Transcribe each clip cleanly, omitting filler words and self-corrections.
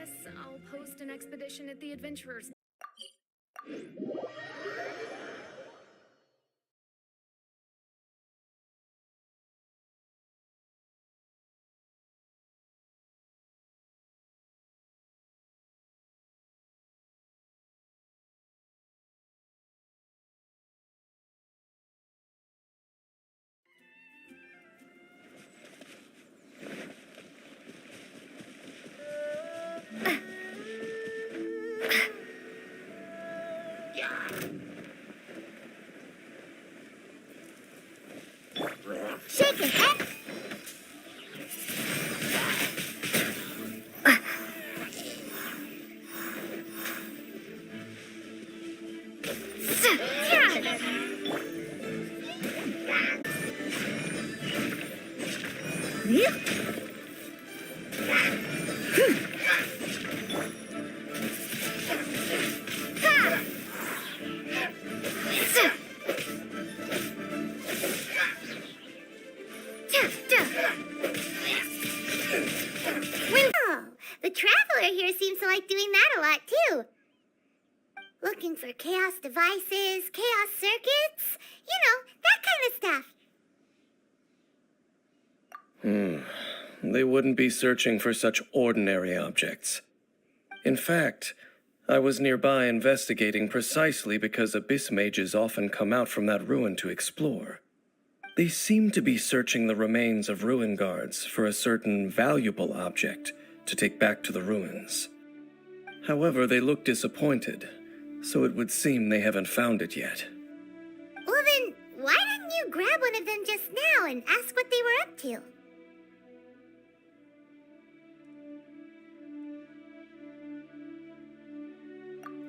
guess I'll post an expedition at the adventurers. Shake it, heck! The traveler here seems to like doing that a lot, too. Looking for chaos devices, chaos circuits, you know, that kind of stuff. They wouldn't be searching for such ordinary objects. In fact, I was nearby investigating precisely because abyss mages often come out from that ruin to explore. They seem to be searching the remains of ruin guards for a certain valuable object to take back to the ruins. However, they look disappointed, so it would seem they haven't found it yet. Well then, why didn't you grab one of them just now and ask what they were up to?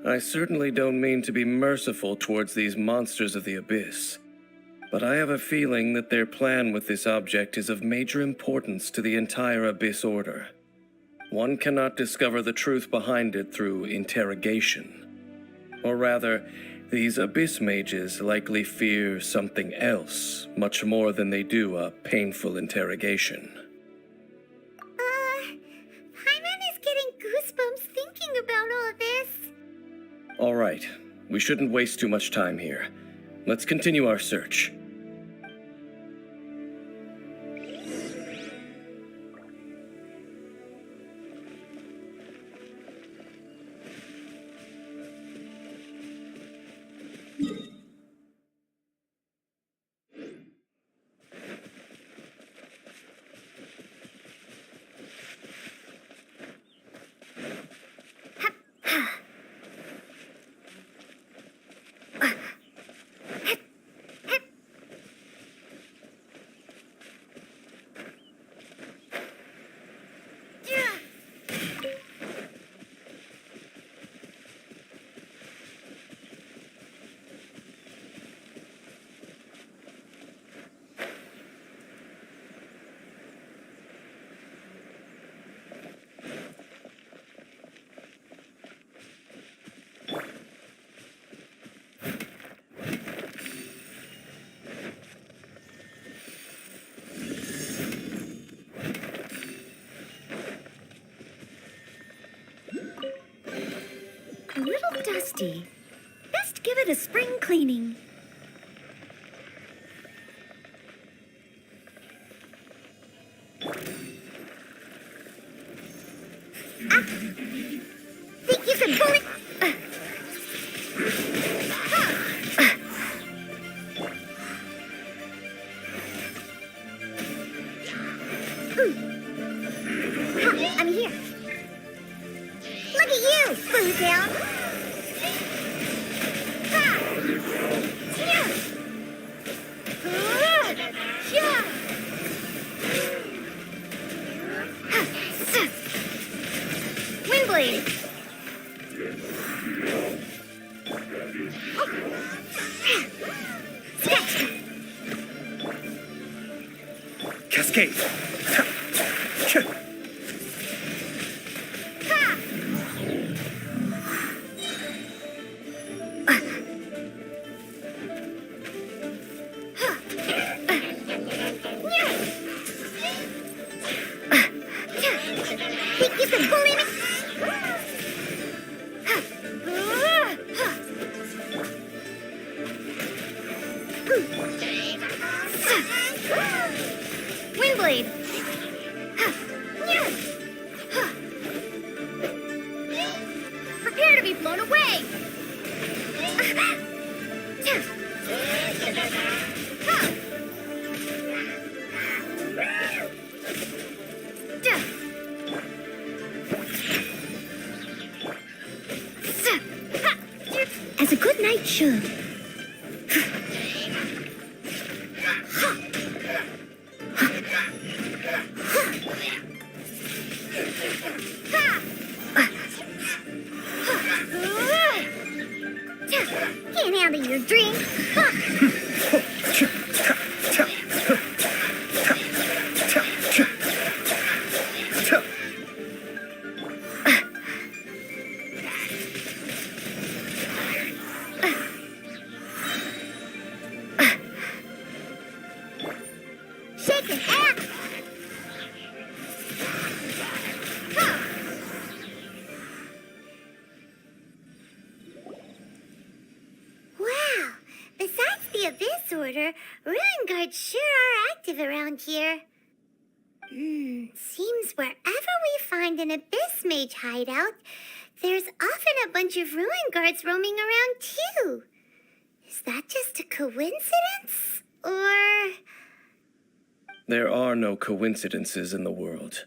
I certainly don't mean to be merciful towards these monsters of the abyss, but I have a feeling that their plan with this object is of major importance to the entire Abyss Order. One cannot discover the truth behind it through interrogation. Or rather, these Abyss mages likely fear something else, much more than they do a painful interrogation. Paimon is getting goosebumps thinking about all of this. All right, we shouldn't waste too much time here. Let's continue our search. A little dusty. Best give it a spring cleaning. Think you can pull it? I'm here. Look at you, Blue Tail. Windblade. Cascade! Think you can bully me? nature. Can't handle your drink. Shake it out. Wow, besides the Abyss Order, Ruin Guards sure are active around here. Seems wherever we find an Abyss Mage hideout, there's often a bunch of Ruin Guards roaming around too. Is that just a coincidence? Or... There are no coincidences in the world.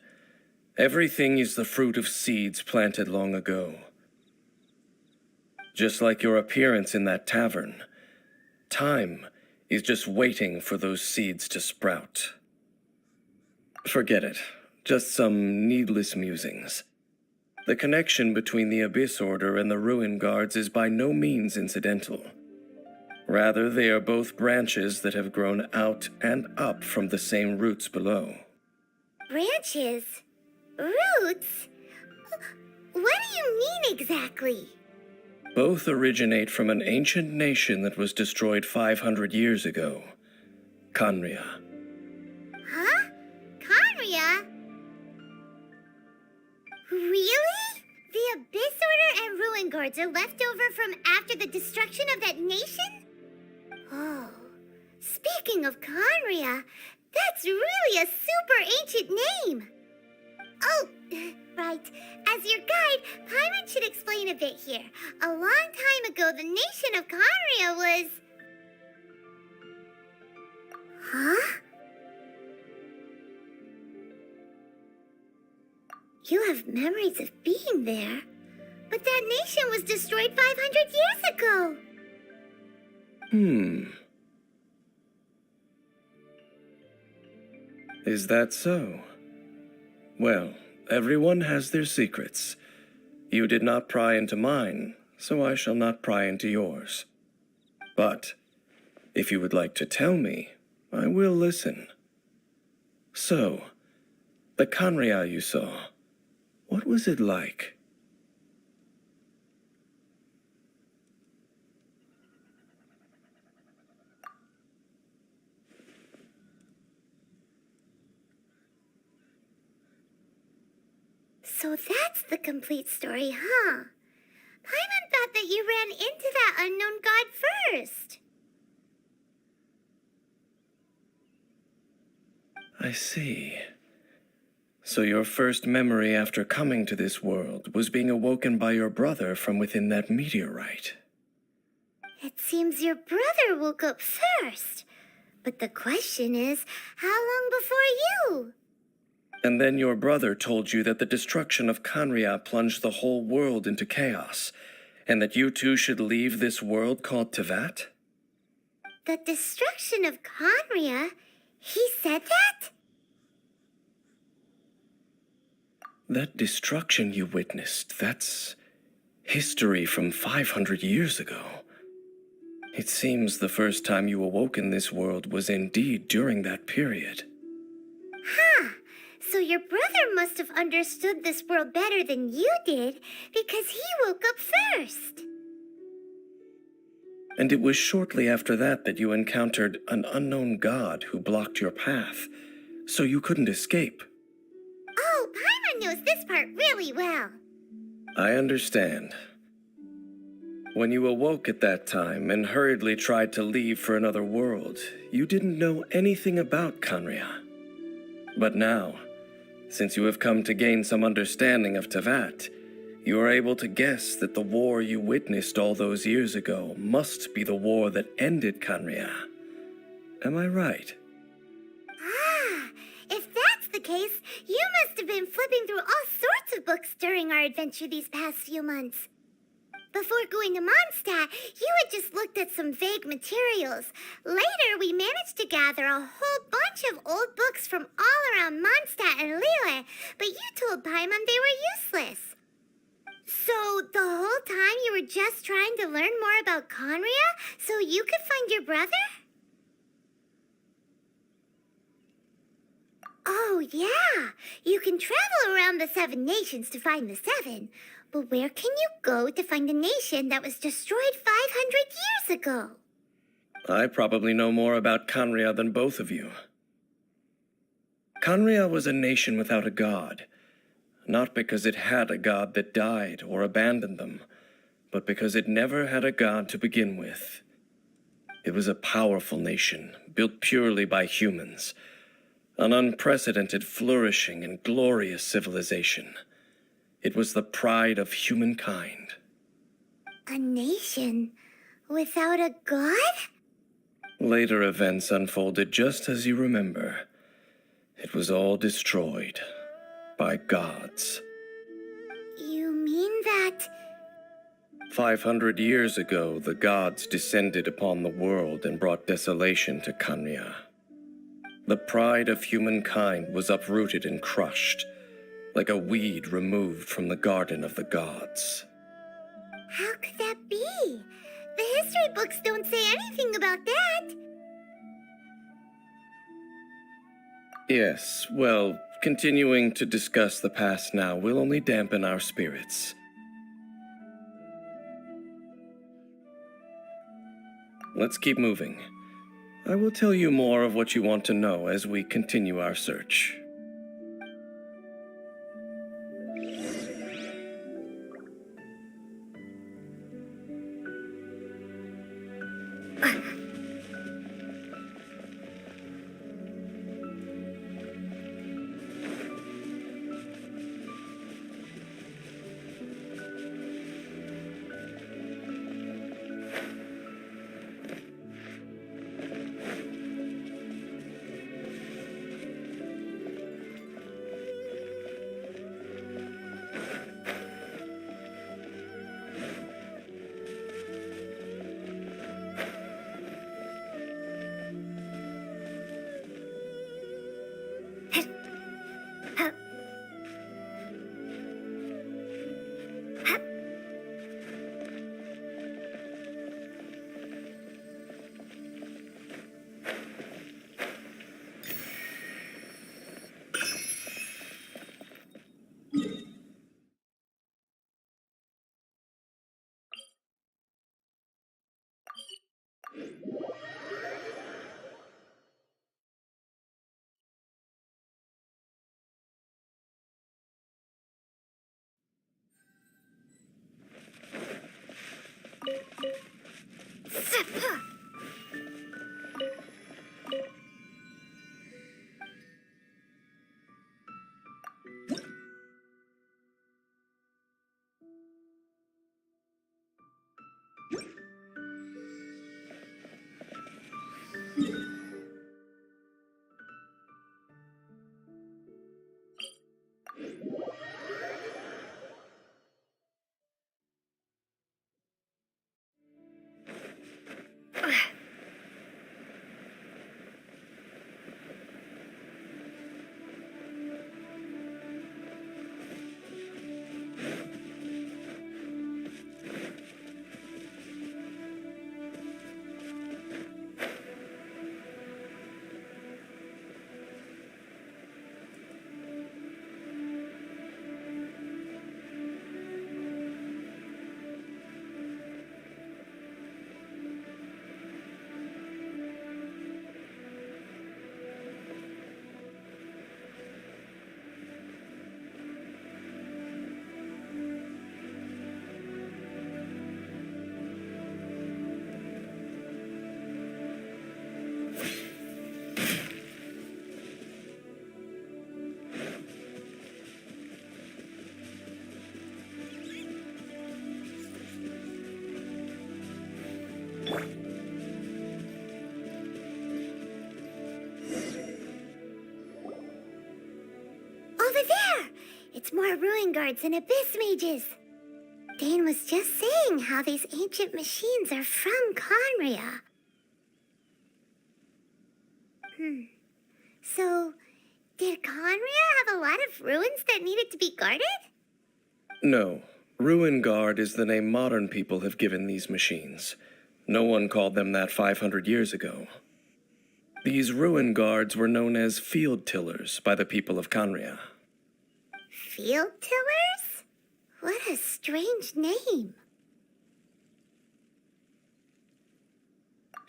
Everything is the fruit of seeds planted long ago. Just like your appearance in that tavern, time is just waiting for those seeds to sprout. Forget it. Just some needless musings. The connection between the Abyss Order and the Ruin Guards is by no means incidental. Rather, they are both branches that have grown out and up from the same roots below. Branches? Roots? What do you mean exactly? Both originate from an ancient nation that was destroyed 500 years ago, Khaenri'ah. Huh? Khaenri'ah? Really? The Abyss Order and Ruin Guards are left over from after the destruction of that nation? Oh, speaking of Khaenri'ah, that's really a super ancient name. Oh, right. As your guide, Paimon should explain a bit here. A long time ago, the nation of Khaenri'ah was... Huh? You have memories of being there, but that nation was destroyed 500 years ago. Is that so? Well, everyone has their secrets. You did not pry into mine, so I shall not pry into yours. But, if you would like to tell me, I will listen. So, the Khaenri'ah you saw, what was it like? So that's the complete story, huh? Paimon thought that you ran into that unknown god first. I see. So your first memory after coming to this world was being awoken by your brother from within that meteorite. It seems your brother woke up first. But the question is, how long before you? And then your brother told you that the destruction of Khaenri'ah plunged the whole world into chaos, and that you two should leave this world called Teyvat? The destruction of Khaenri'ah? He said that? That destruction you witnessed, that's history from 500 years ago. It seems the first time you awoke in this world was indeed during that period. Huh. So your brother must have understood this world better than you did, because he woke up first. And it was shortly after that that you encountered an unknown god who blocked your path, so you couldn't escape. Oh, Paimon knows this part really well. I understand. When you awoke at that time and hurriedly tried to leave for another world, you didn't know anything about Khaenri'ah. But now, since you have come to gain some understanding of Teyvat, you are able to guess that the war you witnessed all those years ago must be the war that ended Khaenri'ah. Am I right? Ah, if that's the case, you must have been flipping through all sorts of books during our adventure these past few months. Before going to Mondstadt, you had just looked at some vague materials. Later, we managed to gather a whole bunch of old books from all around Mondstadt and Lille, but you told Paimon they were useless. So, the whole time you were just trying to learn more about Conria so you could find your brother? Oh, yeah. You can travel around the 7 nations to find the 7. But where can you go to find a nation that was destroyed 500 years ago? I probably know more about Conria than both of you. Conria was a nation without a god. Not because it had a god that died or abandoned them, but because it never had a god to begin with. It was a powerful nation, built purely by humans. An unprecedented, flourishing, and glorious civilization. It was the pride of humankind. A nation without a god? Later events unfolded just as you remember. It was all destroyed by gods. You mean that... 500 years ago, the gods descended upon the world and brought desolation to Conria. The pride of humankind was uprooted and crushed, like a weed removed from the garden of the gods. How could that be? The history books don't say anything about that. Yes, well, continuing to discuss the past now will only dampen our spirits. Let's keep moving. I will tell you more of what you want to know as we continue our search. Over there! It's more ruin guards and abyss mages. Dane was just saying how these ancient machines are from Conria. So, did Conria have a lot of ruins that needed to be guarded? No. Ruin Guard is the name modern people have given these machines. No one called them that 500 years ago. These ruin guards were known as field tillers by the people of Conria. Field tillers? What a strange name.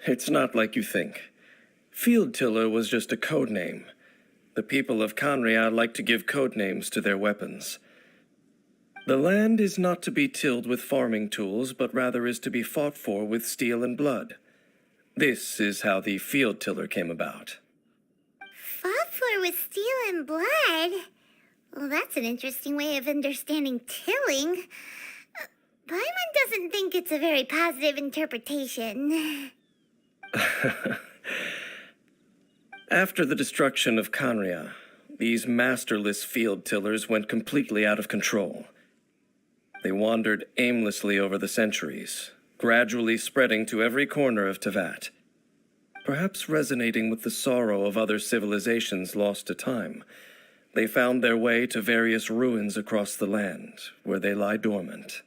It's not like you think. Field tiller was just a code name. The people of Conria like to give code names to their weapons. The land is not to be tilled with farming tools, but rather is to be fought for with steel and blood. This is how the field tiller came about. Fought for with steel and blood? Well, that's an interesting way of understanding tilling. Paimon doesn't think it's a very positive interpretation. After the destruction of Conria, these masterless field tillers went completely out of control. They wandered aimlessly over the centuries, gradually spreading to every corner of Teyvat. Perhaps resonating with the sorrow of other civilizations lost to time, they found their way to various ruins across the land, where they lie dormant.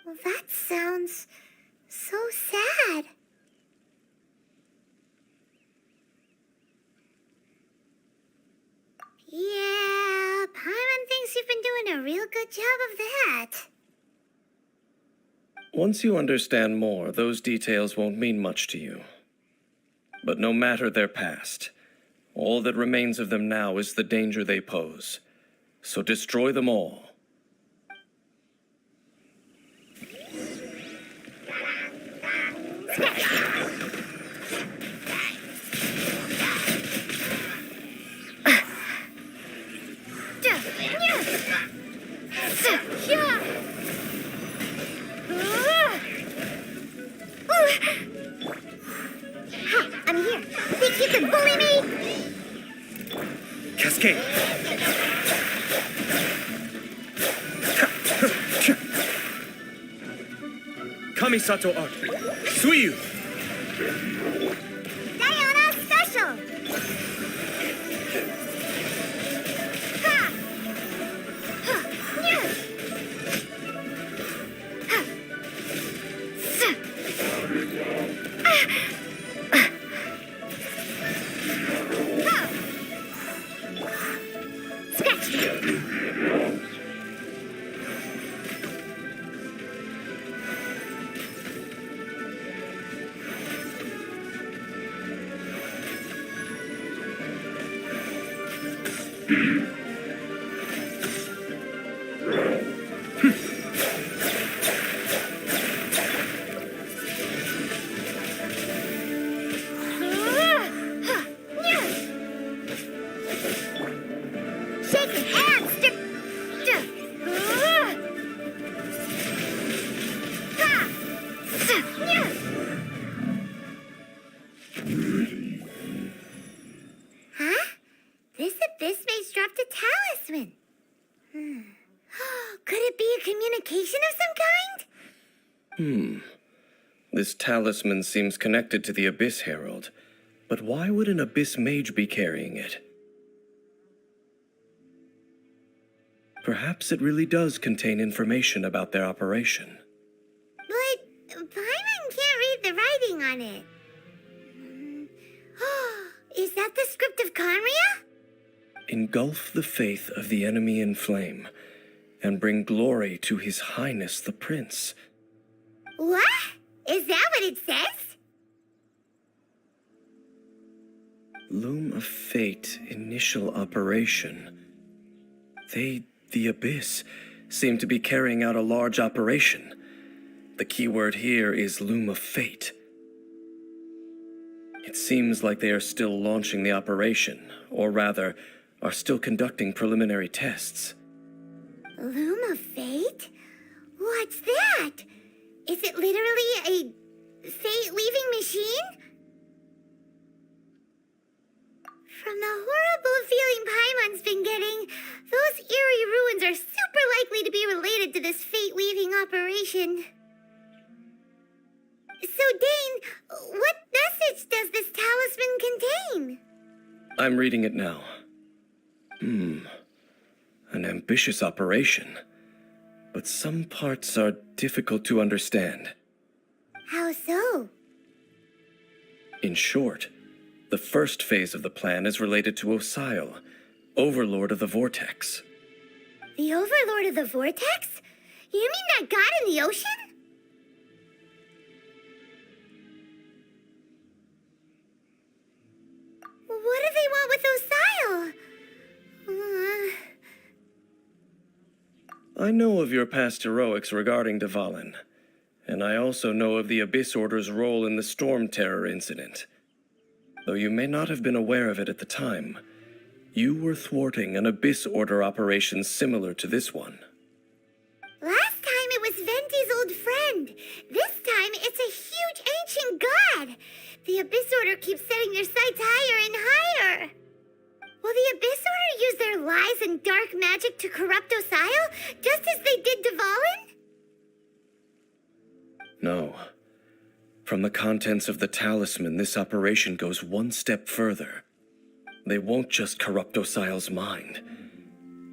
Well, that sounds so sad. Yeah, Paimon thinks you've been doing a real good job of that. Once you understand more, those details won't mean much to you. But no matter their past, all that remains of them now is the danger they pose. So destroy them all. I'm here. Think you can bully me? Cascade! Kamisato art. Suiyu! Diana special! Ha! Ha! Yeah! Ha! Sa! Ha! Scratch! Could it be a communication of some kind? This talisman seems connected to the Abyss Herald. But why would an Abyss Mage be carrying it? Perhaps it really does contain information about their operation. But Paimon can't read the writing on it. Is that the script of Conria? Engulf the faith of the enemy in flame, and bring glory to His Highness the Prince. What? Is that what it says? Loom of Fate, initial operation. They, the Abyss, seem to be carrying out a large operation. The keyword here is Loom of Fate. It seems like they are still launching the operation, or rather, are still conducting preliminary tests. Loom of Fate? What's that? Is it literally a fate-leaving machine? From the horrible feeling Paimon's been getting, those eerie ruins are super likely to be related to this fate-leaving operation. I'm reading it now. An ambitious operation. But some parts are difficult to understand. How so? In short, the first phase of the plan is related to Osile, Overlord of the Vortex. The Overlord of the Vortex? You mean that god in the ocean? What do they want with Osile? I know of your past heroics regarding Dvalin, and I also know of the Abyss Order's role in the Storm Terror incident. Though you may not have been aware of it at the time, you were thwarting an Abyss Order operation similar to this one. Last time it was Venti's old friend. This time it's a huge ancient god. The Abyss Order keeps setting their sights higher and higher. Will the Abyss Order use their lies and dark magic to corrupt Osile, just as they did Dvalin? No. From the contents of the talisman, this operation goes one step further. They won't just corrupt Osile's mind.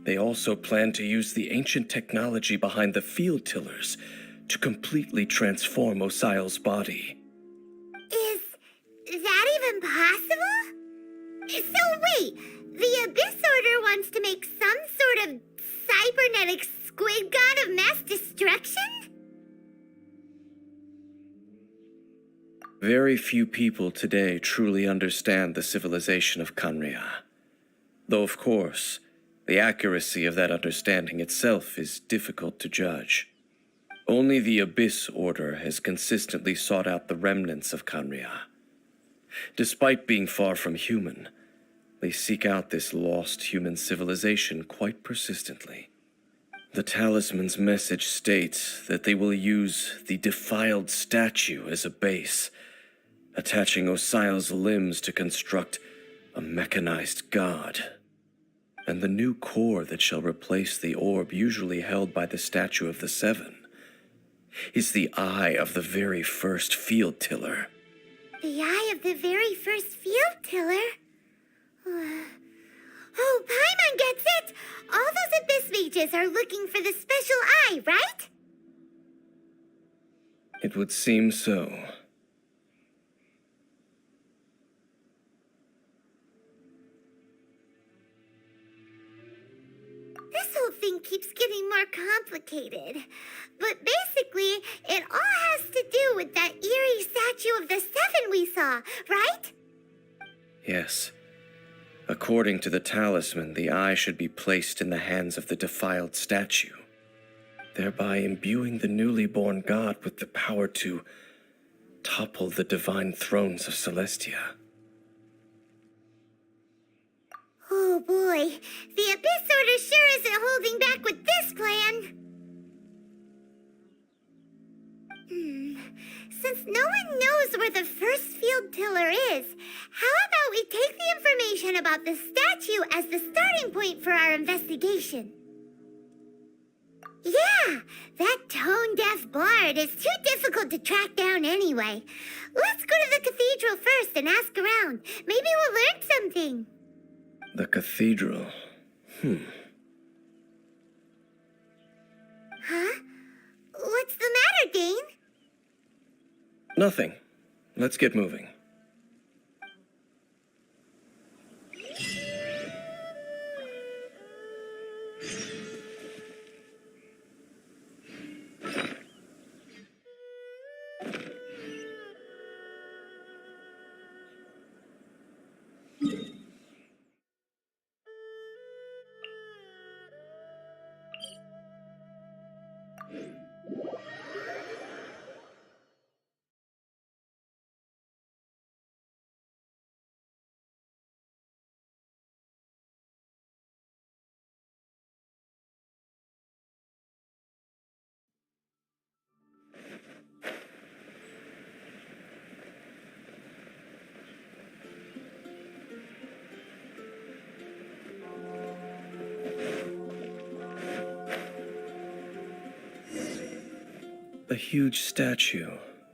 They also plan to use the ancient technology behind the field tillers to completely transform Osile's body. Is that even possible? So wait, the Abyss Order wants to make some sort of cybernetic squid god of mass destruction? Very few people today truly understand the civilization of Khaenri'ah. Though, of course, the accuracy of that understanding itself is difficult to judge. Only the Abyss Order has consistently sought out the remnants of Khaenri'ah. Despite being far from human, they seek out this lost human civilization quite persistently. The talisman's message states that they will use the defiled statue as a base, attaching Osile's limbs to construct a mechanized god. And the new core that shall replace the orb usually held by the statue of the Seven is the eye of the very first field tiller. The eye of the very first field tiller? Oh, Paimon gets it! All those Abyss mages are looking for the special eye, right? It would seem so. This whole thing keeps getting more complicated. But basically, it all has to do with that eerie statue of the Seven we saw, right? Yes. According to the talisman, the eye should be placed in the hands of the defiled statue, thereby imbuing the newly born god with the power to topple the divine thrones of Celestia. Oh boy, the Abyss Order sure isn't holding back with this plan. Since no one knows where the first field tiller is, how about we take the information about the statue as the starting point for our investigation? Yeah, that tone-deaf bard is too difficult to track down anyway. Let's go to the cathedral first and ask around. Maybe we'll learn something. The cathedral. Huh? What's the matter, Dane? Nothing. Let's get moving. A huge statue,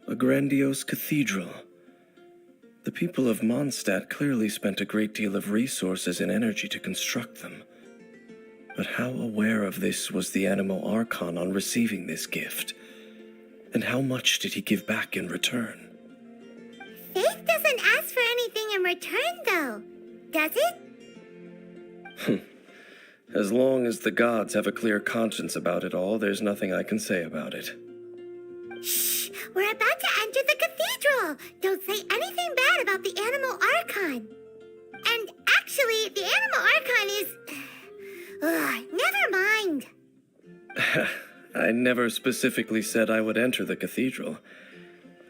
a grandiose cathedral. The people of Mondstadt clearly spent a great deal of resources and energy to construct them. But how aware of this was the Animal Archon on receiving this gift? And how much did he give back in return? Faith doesn't ask for anything in return, though, does it? As long as the gods have a clear conscience about it all, there's nothing I can say about it. Shh! We're about to enter the cathedral! Don't say anything bad about the Animal Archon! And actually, the Animal Archon is... never mind! I never specifically said I would enter the cathedral.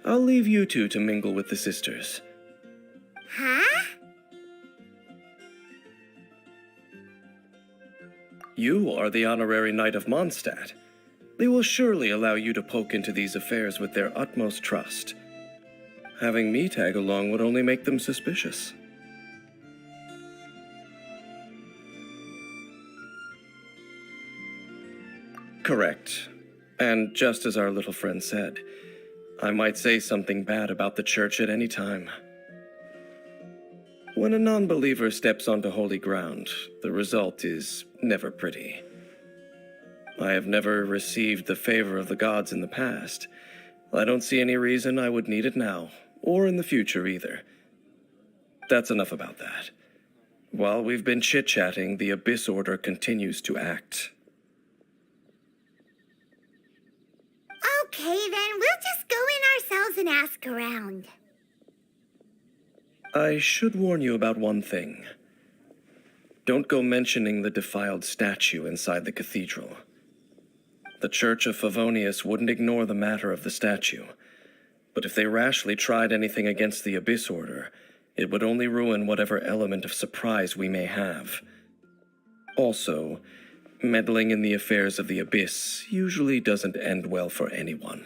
I'll leave you two to mingle with the sisters. Huh? You are the honorary knight of Mondstadt. They will surely allow you to poke into these affairs with their utmost trust. Having me tag along would only make them suspicious. Correct. And just as our little friend said, I might say something bad about the church at any time. When a non-believer steps onto holy ground, the result is never pretty. I have never received the favor of the gods in the past. I don't see any reason I would need it now, or in the future either. That's enough about that. While we've been chit-chatting, the Abyss Order continues to act. Okay, then we'll just go in ourselves and ask around. I should warn you about one thing. Don't go mentioning the defiled statue inside the cathedral. The Church of Favonius wouldn't ignore the matter of the statue, but if they rashly tried anything against the Abyss Order, it would only ruin whatever element of surprise we may have. Also, meddling in the affairs of the Abyss usually doesn't end well for anyone.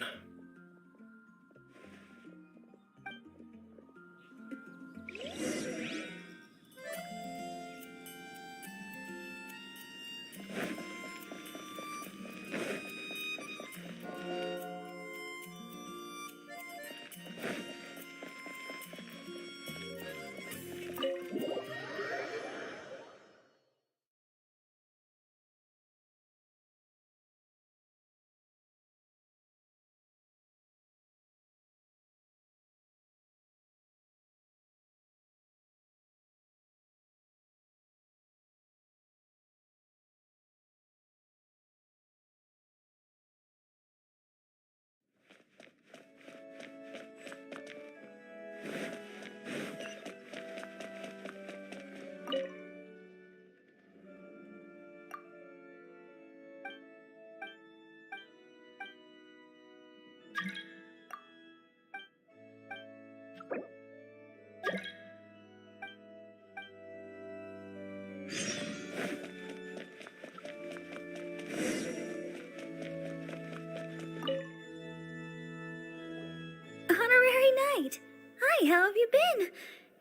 Honorary Knight! Hi, how have you been?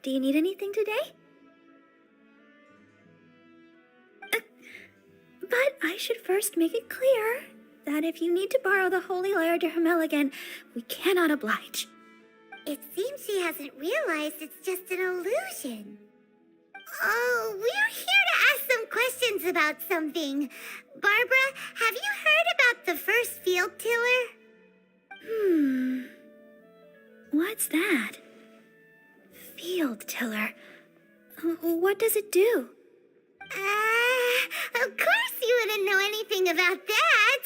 Do you need anything today? But I should first make it clear that if you need to borrow the Holy Lyre to Hermel again, we cannot oblige. It seems she hasn't realized it's just an illusion. Oh, we're here to ask some questions about something. Barbara, have you heard about the first field tiller? What's that? Field tiller. What does it do? Of course you wouldn't know anything about that.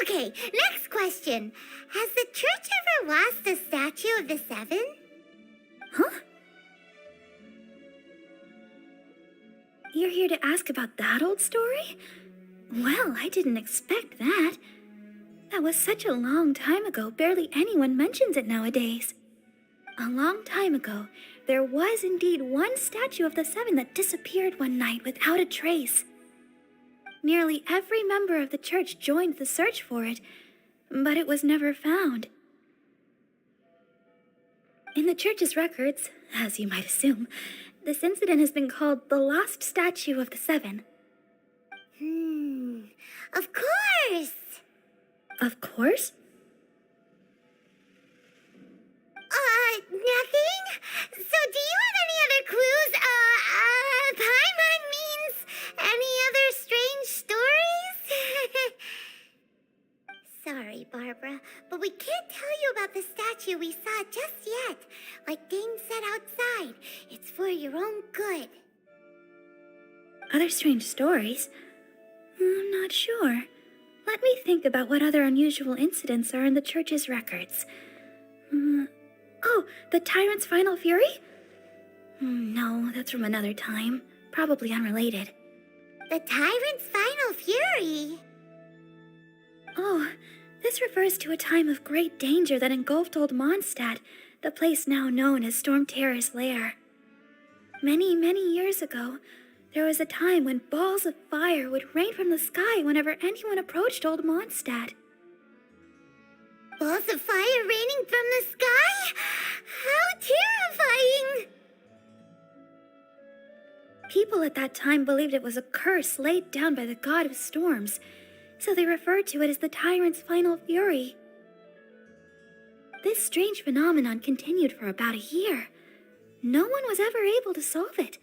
Okay, next question. Has the church ever lost a statue of the Seven? Huh? You're here to ask about that old story? Well, I didn't expect that. That was such a long time ago, barely anyone mentions it nowadays. A long time ago, there was indeed one statue of the Seven that disappeared one night without a trace. Nearly every member of the church joined the search for it, but it was never found. In the church's records, as you might assume, this incident has been called the Lost Statue of the Seven. Of course! Of course? Nothing? sorry, Barbara, but we can't tell you about the statue we saw just yet. Like Dane said outside, it's for your own good. Other strange stories? I'm not sure. Let me think about what other unusual incidents are in the church's records. Oh, the tyrant's final fury? No, that's from another time. Probably unrelated. The tyrant's final fury? Oh, this refers to a time of great danger that engulfed old Mondstadt, the place now known as Storm Terror's lair. Many, many years ago, there was a time when balls of fire would rain from the sky whenever anyone approached old Mondstadt. Balls of fire raining from the sky? How terrifying! People at that time believed it was a curse laid down by the god of storms, so they referred to it as the tyrant's final fury. This strange phenomenon continued for about a year. No one was ever able to solve it.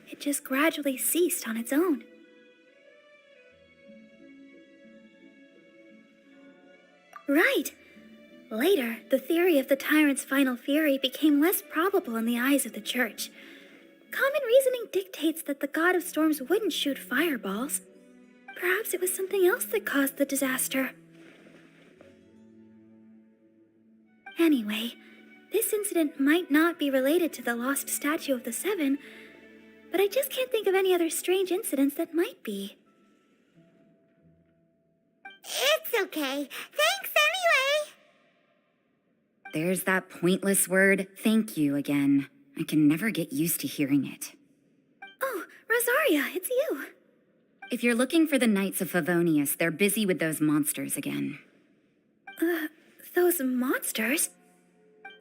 It just gradually ceased on its own. Right. Later, the theory of the tyrant's final fury became less probable in the eyes of the church. Common reasoning dictates that the god of storms wouldn't shoot fireballs. Perhaps it was something else that caused the disaster. Anyway, this incident might not be related to the lost statue of the Seven, but I just can't think of any other strange incidents that might be. It's okay. Thanks anyway. There's that pointless word, thank you, again. I can never get used to hearing it. Oh, Rosaria, it's you. If you're looking for the Knights of Favonius, they're busy with those monsters again. Those monsters?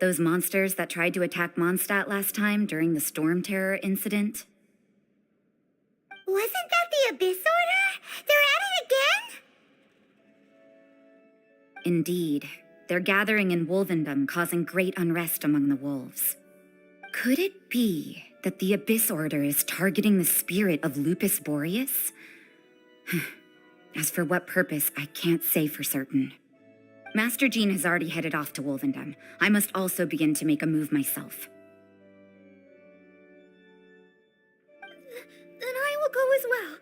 Those monsters that tried to attack Mondstadt last time during the Storm Terror incident? Wasn't that the Abyss Order? They're at it again? Indeed. They're gathering in Wolvendom, causing great unrest among the wolves. Could it be that the Abyss Order is targeting the spirit of Lupus Boreas? As for what purpose, I can't say for certain. Master Jean has already headed off to Wolvendom. I must also begin to make a move myself. Then I will go as well.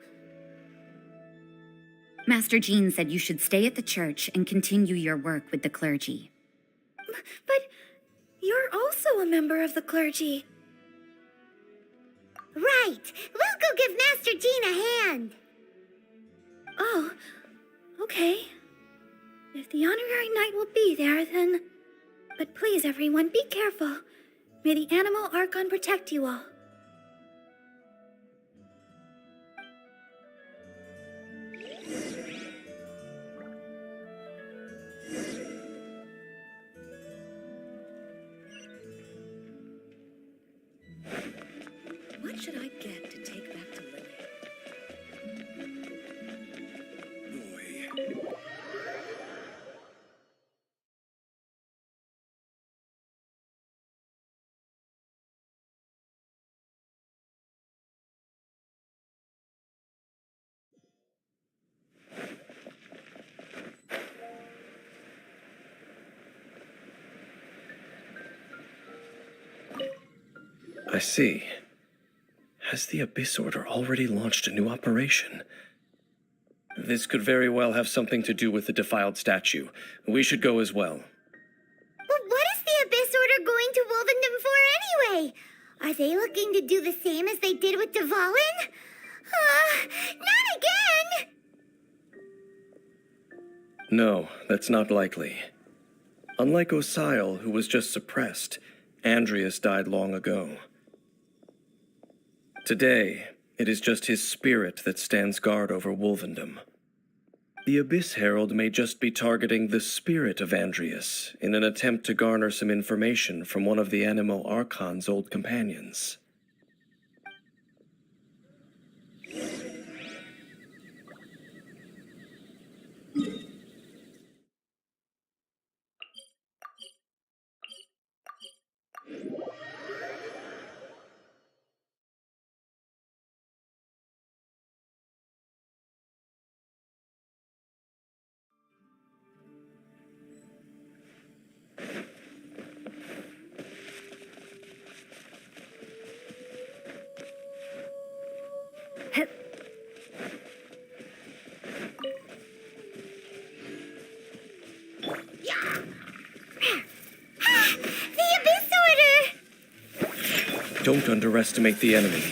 Master Jean said you should stay at the church and continue your work with the clergy. But you're also a member of the clergy. Right. We'll go give Master Jean a hand. Oh, okay. If the honorary knight will be there, then... But please, everyone, be careful. May the animal Archon protect you all. What should I get to take back to Lily? I see. Has the Abyss Order already launched a new operation? This could very well have something to do with the defiled statue. We should go as well. But what is the Abyss Order going to Wolvendom for anyway? Are they looking to do the same as they did with Dvalin? Not again! No, that's not likely. Unlike Osile, who was just suppressed, Andreas died long ago. Today, it is just his spirit that stands guard over Wolvendom. The Abyss Herald may just be targeting the spirit of Andreas in an attempt to garner some information from one of the Animo Archon's old companions. Don't underestimate the enemy.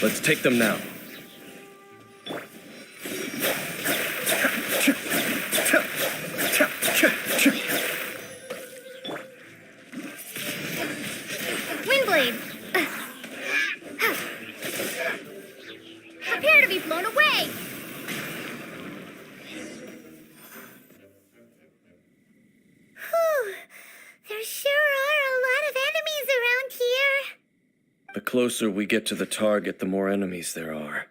Let's take them now. Windblade! Prepare to be blown away! Whew. There sure are a lot of enemies around here. The closer we get to the target, the more enemies there are.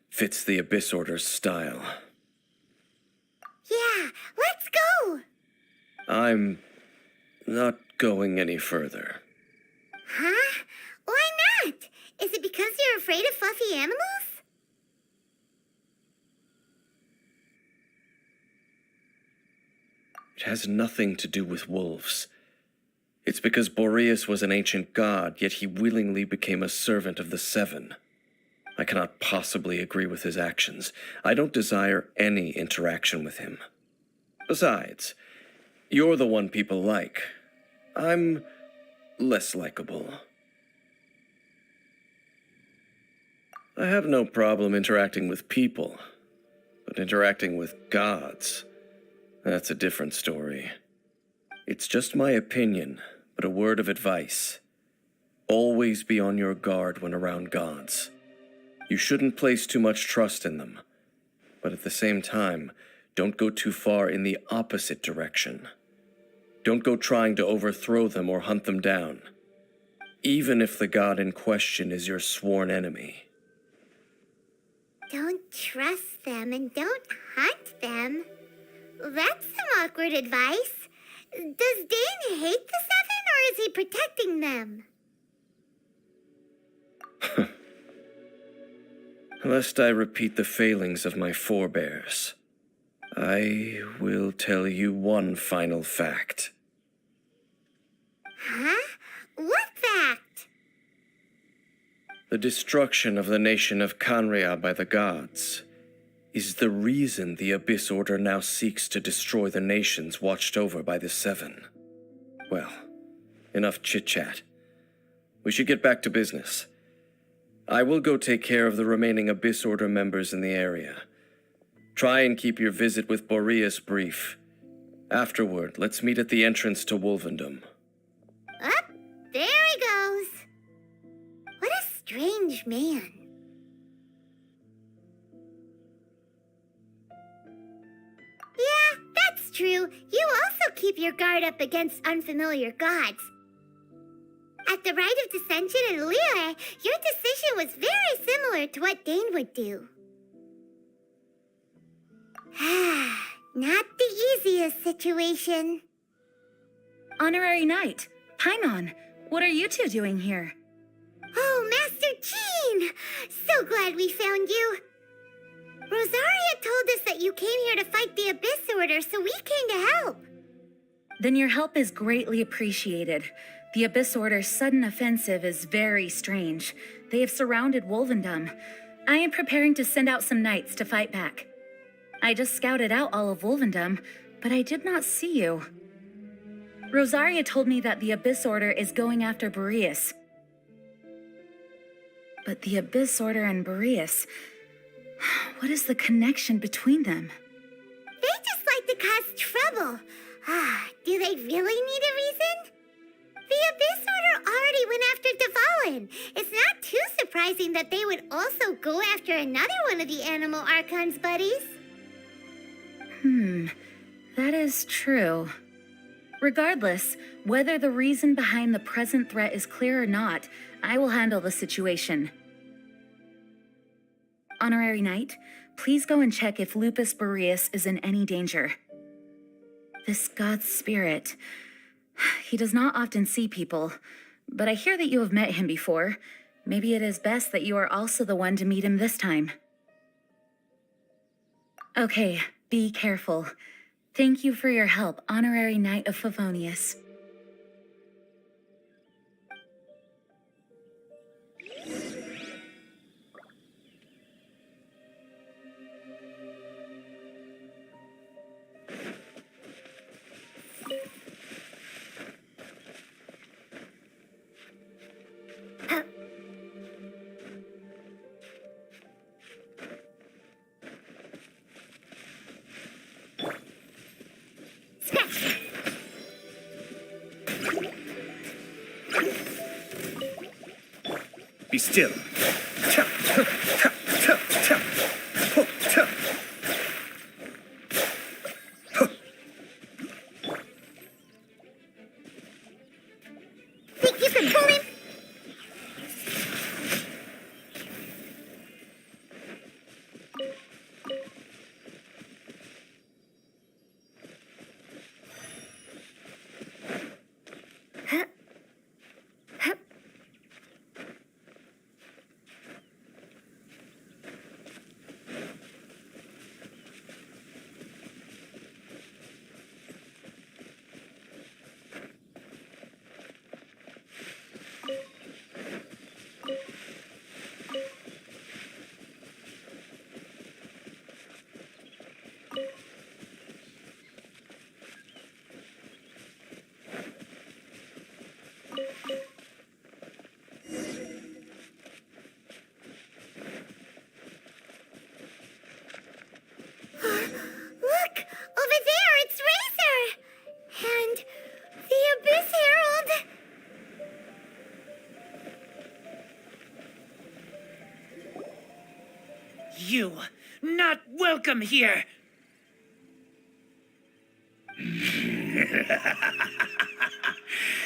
Fits the Abyss Order's style. Yeah, let's go! I'm not going any further. Huh? Why not? Is it because you're afraid of fluffy animals? It has nothing to do with wolves. It's because Boreas was an ancient god, yet he willingly became a servant of the Seven. I cannot possibly agree with his actions. I don't desire any interaction with him. Besides, you're the one people like. I'm less likable. I have no problem interacting with people, but interacting with gods, that's a different story. It's just my opinion, but a word of advice. Always be on your guard when around gods. You shouldn't place too much trust in them, but at the same time, don't go too far in the opposite direction. Don't go trying to overthrow them or hunt them down, even if the god in question is your sworn enemy. Don't trust them and don't hunt them. That's some awkward advice. Does Dane hate the Seven, or is he protecting them? Lest I repeat the failings of my forebears, I will tell you one final fact. Huh? What fact? The destruction of the nation of Khaenri'ah by the gods is the reason the Abyss Order now seeks to destroy the nations watched over by the Seven. Well, enough chit-chat. We should get back to business. I will go take care of the remaining Abyss Order members in the area. Try and keep your visit with Boreas brief. Afterward, let's meet at the entrance to Wolvendom. Up, there he goes. What a strange man. Yeah, that's true. You also keep your guard up against unfamiliar gods. At the Rite of Dissension in Liyue, your decision was very similar to what Dane would do. Not the easiest situation. Honorary Knight, Paimon, what are you two doing here? Oh, Master Jean! So glad we found you. Rosaria told us that you came here to fight the Abyss Order, so we came to help. Then your help is greatly appreciated. The Abyss Order's sudden offensive is very strange. They have surrounded Wolvendom. I am preparing to send out some knights to fight back. I just scouted out all of Wolvendom, but I did not see you. Rosaria told me that the Abyss Order is going after Boreas. But the Abyss Order and Boreas, what is the connection between them? They just like to cause trouble. Do they really need a reason? The Abyss Order already went after Dvalin. It's not too surprising that they would also go after another one of the Animal Archon's buddies. That is true. Regardless, whether the reason behind the present threat is clear or not, I will handle the situation. Honorary Knight, please go and check if Lupus Boreas is in any danger. This god's spirit, he does not often see people, but I hear that you have met him before. Maybe it is best that you are also the one to meet him this time. Okay, be careful. Thank you for your help, Honorary Knight of Favonius. Be still. Think you can pull him? Look! Over there, it's Razor! And the Abyss Herald! You, not welcome here!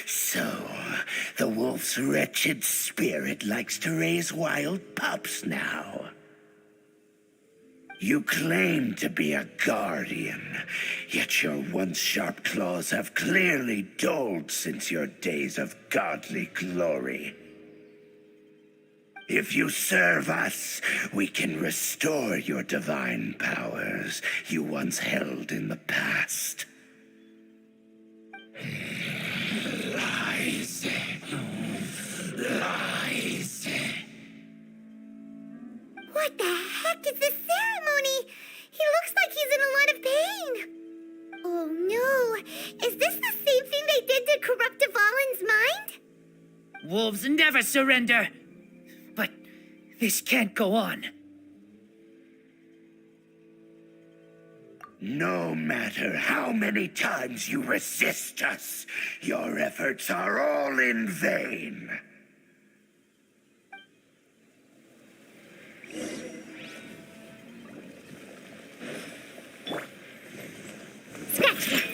So, the wolf's wretched spirit likes to raise wild pups now. You claim to be a guardian, yet your once sharp claws have clearly dulled since your days of godly glory. If you serve us, we can restore your divine powers you once held in the past. Lies. Lies. What the heck is this ceremony? He looks like he's in a lot of pain. Oh no, is this the same thing they did to corrupt Dvalin's mind? Wolves never surrender! But this can't go on. No matter how many times you resist us, your efforts are all in vain. Scratch that.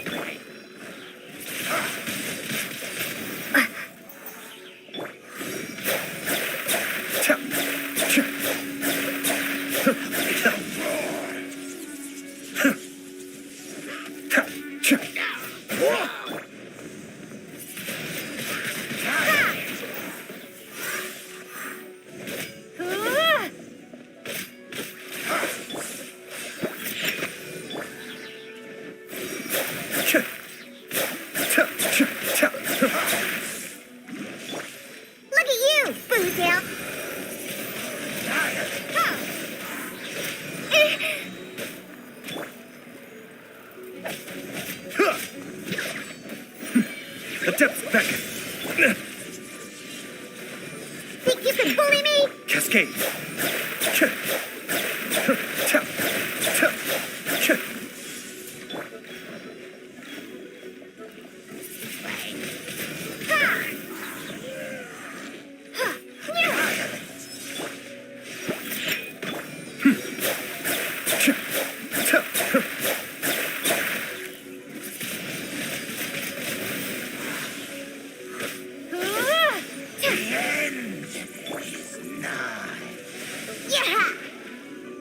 Look at you, Boozle. The depth's back. Think you can bully me? Cascade. Yeah!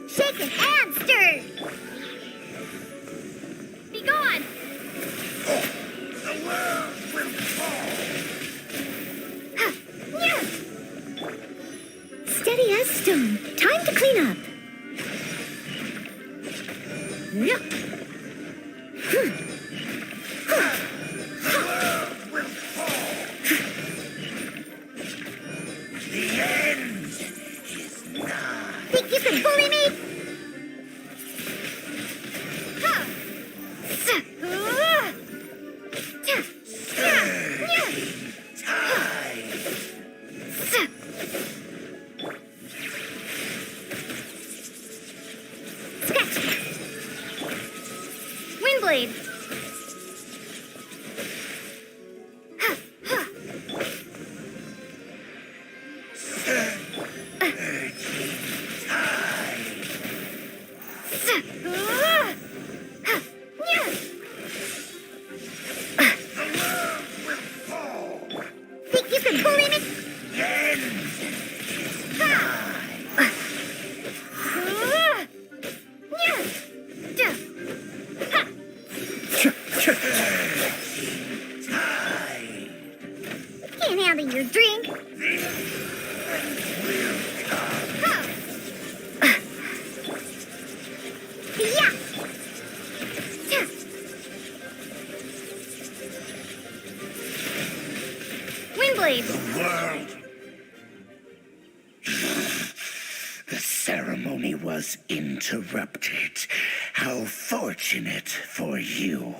Shaken and stirred! Be gone! The world will fall. Steady as stone. Time to clean up. The end is nigh. Think you can bully me? Time. Windblade. Think you can bully me? Can't handle your drink. Yeah. Windblade. The world. The ceremony was interrupted. How fortunate for you.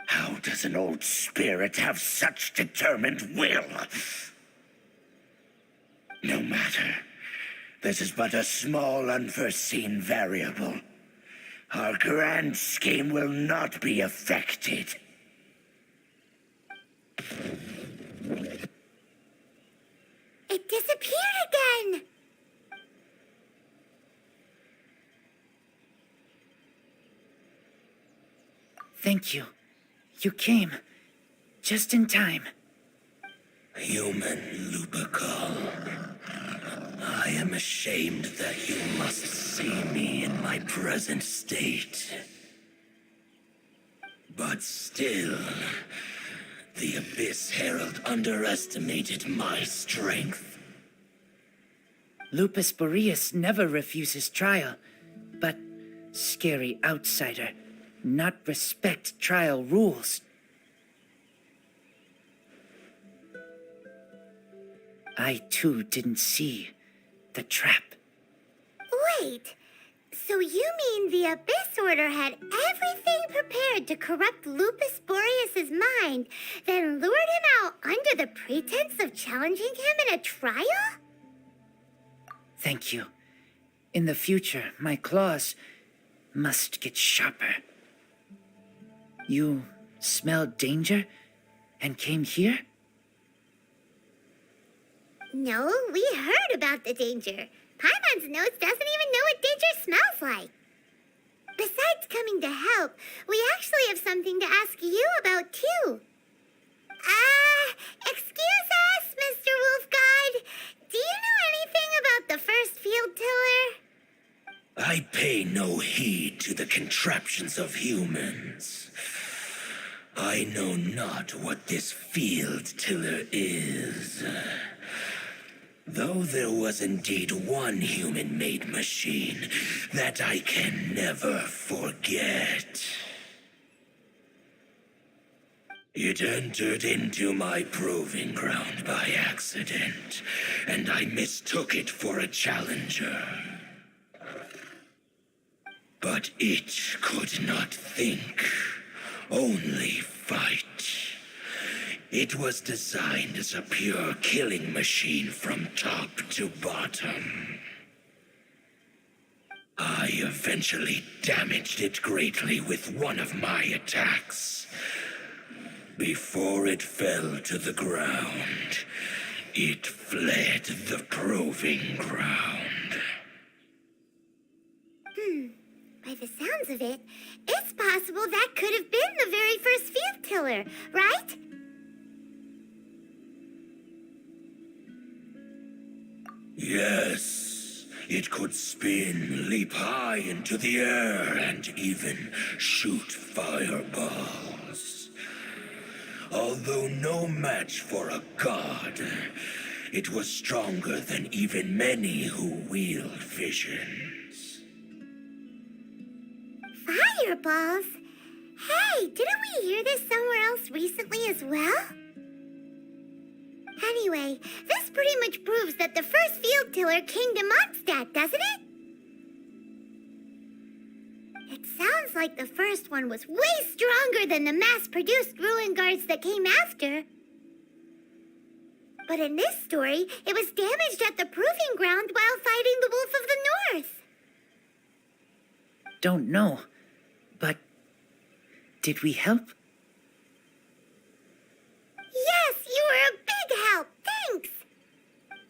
How does an old spirit have such determined will? No matter. This is but a small unforeseen variable. Our grand scheme will not be affected. It disappeared again. Thank you. You came. Just in time. Human Lupical, I am ashamed that you must see me in my present state. But still, the Abyss Herald underestimated my strength. Lupus Boreas never refuses trial, but scary outsider, not respect trial rules. I too didn't see the trap. Wait, so you mean the Abyss Order had everything prepared to corrupt Lupus Boreas' mind, then lured him out under the pretense of challenging him in a trial? Thank you. In the future, my claws must get sharper. You smelled danger and came here? No, we heard about the danger. Paimon's notes doesn't even know what danger smells like. Besides coming to help, we actually have something to ask you about, too. Excuse us, Mr. Wolf Guide. Do you know anything about the first field tiller? I pay no heed to the contraptions of humans. I know not what this field tiller is. Though there was indeed one human-made machine that I can never forget. It entered into my proving ground by accident, and I mistook it for a challenger. But it could not think, only fight. It was designed as a pure killing machine from top to bottom. I eventually damaged it greatly with one of my attacks. Before it fell to the ground, it fled the proving ground. By the sounds of it, it's possible that could have been the very first field tiller, right? Yes, it could spin, leap high into the air, and even shoot fireballs. Although no match for a god, it was stronger than even many who wield visions. Fireballs? Hey, didn't we hear this somewhere else recently as well? Anyway, this pretty much proves that the first field tiller came to Mondstadt, doesn't it? It sounds like the first one was way stronger than the mass-produced ruin guards that came after. But in this story, it was damaged at the proving ground while fighting the Wolf of the North. Don't know, but did we help? Yes, you were a big help. Thanks.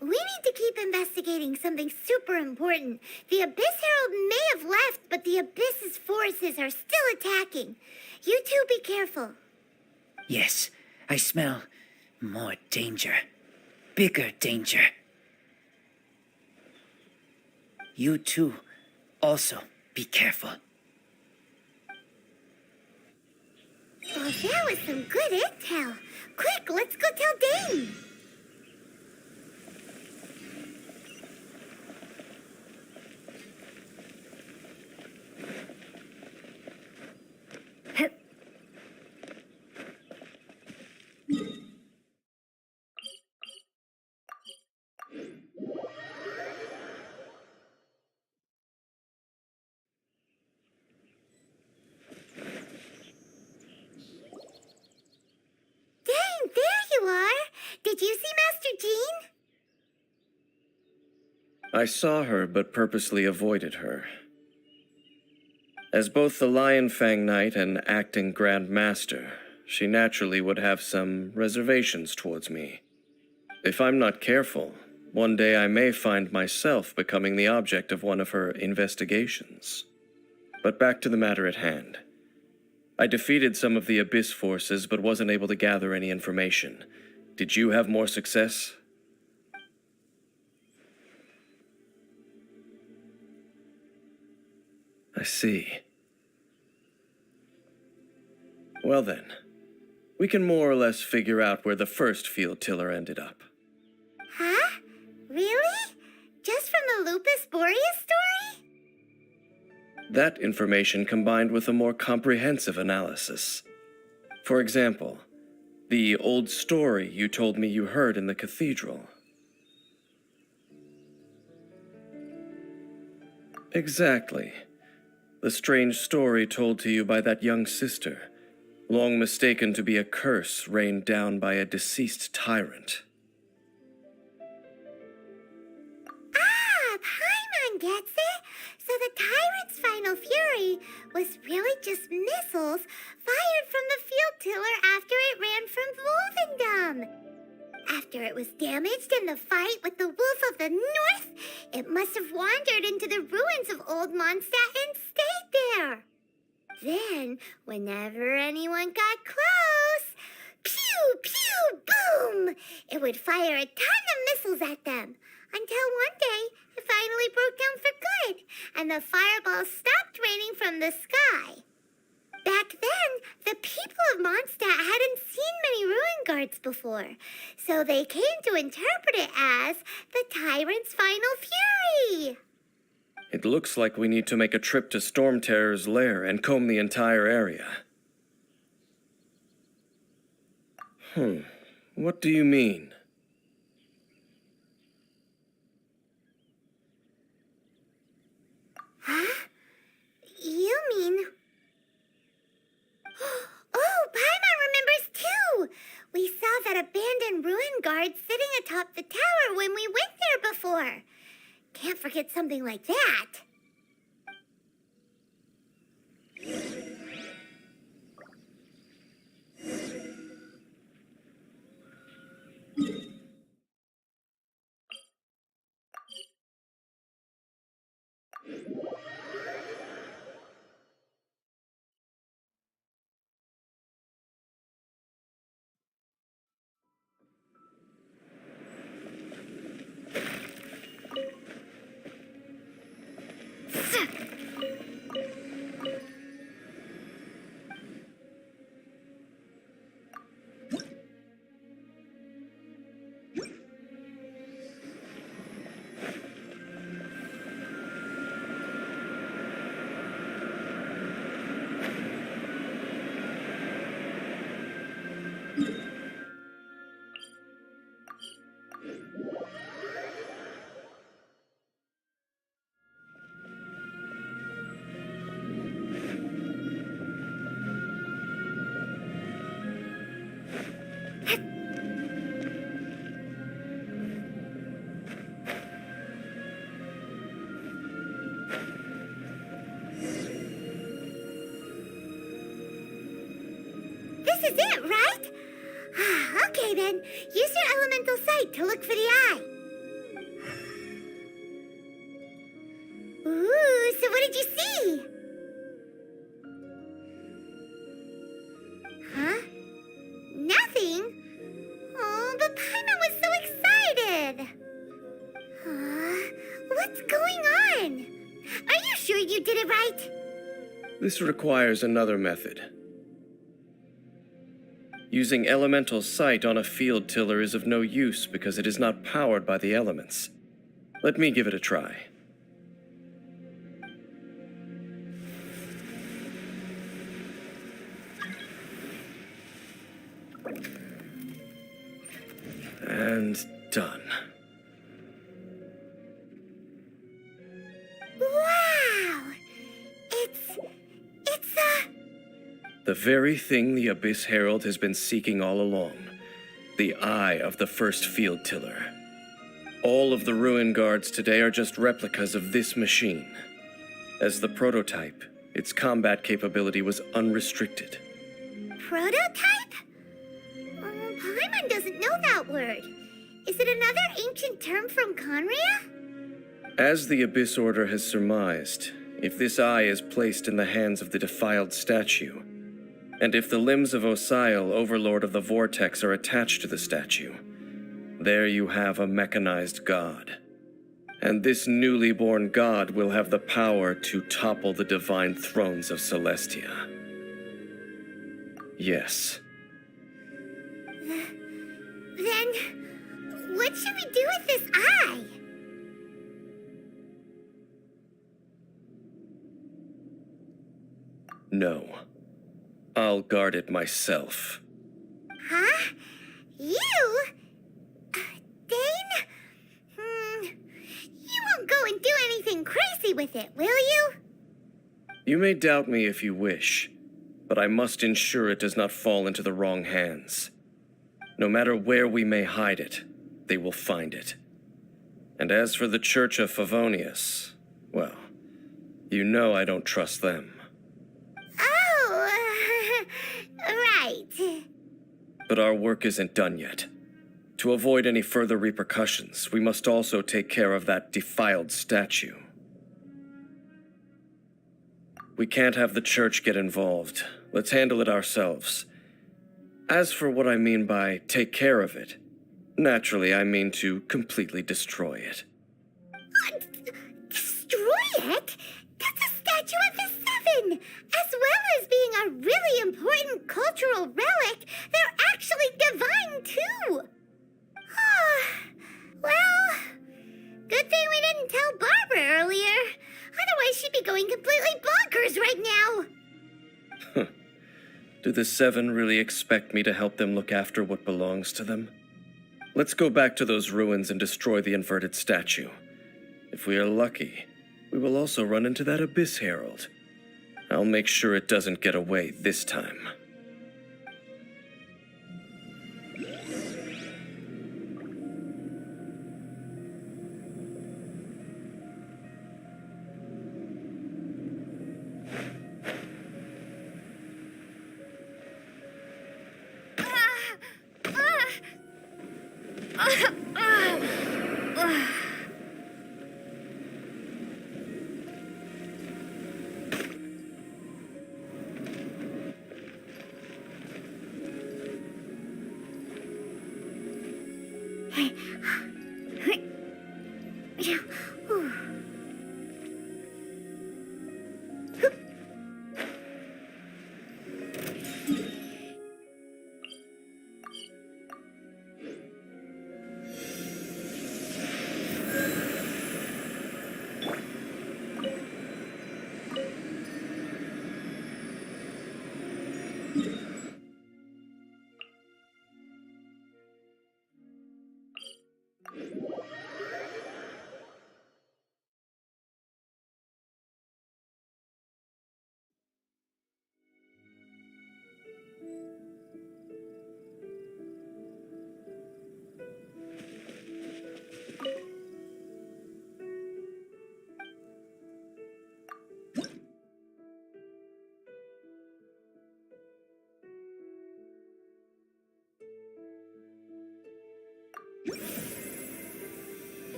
We need to keep keep investigating something super important. The Abyss Herald may have left, but the Abyss's forces are still attacking. You two be careful. Yes, I smell more danger. Bigger danger. You too, also be careful. Well, that was some good intel. Quick, let's go tell Dane. Did you see Master Jean? I saw her, but purposely avoided her. As both the Lion Fang Knight and acting Grand Master, she naturally would have some reservations towards me. If I'm not careful, one day I may find myself becoming the object of one of her investigations. But back to the matter at hand. I defeated some of the Abyss forces, but wasn't able to gather any information. Did you have more success? I see. Well then, we can more or less figure out where the first field tiller ended up. Huh? Really? Just from the Lupus Boreas story? That information combined with a more comprehensive analysis. For example, the old story you told me you heard in the cathedral. Exactly. The strange story told to you by that young sister, long mistaken to be a curse rained down by a deceased tyrant. Ah, Paimon gets it. So the tyrant's final fury was really just missiles fired from the field tiller after it ran from Wolvendom. After it was damaged in the fight with the Wolf of the North, it must have wandered into the ruins of Old Mondstadt and stayed there. Then, whenever anyone got close, pew, pew, boom, it would fire a ton of missiles at them, until one day it finally broke down for good, and the fireballs stopped raining from the sky. Back then, the people of Mondstadt hadn't seen many ruin guards before, so they came to interpret it as the tyrant's final fury. It looks like we need to make a trip to Storm Terror's lair and comb the entire area. What do you mean? Huh? You mean... Oh, Paimon remembers too! We saw that abandoned ruin guard sitting atop the tower when we went there before. Can't forget something like that. This is it, right? Okay then, use your elemental sight to look for the eye. This requires another method. Using elemental sight on a field tiller is of no use because it is not powered by the elements. Let me give it a try. And done. Wow! It's The very thing the Abyss Herald has been seeking all along. The eye of the first field tiller. All of the ruin guards today are just replicas of this machine. As the prototype, its combat capability was unrestricted. prototype? Paimon doesn't know that word. Is it another ancient term from Conria? As the Abyss Order has surmised, if this eye is placed in the hands of the defiled statue, and if the limbs of Osiel, Overlord of the Vortex, are attached to the statue, there you have a mechanized god. And this newly born god will have the power to topple the divine thrones of Celestia. Yes. Then, what should we do with this eye? No. I'll guard it myself. Huh? You? Dane? You won't go and do anything crazy with it, will you? You may doubt me if you wish, but I must ensure it does not fall into the wrong hands. No matter where we may hide it, they will find it. And as for the Church of Favonius, well, you know I don't trust them. Oh, right. But our work isn't done yet. To avoid any further repercussions, we must also take care of that defiled statue. We can't have the church get involved. Let's handle it ourselves. As for what I mean by take care of it, naturally I mean to completely destroy it. Destroy it? That's a statue of the Seven! As well as being a really important cultural relic, they're actually divine too! Well, good thing we didn't tell Barbara earlier. Otherwise she'd be going completely bonkers right now. Do the Seven really expect me to help them look after what belongs to them? Let's go back to those ruins and destroy the inverted statue. If we are lucky, we will also run into that Abyss Herald. I'll make sure it doesn't get away this time.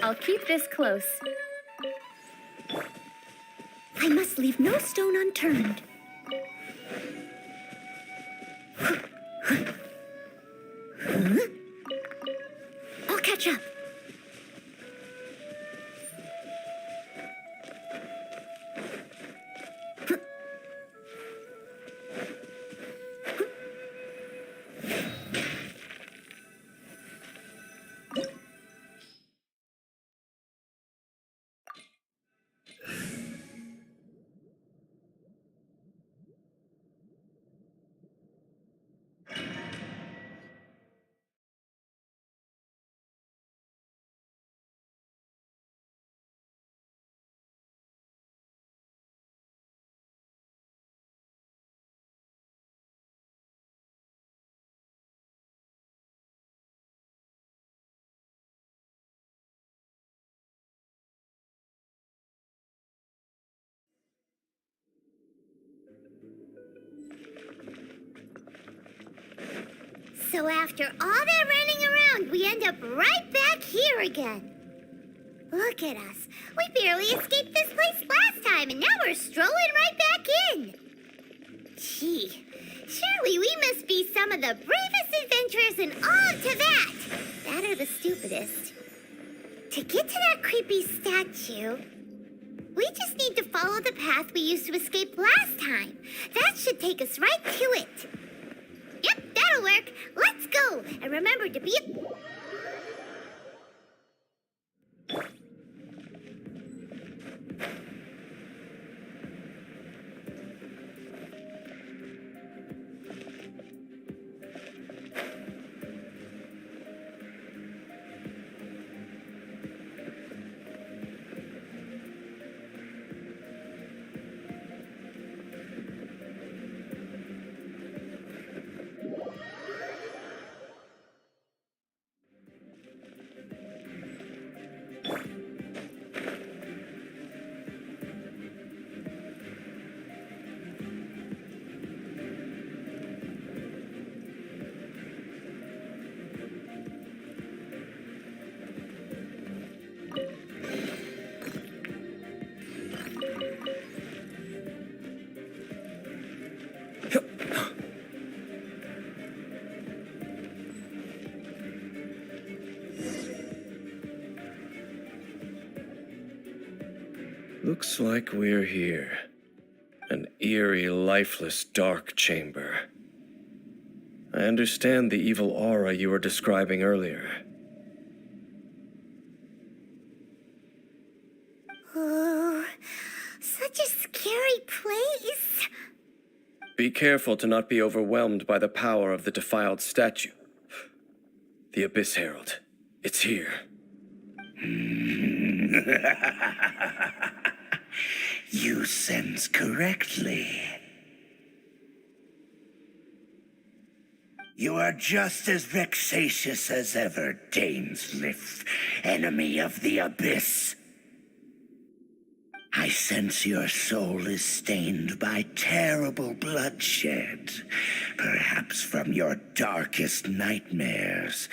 I'll keep this close. I must leave no stone unturned. I'll catch up. So after all that running around, we end up right back here again. Look at us. We barely escaped this place last time, and now we're strolling right back in. Gee, surely we must be some of the bravest adventurers in all of Tibet. That or the stupidest. To get to that creepy statue, we just need to follow the path we used to escape last time. That should take us right to it. Yep, that'll work. Let's go. And remember to be... Looks like we're here. An eerie, lifeless, dark chamber. I understand the evil aura you were describing earlier. Oh, such a scary place. Be careful to not be overwhelmed by the power of the defiled statue. The Abyss Herald. It's here. You sense correctly. You are just as vexatious as ever, Dainsliff, enemy of the Abyss. I sense your soul is stained by terrible bloodshed, perhaps from your darkest nightmares,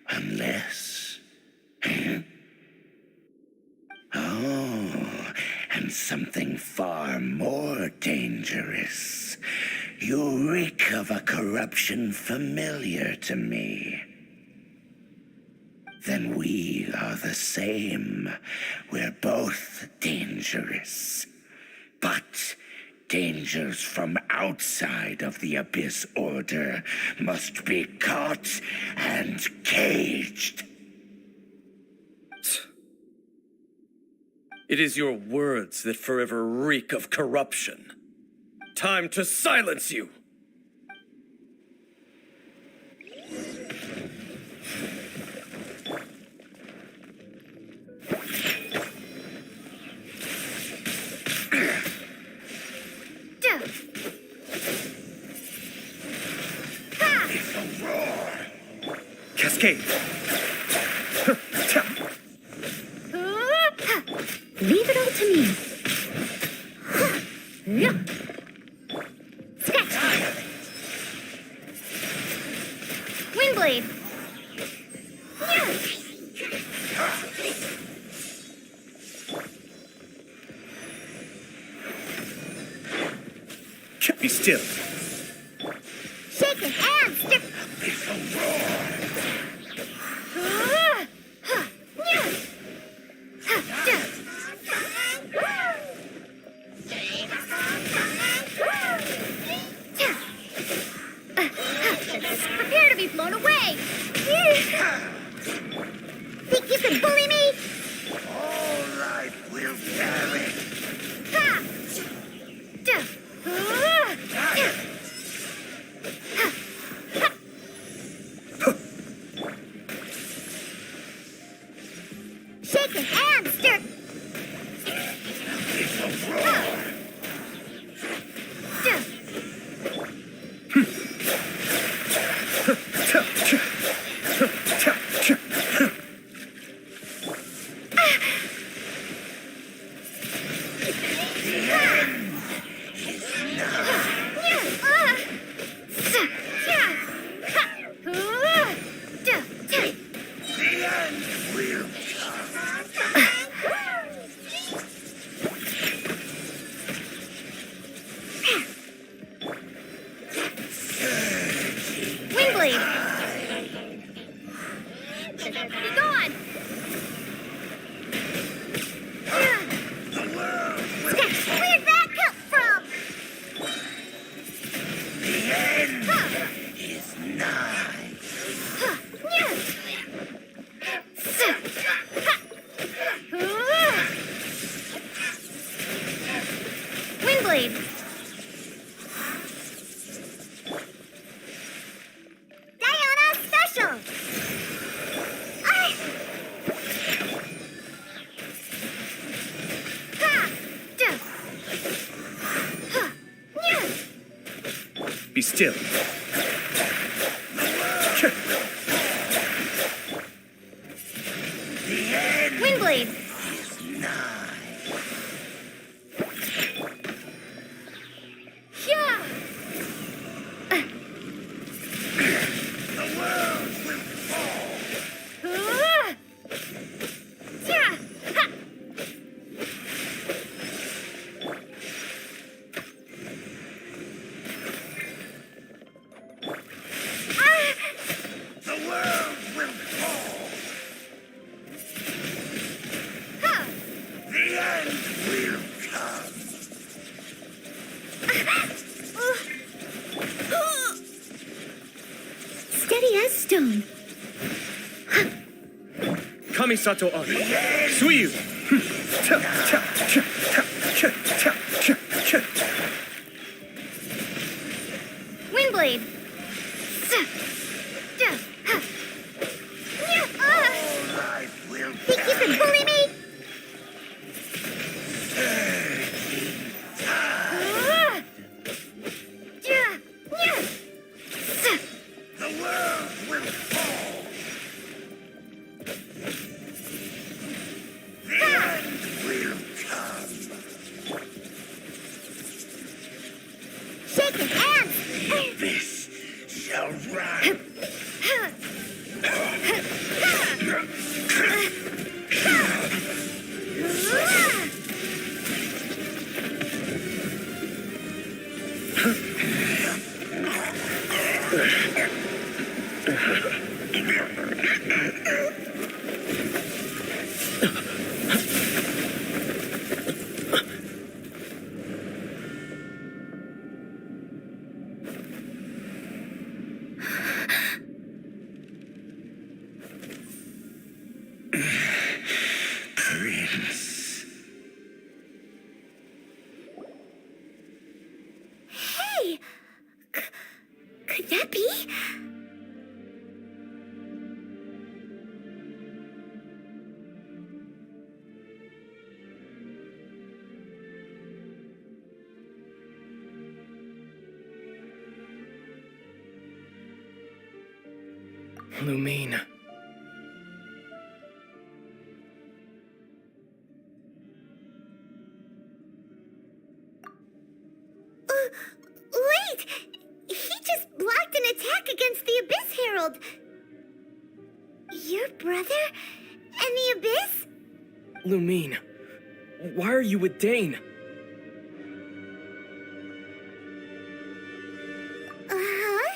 unless... Oh, and something far more dangerous. You reek of a corruption familiar to me. Then we are the same. We're both dangerous. But dangers from outside of the Abyss Order must be caught and caged. It is your words that forever reek of corruption. Time to silence you! Cascade! Leave it all to me. Scratch! Windblade! Be still. Shaking hands. Prepare to be blown away! Think you can bully me? All right, we'll carry. Shaking hands, Dirk. Be still. Windblade. Yeah. The world will fall. Yeah. The world will fall. The end will come. Steady as stone. Kamisato Ari. Suiyu. Windblade. All right, we'll Think you can bully me? The world will fall. The end will come. Shaking hands. This shall rise. Prince. Hey! Could that be? Lumin. Wait! He just blocked an attack against the Abyss Herald. Your brother? And the Abyss? Lumin, why are you with Dane? Uh-huh.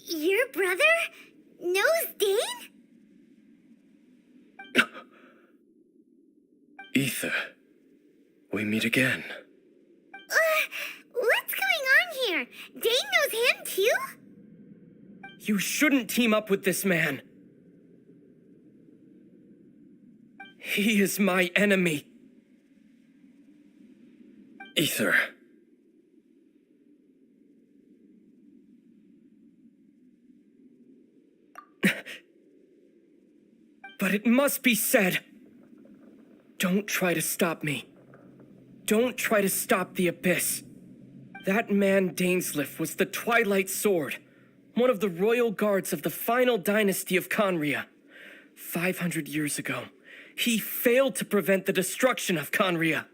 Your brother knows Dane? Ether, we meet again. What's going on here? Dane knows him too? You shouldn't team up with this man. He is my enemy. Ether. But it must be said. Don't try to stop me. Don't try to stop the Abyss. That man Dainsleif was the Twilight Sword, one of the royal guards of the final dynasty of Conria. 500 years ago, he failed to prevent the destruction of Conria.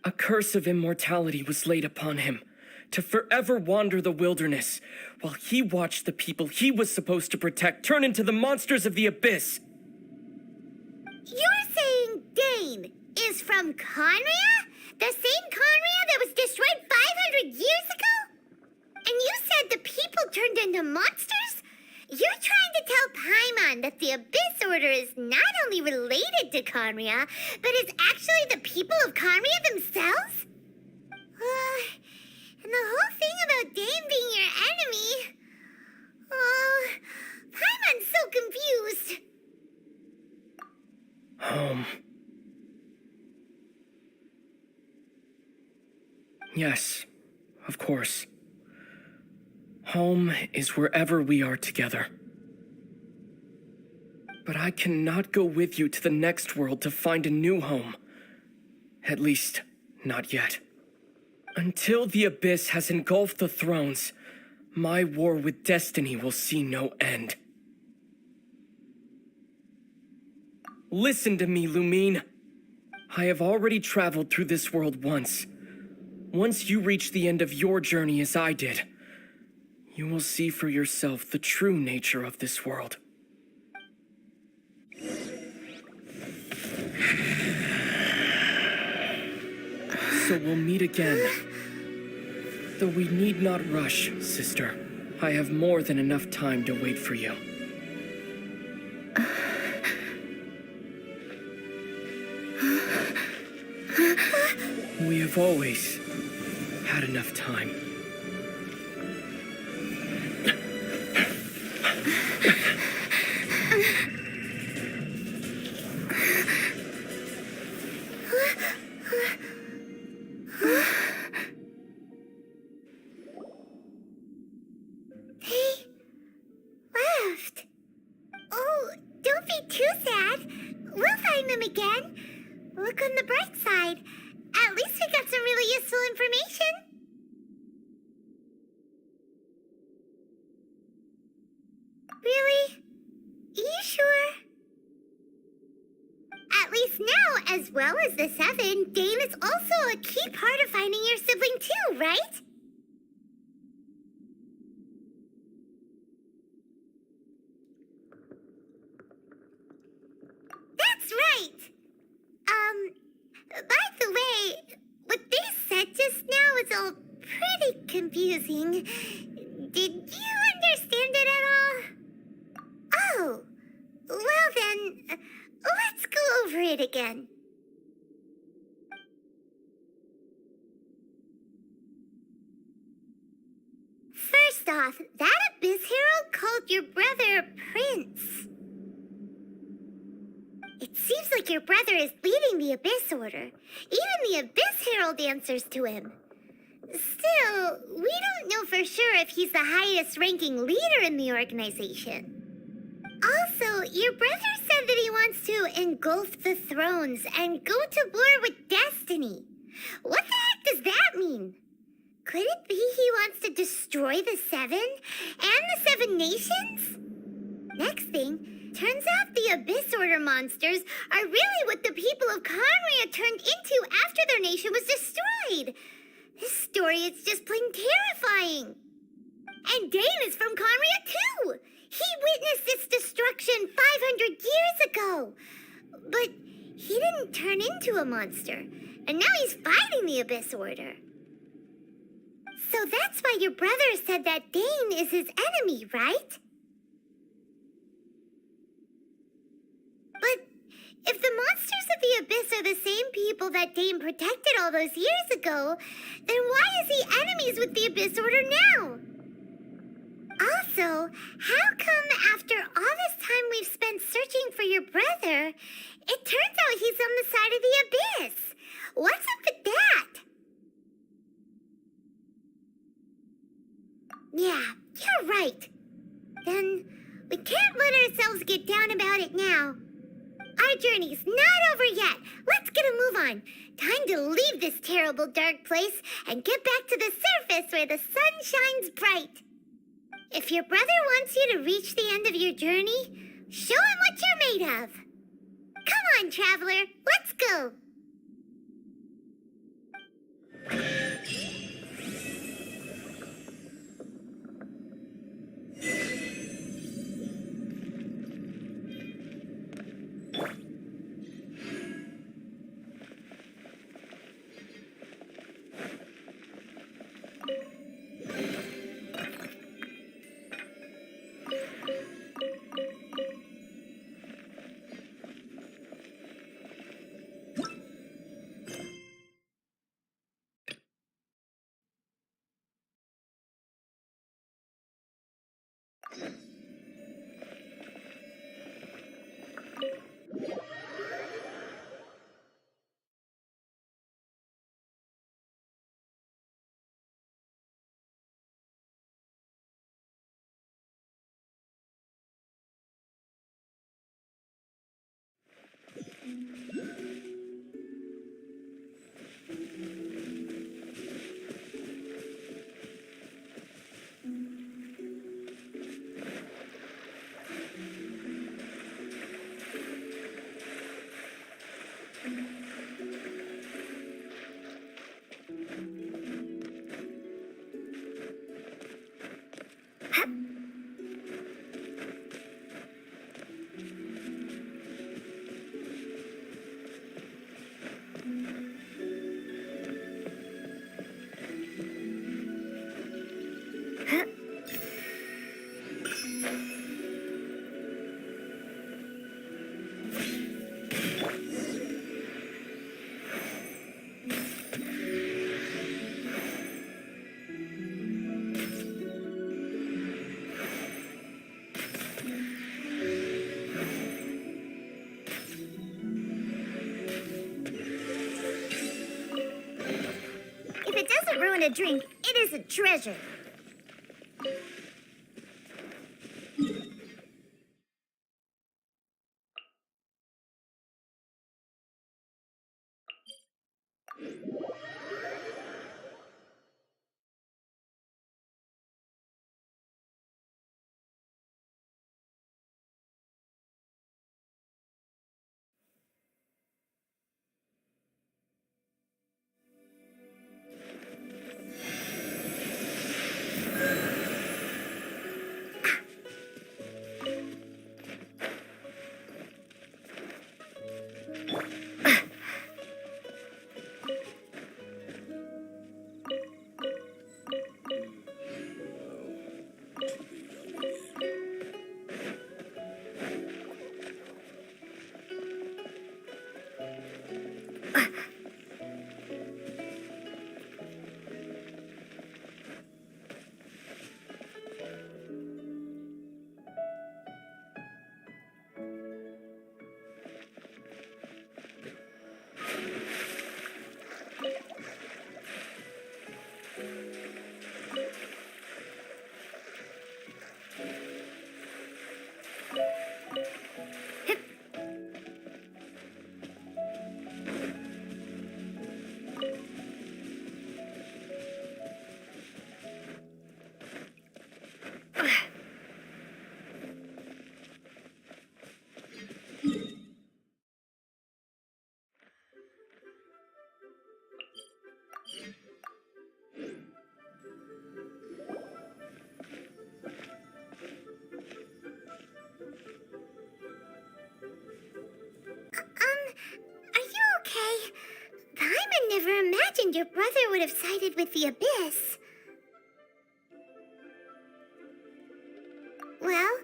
A curse of immortality was laid upon him, to forever wander the wilderness, while he watched the people he was supposed to protect turn into the monsters of the Abyss. You're saying Dane is from Conria? The same Conria that was destroyed 500 years ago? And you said the people turned into monsters? You're trying to tell Paimon that the Abyss Order is not only related to Conria, but is actually the people of Conria themselves? And the whole thing about Dane being your enemy... Oh, Paimon's so confused. Yes, of course. Home is wherever we are together. But I cannot go with you to the next world to find a new home. At least, not yet. Until the Abyss has engulfed the thrones, my war with destiny will see no end. Listen to me, Lumin. I have already traveled through this world once. Once you reach the end of your journey as I did, you will see for yourself the true nature of this world. So we'll meet again. Though we need not rush, sister. I have more than enough time to wait for you. We have always had enough time. They left. Oh, don't be too sad. We'll find them again. Look on the bright side. At least we got some really useful information. Really? Are you sure? At least now, as well as the Seven, Dane is also a key part of finding your sibling too, right? That's right! By the way, what they said just now is all pretty confusing. Did you understand it at all? Oh, well then, let's go over it again. First off, that Abyss Herald called your brother Prince. It seems like your brother is leading the Abyss Order. Even the Abyss Herald answers to him. Still, we don't know for sure if he's the highest ranking leader in the organization. Also, your brother said that he wants to engulf the thrones and go to war with destiny. What the heck does that mean? Could it be he wants to destroy the Seven and the Seven Nations? Next thing, turns out the Abyss Order monsters are really what the people of Conria turned into after their nation was destroyed. This story is just plain terrifying. And Dane is from Conria too! He witnessed its destruction 500 years ago! But he didn't turn into a monster, and now he's fighting the Abyss Order. So that's why your brother said that Dane is his enemy, right? But if the monsters of the Abyss are the same people that Dane protected all those years ago, then why is he enemies with the Abyss Order now? Also, how come after all this time we've spent searching for your brother, it turns out he's on the side of the Abyss? What's up with that? Yeah, you're right. Then we can't let ourselves get down about it now. Our journey's not over yet. Let's get a move on. Time to leave this terrible dark place and get back to the surface where the sun shines bright. If your brother wants you to reach the end of your journey, show him what you're made of. Come on, traveler, let's go. If it doesn't ruin a drink, it is a treasure. mind your brother would have sided with the Abyss. Well,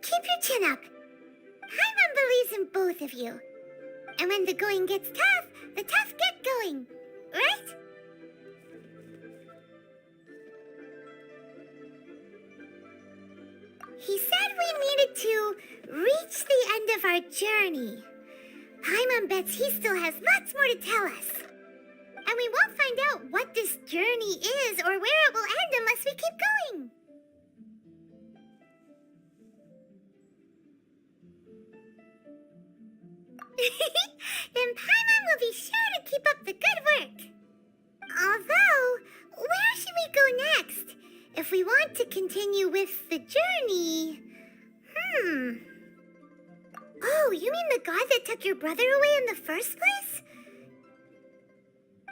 keep your chin up. Paimon believes in both of you. And when the going gets tough, the tough get going. Right? He said we needed to reach the end of our journey. Paimon bets he still has lots more to tell us. And we won't find out what this journey is or where it will end unless we keep going. Then Paimon will be sure to keep up the good work. Although, where should we go next? If we want to continue with the journey... Oh, you mean the god that took your brother away in the first place?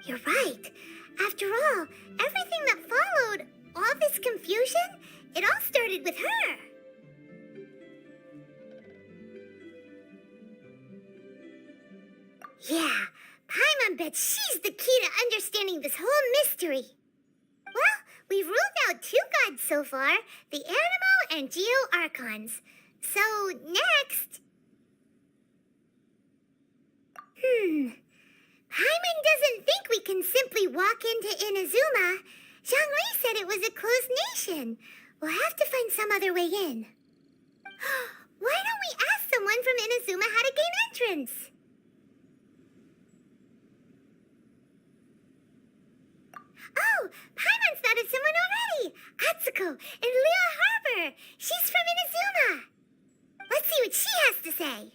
You're right. After all, everything that followed, all this confusion, it all started with her. Yeah, Paimon bets she's the key to understanding this whole mystery. Well, we've ruled out 2 gods so far, the Animo and Geo Archons. So, next... Paimon doesn't think we can simply walk into Inazuma. Zhongli said it was a closed nation. We'll have to find some other way in. Why don't we ask someone from Inazuma how to gain entrance? Oh, Paimon's thought of someone already! Atsuko in Liyue Harbor! She's from Inazuma! Let's see what she has to say!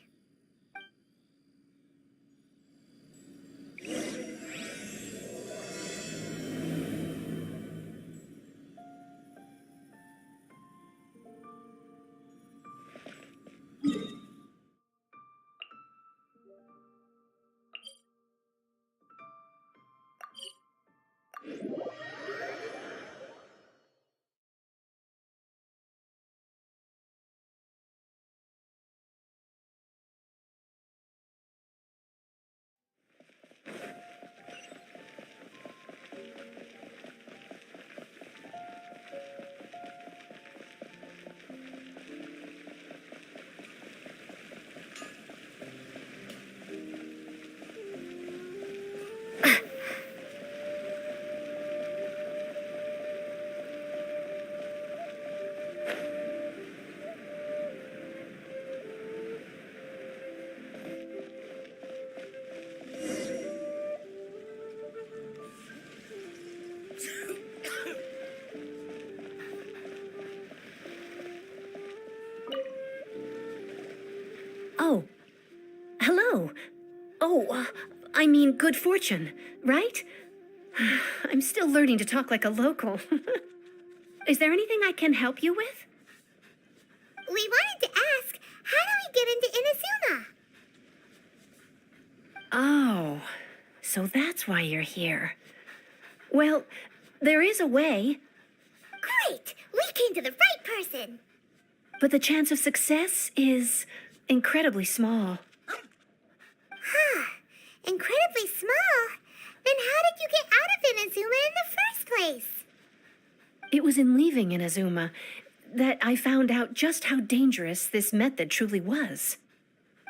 Oh. Hello. Oh, I mean good fortune, right? I'm still learning to talk like a local. Is there anything I can help you with? We wanted to ask, how do we get into Inazuma? Oh, so that's why you're here. Well, there is a way, Great! We came to the right person! but the chance of success is incredibly small. Incredibly small? Then how did you get out of Inazuma in the first place? It was in leaving Inazuma that I found out just how dangerous this method truly was.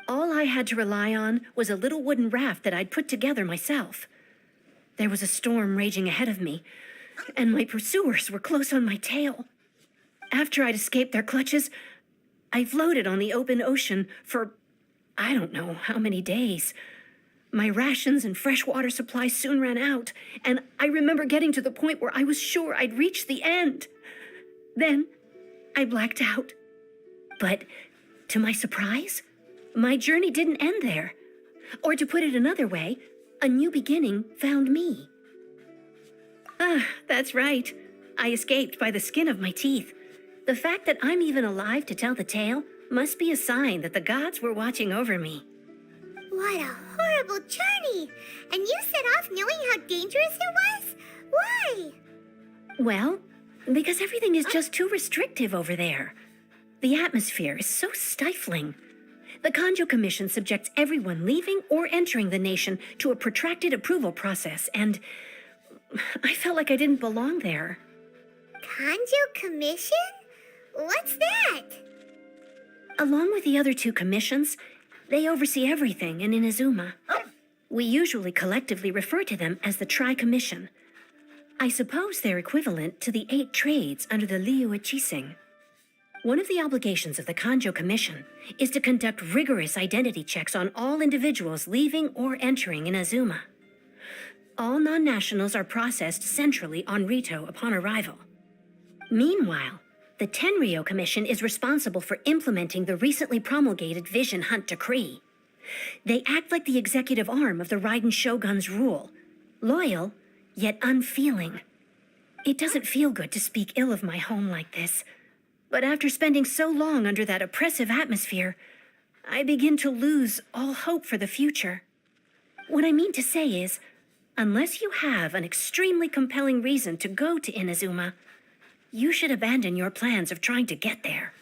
All I had to rely on was a little wooden raft that I'd put together myself. There was a storm raging ahead of me, and my pursuers were close on my tail. After I'd escaped their clutches, I floated on the open ocean for I don't know how many days. My rations and fresh water supply soon ran out, and I remember getting to the point where I was sure I'd reached the end. Then I blacked out. But to my surprise, my journey didn't end there. Or to put it another way, a new beginning found me. That's right. I escaped by the skin of my teeth. The fact that I'm even alive to tell the tale must be a sign that the gods were watching over me. What a horrible journey! And you set off knowing how dangerous it was? Why? Well, because everything is just too restrictive over there. The atmosphere is so stifling. The Kanjo Commission subjects everyone leaving or entering the nation to a protracted approval process, and, I felt like I didn't belong there. Kanjo Commission? What's that? Along with the other two commissions, they oversee everything in Inazuma. We usually collectively refer to them as the Tri-Commission. I suppose they're equivalent to the 8 trades under the Liu Chising. One of the obligations of the Kanjo Commission is to conduct rigorous identity checks on all individuals leaving or entering Inazuma. All non-nationals are processed centrally on Rito upon arrival. Meanwhile, the Tenryo Commission is responsible for implementing the recently promulgated Vision Hunt Decree. They act like the executive arm of the Raiden Shogun's rule, loyal, yet unfeeling. It doesn't feel good to speak ill of my home like this, but after spending so long under that oppressive atmosphere, I begin to lose all hope for the future. What I mean to say is, unless you have an extremely compelling reason to go to Inazuma, you should abandon your plans of trying to get there.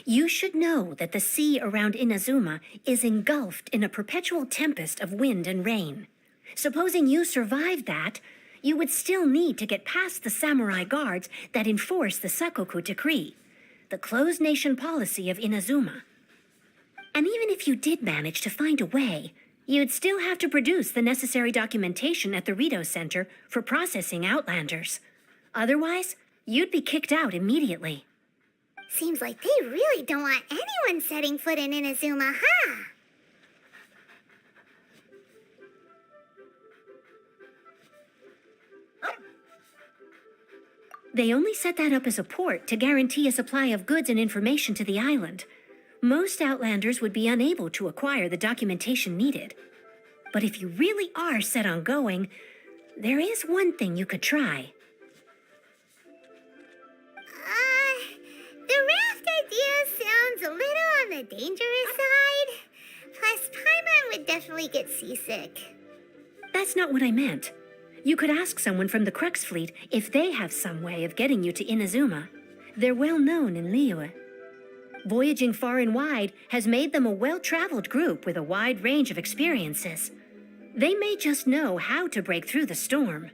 You should know that the sea around Inazuma is engulfed in a perpetual tempest of wind and rain. Supposing you survived that, you would still need to get past the samurai guards that enforce the Sakoku Decree, the closed nation policy of Inazuma. And even if you did manage to find a way, you'd still have to produce the necessary documentation at the Rito Center for processing Outlanders. Otherwise, you'd be kicked out immediately. Seems like they really don't want anyone setting foot in Inazuma, huh? They only set that up as a port to guarantee a supply of goods and information to the island. Most Outlanders would be unable to acquire the documentation needed. But if you really are set on going, there is one thing you could try. The raft idea sounds a little on the dangerous side. Plus, Paimon would definitely get seasick. That's not what I meant. You could ask someone from the Crux Fleet if they have some way of getting you to Inazuma. They're well known in Liyue. Voyaging far and wide has made them a well-traveled group with a wide range of experiences. They may just know how to break through the storm.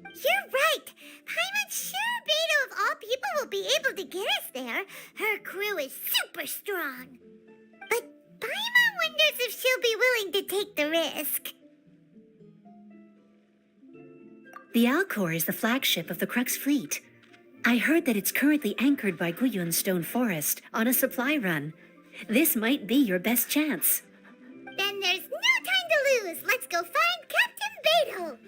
You're right. Paimon's sure Beto of all people will be able to get us there. Her crew is super strong. But Paimon wonders if she'll be willing to take the risk. The Alcor is the flagship of the Crux Fleet. I heard that it's currently anchored by Guyun Stone Forest on a supply run. This might be your best chance. Then there's no time to lose. Let's go find Captain Beto.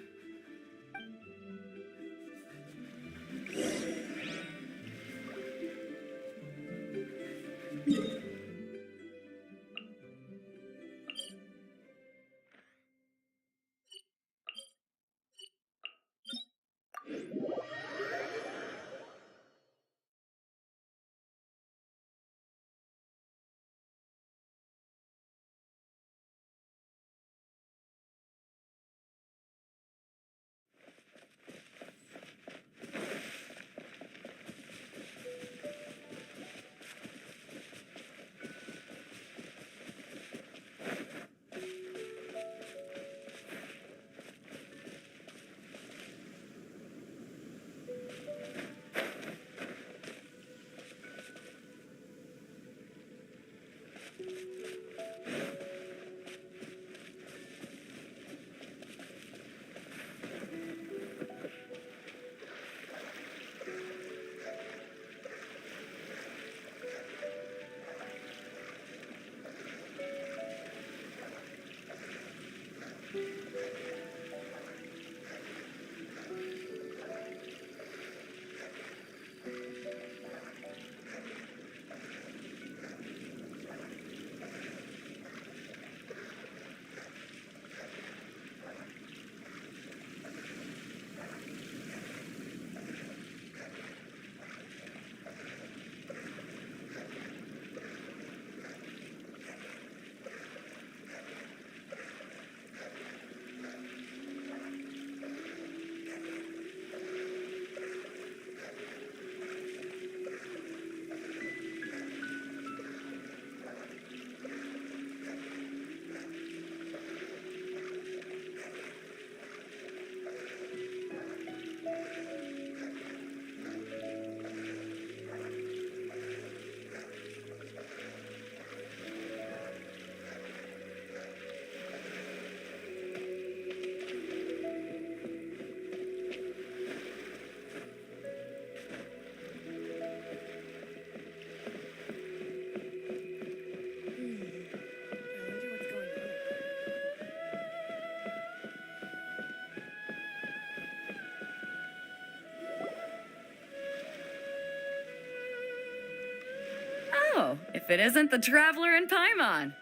if it isn't the Traveler and Paimon.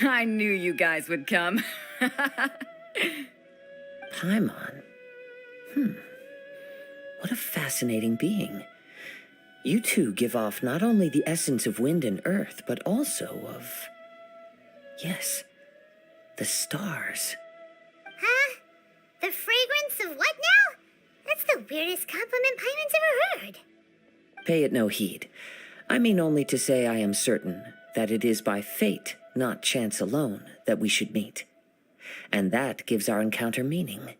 I knew you guys would come. Paimon? What a fascinating being. You two give off not only the essence of wind and earth, but also of... yes, the stars. Huh? The fragrance of what now? That's the weirdest compliment Paimon's ever heard. Pay it no heed. I mean only to say I am certain that it is by fate, not chance alone, that we should meet. And that gives our encounter meaning.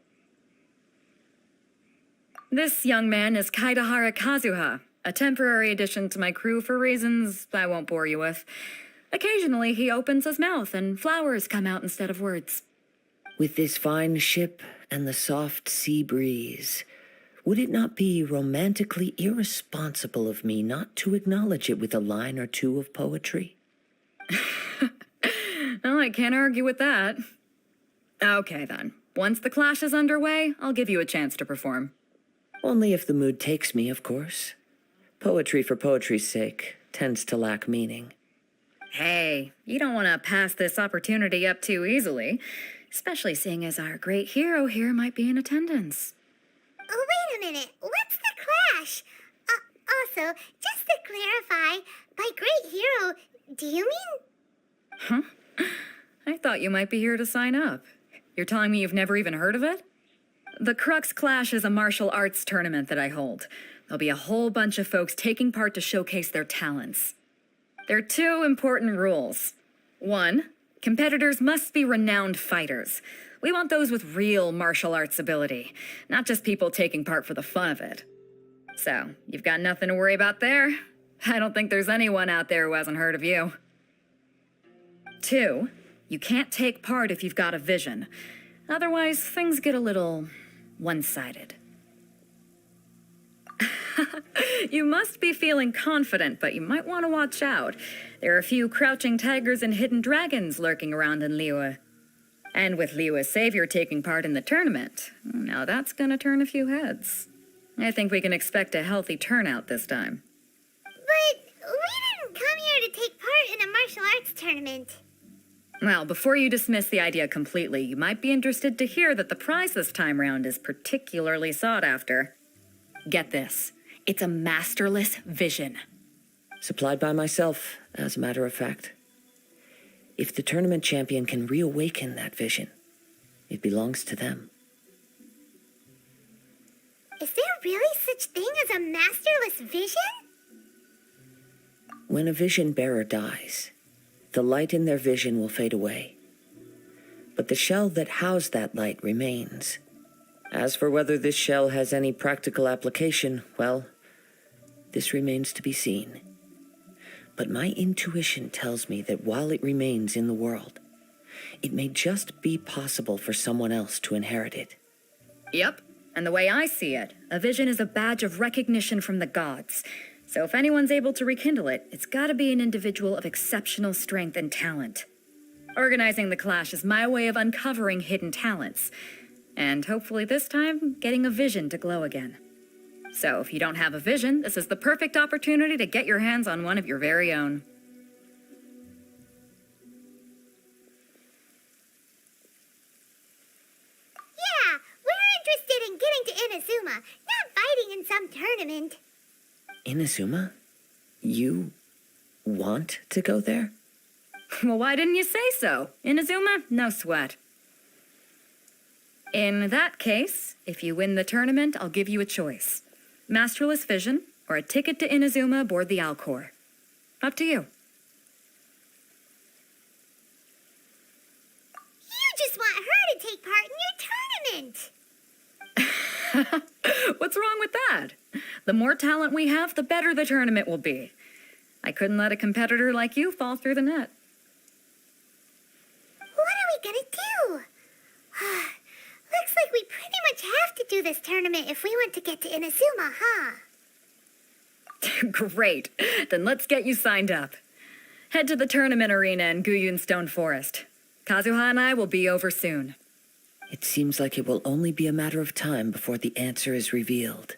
This young man is Kaidahara Kazuha, a temporary addition to my crew for reasons I won't bore you with. Occasionally, he opens his mouth and flowers come out instead of words. With this fine ship and the soft sea breeze, would it not be romantically irresponsible of me not to acknowledge it with a line or two of poetry? Well, I can't argue with that. Okay, then. Once the clash is underway, I'll give you a chance to perform. Only if the mood takes me, of course. Poetry for poetry's sake tends to lack meaning. Hey, you don't want to pass this opportunity up too easily, especially seeing as our great hero here might be in attendance. Oh, wait a minute. What's the clash? Also, just to clarify, by great hero, do you mean... Huh? I thought you might be here to sign up. You're telling me you've never even heard of it? The Crux Clash is a martial arts tournament that I hold. There'll be a whole bunch of folks taking part to showcase their talents. There are 2 important rules. 1, competitors must be renowned fighters. We want those with real martial arts ability, not just people taking part for the fun of it. So, you've got nothing to worry about there. I don't think there's anyone out there who hasn't heard of you. 2, you can't take part if you've got a vision. Otherwise, things get a little one-sided. You must be feeling confident, but you might want to watch out. There are a few crouching tigers and hidden dragons lurking around in Liyue. And with Liyue's savior taking part in the tournament, now that's gonna turn a few heads. I think we can expect a healthy turnout this time. But we didn't come here to take part in a martial arts tournament. Well, before you dismiss the idea completely, you might be interested to hear that the prize this time round is particularly sought after. Get this. It's a masterless vision. Supplied by myself, as a matter of fact. If the tournament champion can reawaken that vision, it belongs to them. Is there really such thing as a masterless vision? When a vision bearer dies, the light in their vision will fade away. But the shell that housed that light remains. As for whether this shell has any practical application, well, this remains to be seen. But my intuition tells me that while it remains in the world, it may just be possible for someone else to inherit it. Yep, and the way I see it, a vision is a badge of recognition from the gods. So if anyone's able to rekindle it, it's gotta be an individual of exceptional strength and talent. Organizing the clash is my way of uncovering hidden talents. And hopefully this time, getting a vision to glow again. So if you don't have a vision, this is the perfect opportunity to get your hands on one of your very own. Yeah, we're interested in getting to Inazuma, not fighting in some tournament. Inazuma? You want to go there? Well, why didn't you say so? Inazuma? No sweat. In that case, if you win the tournament, I'll give you a choice. Masterless Vision, or a ticket to Inazuma aboard the Alcor. Up to you. You just want her to take part in your tournament. What's wrong with that? The more talent we have, the better the tournament will be. I couldn't let a competitor like you fall through the net. What are we gonna do? Looks like we pretty much have to do this tournament if we want to get to Inazuma, huh? Great. Then let's get you signed up. Head to the tournament arena in Guyun Stone Forest. Kazuha and I will be over soon. It seems like it will only be a matter of time before the answer is revealed.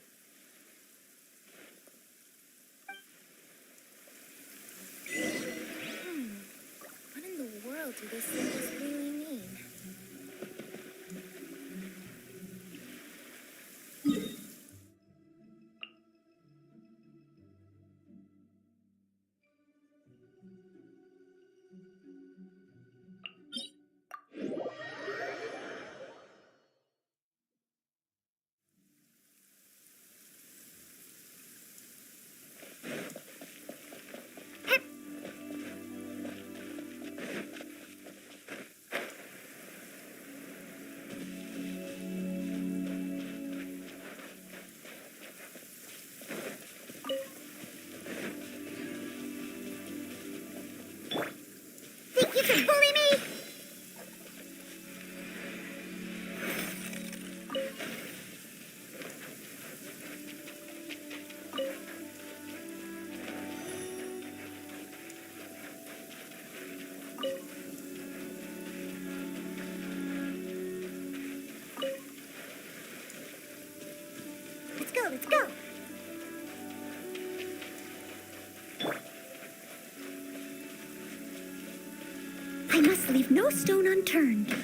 no stone unturned.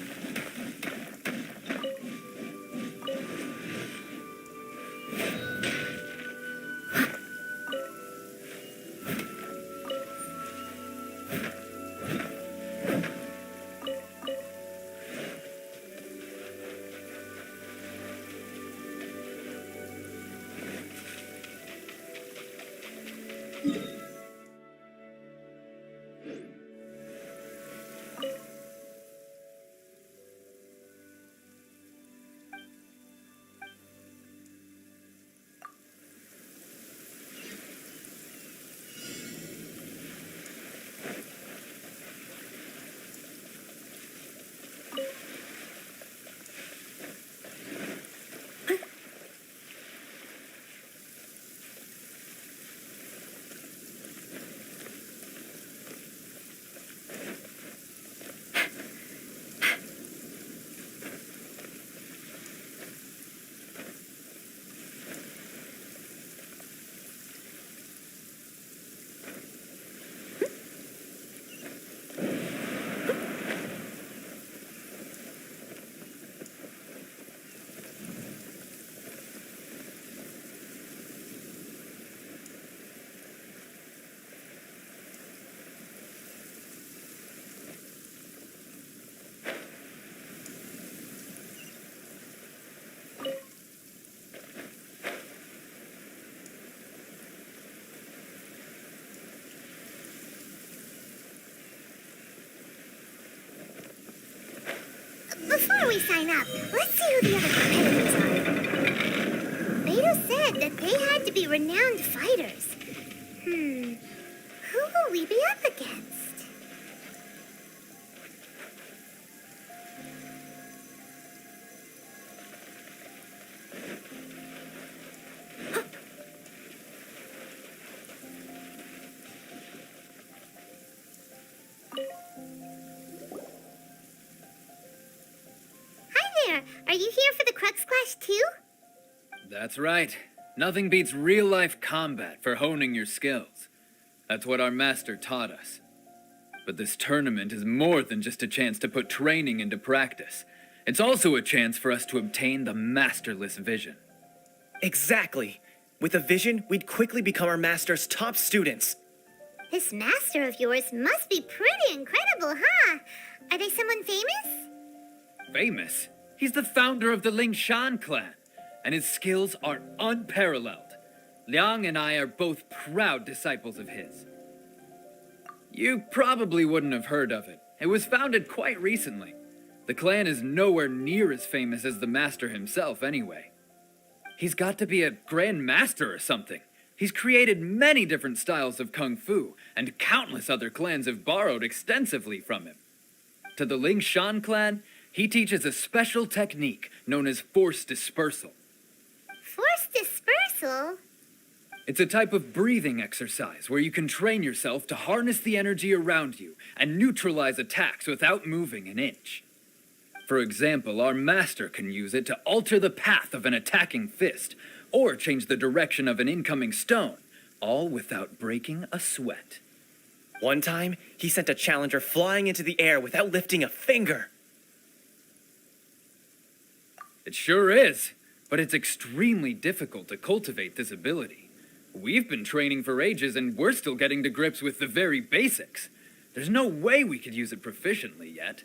Before we sign up, let's see who the other competitors are. Beto said that they had to be renowned fighters. Who will we be up against? Are you here for the Crux Clash too? That's right. Nothing beats real-life combat for honing your skills. That's what our master taught us. But this tournament is more than just a chance to put training into practice. It's also a chance for us to obtain the masterless vision. Exactly. With a vision, we'd quickly become our master's top students. This master of yours must be pretty incredible, huh? Are they someone famous? Famous? He's the founder of the Lingshan clan, and his skills are unparalleled. Liang and I are both proud disciples of his. You probably wouldn't have heard of it. It was founded quite recently. The clan is nowhere near as famous as the master himself anyway. He's got to be a grand master or something. He's created many different styles of kung fu, and countless other clans have borrowed extensively from him. To the Lingshan clan, he teaches a special technique known as force dispersal. Force dispersal? It's a type of breathing exercise where you can train yourself to harness the energy around you and neutralize attacks without moving an inch. For example, our master can use it to alter the path of an attacking fist, or change the direction of an incoming stone, all without breaking a sweat. One time, he sent a challenger flying into the air without lifting a finger. It sure is, but it's extremely difficult to cultivate this ability. We've been training for ages and we're still getting to grips with the very basics. There's no way we could use it proficiently yet.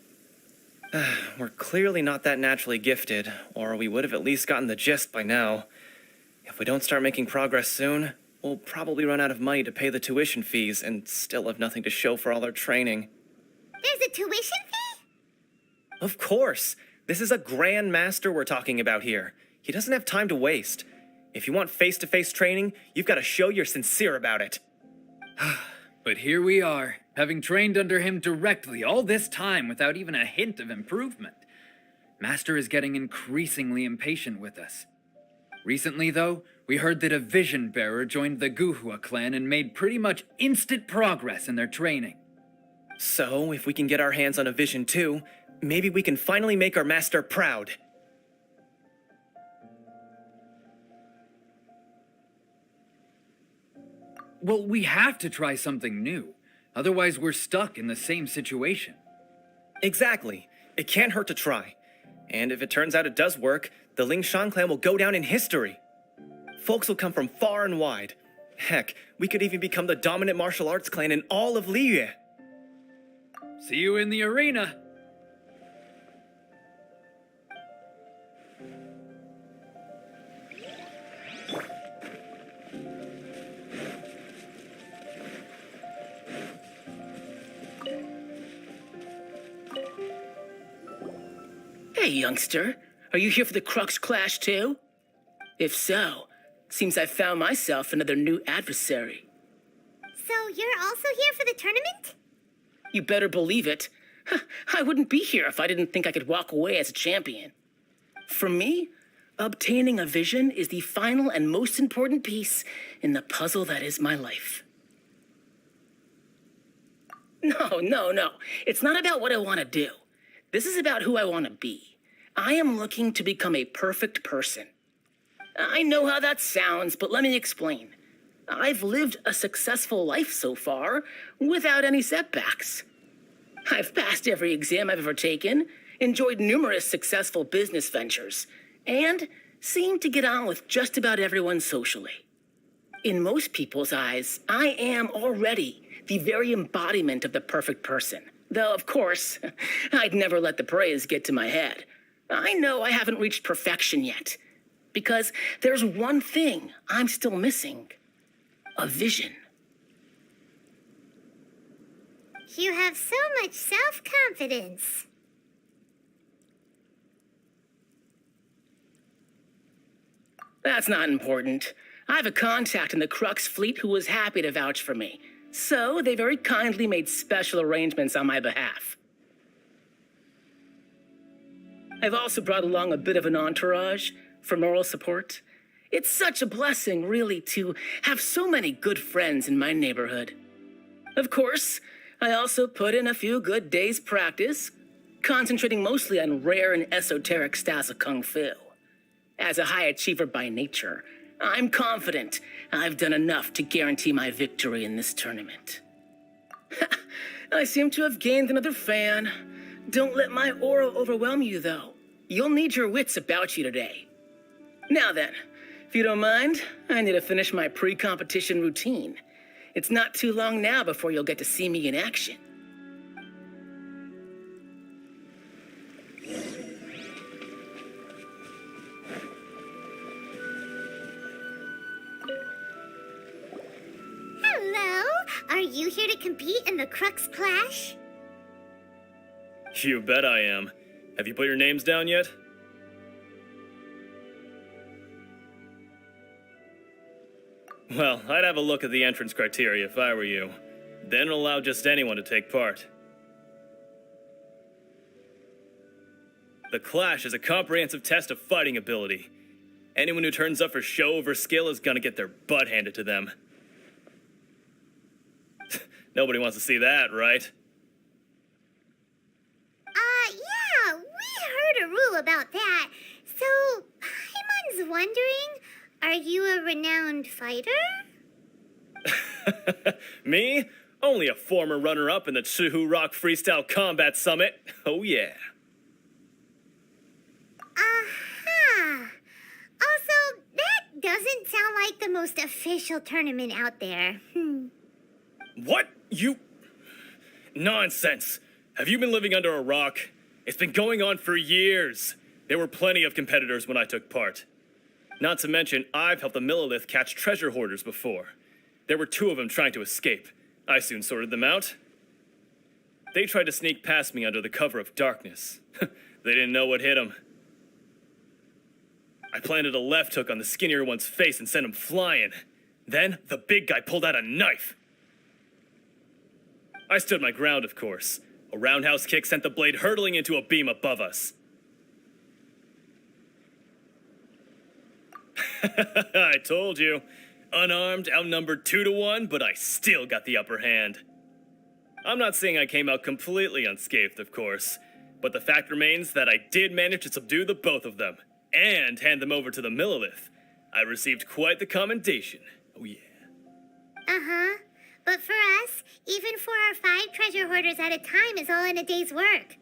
We're clearly not that naturally gifted, or we would have at least gotten the gist by now. If we don't start making progress soon, we'll probably run out of money to pay the tuition fees and still have nothing to show for all our training. There's a tuition fee? Of course! This is a grand master we're talking about here. He doesn't have time to waste. If you want face-to-face training, you've got to show you're sincere about it. But here we are, having trained under him directly all this time without even a hint of improvement. Master is getting increasingly impatient with us. Recently, though, we heard that a vision bearer joined the Guhua clan and made pretty much instant progress in their training. So, if we can get our hands on a vision too, maybe we can finally make our master proud. Well, we have to try something new. Otherwise, we're stuck in the same situation. Exactly. It can't hurt to try. And if it turns out it does work, the Ling Shan clan will go down in history. Folks will come from far and wide. Heck, we could even become the dominant martial arts clan in all of Liyue. See you in the arena. Hey, youngster. Are you here for the Crux Clash too? If so, seems I've found myself another new adversary. So you're also here for the tournament? You better believe it. I wouldn't be here if I didn't think I could walk away as a champion. For me, obtaining a vision is the final and most important piece in the puzzle that is my life. No. It's not about what I want to do. This is about who I want to be. I am looking to become a perfect person. I know how that sounds, but let me explain. I've lived a successful life so far without any setbacks. I've passed every exam I've ever taken, enjoyed numerous successful business ventures, and seem to get on with just about everyone socially. In most people's eyes, I am already the very embodiment of the perfect person. Though, of course, I'd never let the praise get to my head. I know I haven't reached perfection yet, because there's one thing I'm still missing. A vision. You have so much self-confidence. That's not important. I have a contact in the Crux fleet who was happy to vouch for me. So they very kindly made special arrangements on my behalf. I've also brought along a bit of an entourage for moral support. It's such a blessing, really, to have so many good friends in my neighborhood. Of course, I also put in a few good days' practice, concentrating mostly on rare and esoteric styles of Kung Fu. As a high achiever by nature, I'm confident I've done enough to guarantee my victory in this tournament. I seem to have gained another fan. Don't let my aura overwhelm you, though. You'll need your wits about you today. Now then, if you don't mind, I need to finish my pre-competition routine. It's not too long now before you'll get to see me in action. Hello? Are you here to compete in the Crux Clash? You bet I am. Have you put your names down yet? Well, I'd have a look at the entrance criteria if I were you. Then allow just anyone to take part. The Clash is a comprehensive test of fighting ability. Anyone who turns up for show over skill is gonna get their butt handed to them. Nobody wants to see that, right? Yeah, we heard a rule about that. So, Paimon's wondering, are you a renowned fighter? Me? Only a former runner-up in the Chihu Rock Freestyle Combat Summit. Oh yeah. Aha. Also, that doesn't sound like the most official tournament out there. What? You... Nonsense. Have you been living under a rock? It's been going on for years. There were plenty of competitors when I took part. Not to mention, I've helped the Millilith catch treasure hoarders before. There were 2 of them trying to escape. I soon sorted them out. They tried to sneak past me under the cover of darkness. They didn't know what hit them. I planted a left hook on the skinnier one's face and sent him flying. Then, the big guy pulled out a knife. I stood my ground, of course. A roundhouse kick sent the blade hurtling into a beam above us. I told you. Unarmed, outnumbered 2-1, but I still got the upper hand. I'm not saying I came out completely unscathed, of course, but the fact remains that I did manage to subdue the both of them, and hand them over to the Millilith. I received quite the commendation. Oh yeah. But for us, even 4 or 5 treasure hoarders at a time is all in a day's work.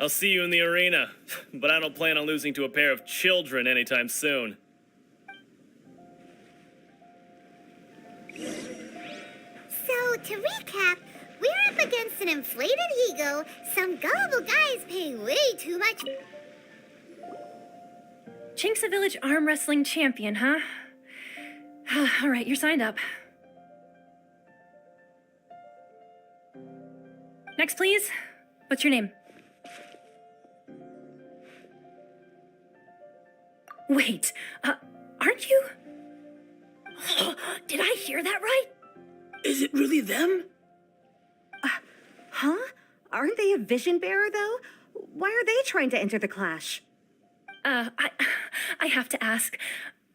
I'll see you in the arena, but I don't plan on losing to a pair of children anytime soon. So, to recap, we're up against an inflated ego, some gullible guys paying way too much. Chink's a village arm wrestling champion, huh? All right, you're signed up. Next, please. What's your name? Wait, aren't you? Did I hear that right? Is it really them? Huh? Aren't they a vision bearer, though? Why are they trying to enter the clash? I have to ask,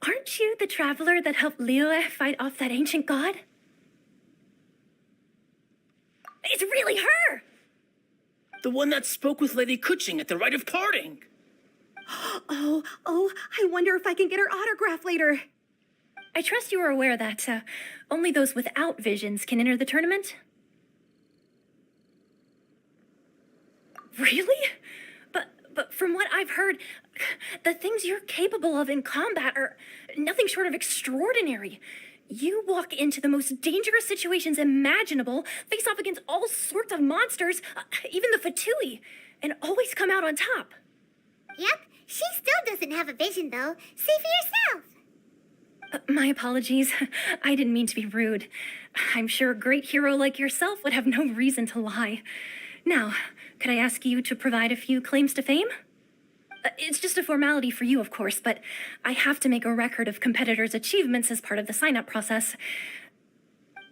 aren't you the traveler that helped Liyue fight off that ancient god? It's really her! The one that spoke with Lady Kuching at the rite of parting. Oh, I wonder if I can get her autograph later. I trust you are aware that only those without visions can enter the tournament? Really? But from what I've heard, the things you're capable of in combat are nothing short of extraordinary. You walk into the most dangerous situations imaginable, face off against all sorts of monsters, even the Fatui, and always come out on top. Yep, she still doesn't have a vision, though. See for yourself. My apologies. I didn't mean to be rude. I'm sure a great hero like yourself would have no reason to lie. Now, could I ask you to provide a few claims to fame? It's just a formality for you, of course, but I have to make a record of competitors' achievements as part of the sign-up process.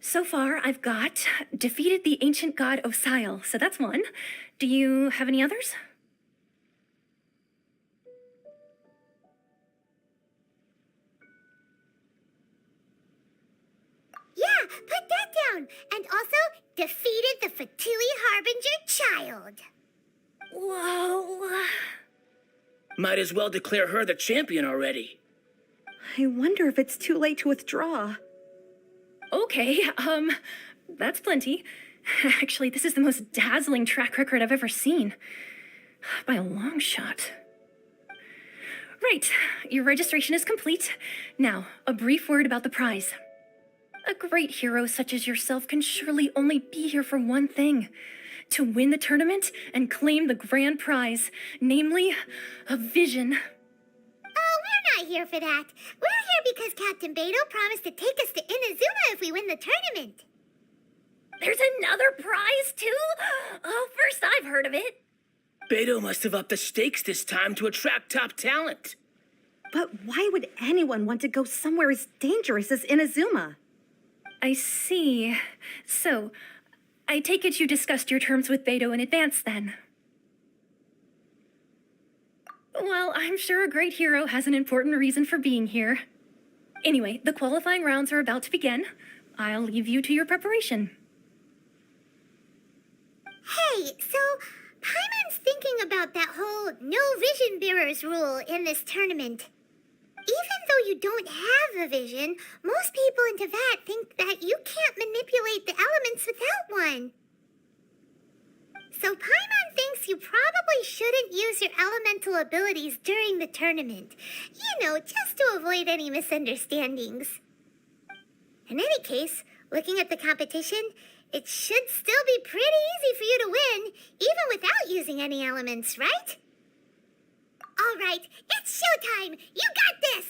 So far, I've got defeated the ancient god Osile, so that's one. Do you have any others? Yeah, put that down. And also, defeated the Fatui Harbinger child. Whoa. Might as well declare her the champion already. I wonder if it's too late to withdraw. Okay, that's plenty. Actually, this is the most dazzling track record I've ever seen. By a long shot. Right, your registration is complete. Now, a brief word about the prize. A great hero such as yourself can surely only be here for one thing. To win the tournament and claim the grand prize, namely, a vision. Oh, we're not here for that. We're here because Captain Beidou promised to take us to Inodzume if we win the tournament. There's another prize, too? Oh, first I've heard of it. Beidou must have upped the stakes this time to attract top talent. But why would anyone want to go somewhere as dangerous as Inodzume? I see. So, I take it you discussed your terms with Beidou in advance, then? Well, I'm sure a great hero has an important reason for being here. Anyway, the qualifying rounds are about to begin. I'll leave you to your preparation. Hey, so Paimon's thinking about that whole no vision bearers rule in this tournament. Even though you don't have a vision, most people in Teyvat think that you can't manipulate the elements without one. So Paimon thinks you probably shouldn't use your elemental abilities during the tournament. You know, just to avoid any misunderstandings. In any case, looking at the competition, it should still be pretty easy for you to win, even without using any elements, right? All right, it's showtime! You got this!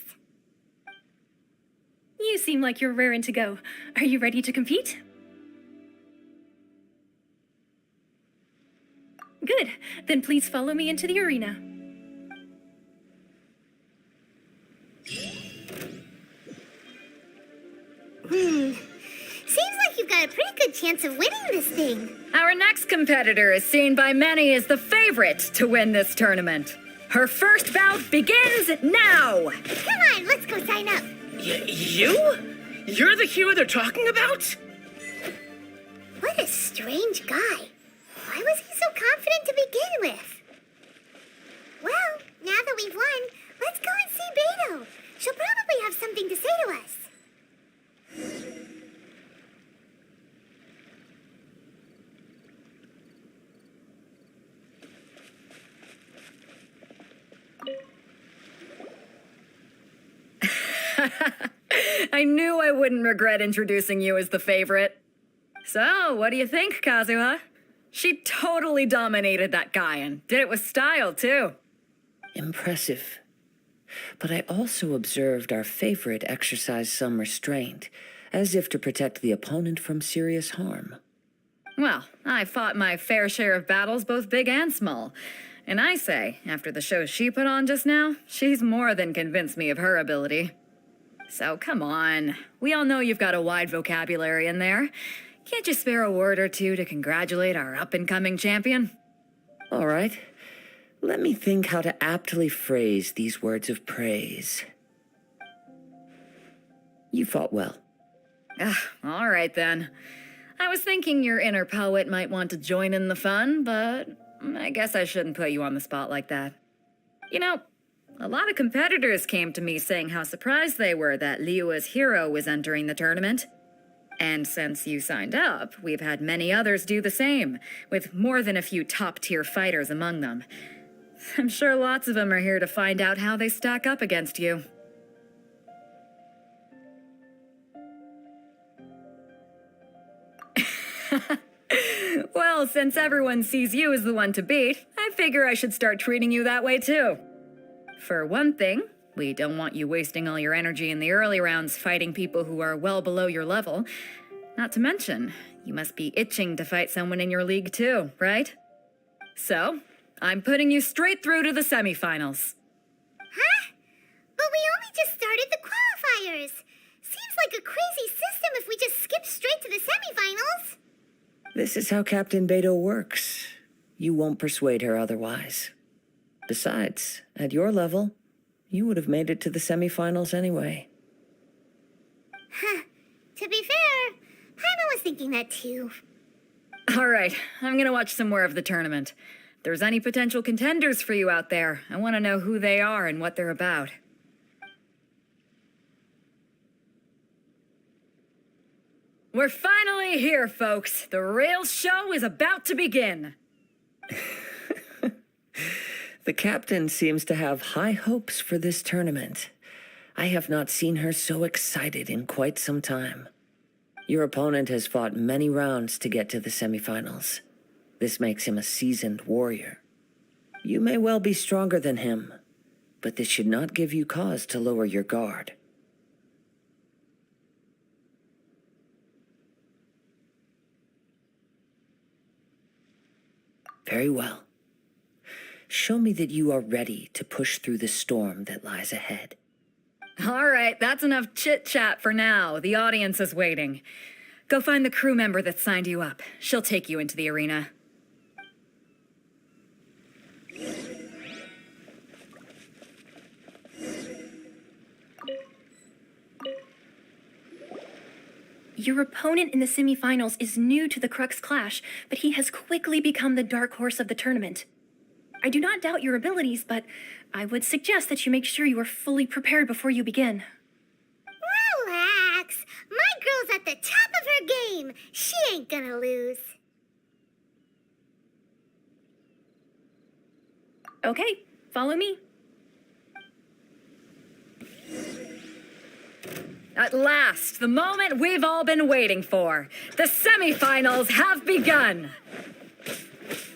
You seem like you're raring to go. Are you ready to compete? Good. Then please follow me into the arena. Seems like you've got a pretty good chance of winning this thing. Our next competitor is seen by many as the favorite to win this tournament. Her first bout begins now! Come on, let's go sign up. You? You're the hero they're talking about? What a strange guy. Why was he so confident to begin with? Well, now that we've won, let's go and see Beidou. She'll probably have something to say to us. I knew I wouldn't regret introducing you as the favorite. So, what do you think, Kazuha? She totally dominated that guy and did it with style, too. Impressive. But I also observed our favorite exercise some restraint, as if to protect the opponent from serious harm. Well, I fought my fair share of battles, both big and small. And I say, after the show she put on just now, she's more than convinced me of her ability. So come on. We all know you've got a wide vocabulary in there. Can't you spare a word or two to congratulate our up-and-coming champion? All right. Let me think how to aptly phrase these words of praise. You fought well. All right then. I was thinking your inner poet might want to join in the fun, but I guess I shouldn't put you on the spot like that. You know, a lot of competitors came to me saying how surprised they were that Liyue's hero was entering the tournament. And since you signed up, we've had many others do the same, with more than a few top-tier fighters among them. I'm sure lots of them are here to find out how they stack up against you. Well, since everyone sees you as the one to beat, I figure I should start treating you that way too. For one thing, we don't want you wasting all your energy in the early rounds fighting people who are well below your level. Not to mention, you must be itching to fight someone in your league too, right? So, I'm putting you straight through to the semifinals. Huh? But we only just started the qualifiers. Seems like a crazy system if we just skip straight to the semifinals. This is how Captain Beto works. You won't persuade her otherwise. Besides, at your level, you would have made it to the semifinals anyway. Huh. To be fair, Paimon was thinking that too. All right, I'm gonna watch some more of the tournament. If there's any potential contenders for you out there, I want to know who they are and what they're about. We're finally here, folks. The real show is about to begin. The captain seems to have high hopes for this tournament. I have not seen her so excited in quite some time. Your opponent has fought many rounds to get to the semifinals. This makes him a seasoned warrior. You may well be stronger than him, but this should not give you cause to lower your guard. Very well. Show me that you are ready to push through the storm that lies ahead. All right, that's enough chit-chat for now. The audience is waiting. Go find the crew member that signed you up. She'll take you into the arena. Your opponent in the semifinals is new to the Crux Clash, but he has quickly become the dark horse of the tournament. I do not doubt your abilities, but I would suggest that you make sure you are fully prepared before you begin. Relax. My girl's at the top of her game. She ain't gonna lose. Okay, follow me. At last, the moment we've all been waiting for. The semifinals have begun.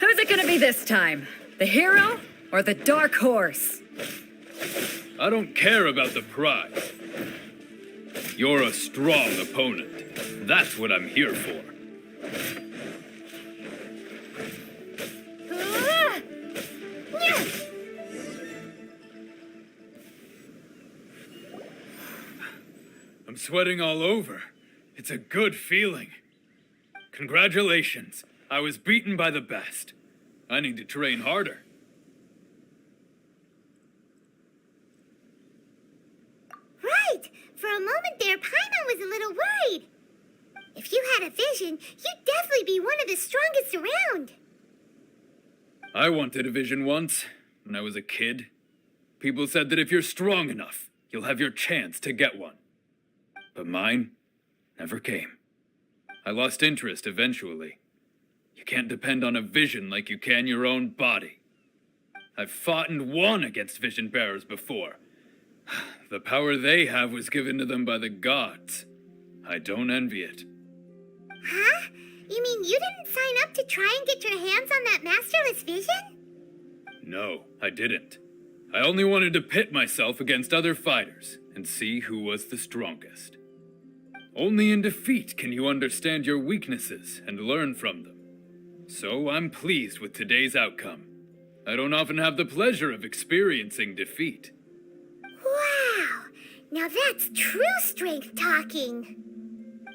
Who's it gonna be this time? The hero or the dark horse? I don't care about the prize. You're a strong opponent. That's what I'm here for. I'm sweating all over. It's a good feeling. Congratulations. I was beaten by the best. I need to train harder. Right. For a moment there, Paimon was a little worried. If you had a vision, you'd definitely be one of the strongest around. I wanted a vision once, when I was a kid. People said that if you're strong enough, you'll have your chance to get one. But mine never came. I lost interest eventually. You can't depend on a vision like you can your own body. I've fought and won against vision bearers before. The power they have was given to them by the gods. I don't envy it. Huh? You mean you didn't sign up to try and get your hands on that masterless vision? No, I didn't. I only wanted to pit myself against other fighters and see who was the strongest. Only in defeat can you understand your weaknesses and learn from them. So I'm pleased with today's outcome. I don't often have the pleasure of experiencing defeat. Wow! Now that's true strength talking.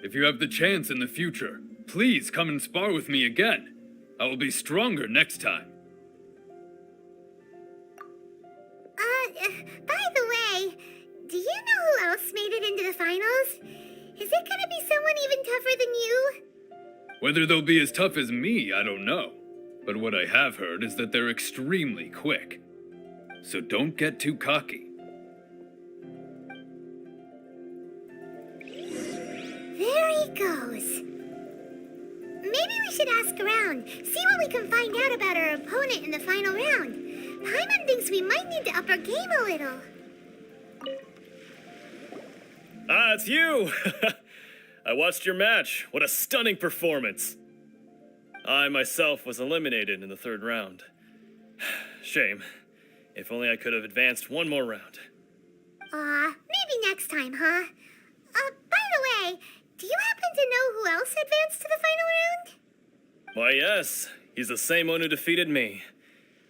If you have the chance in the future, please come and spar with me again. I will be stronger next time. By the way, do you know who else made it into the finals? Is it gonna be someone even tougher than you? Whether they'll be as tough as me, I don't know. But what I have heard is that they're extremely quick. So don't get too cocky. There he goes. Maybe we should ask around, see what we can find out about our opponent in the final round. Paimon thinks we might need to up our game a little. Ah, it's you! I watched your match. What a stunning performance. I myself was eliminated in the third round. Shame. If only I could have advanced one more round. Maybe next time, huh? By the way, do you happen to know who else advanced to the final round? Why, yes. He's the same one who defeated me.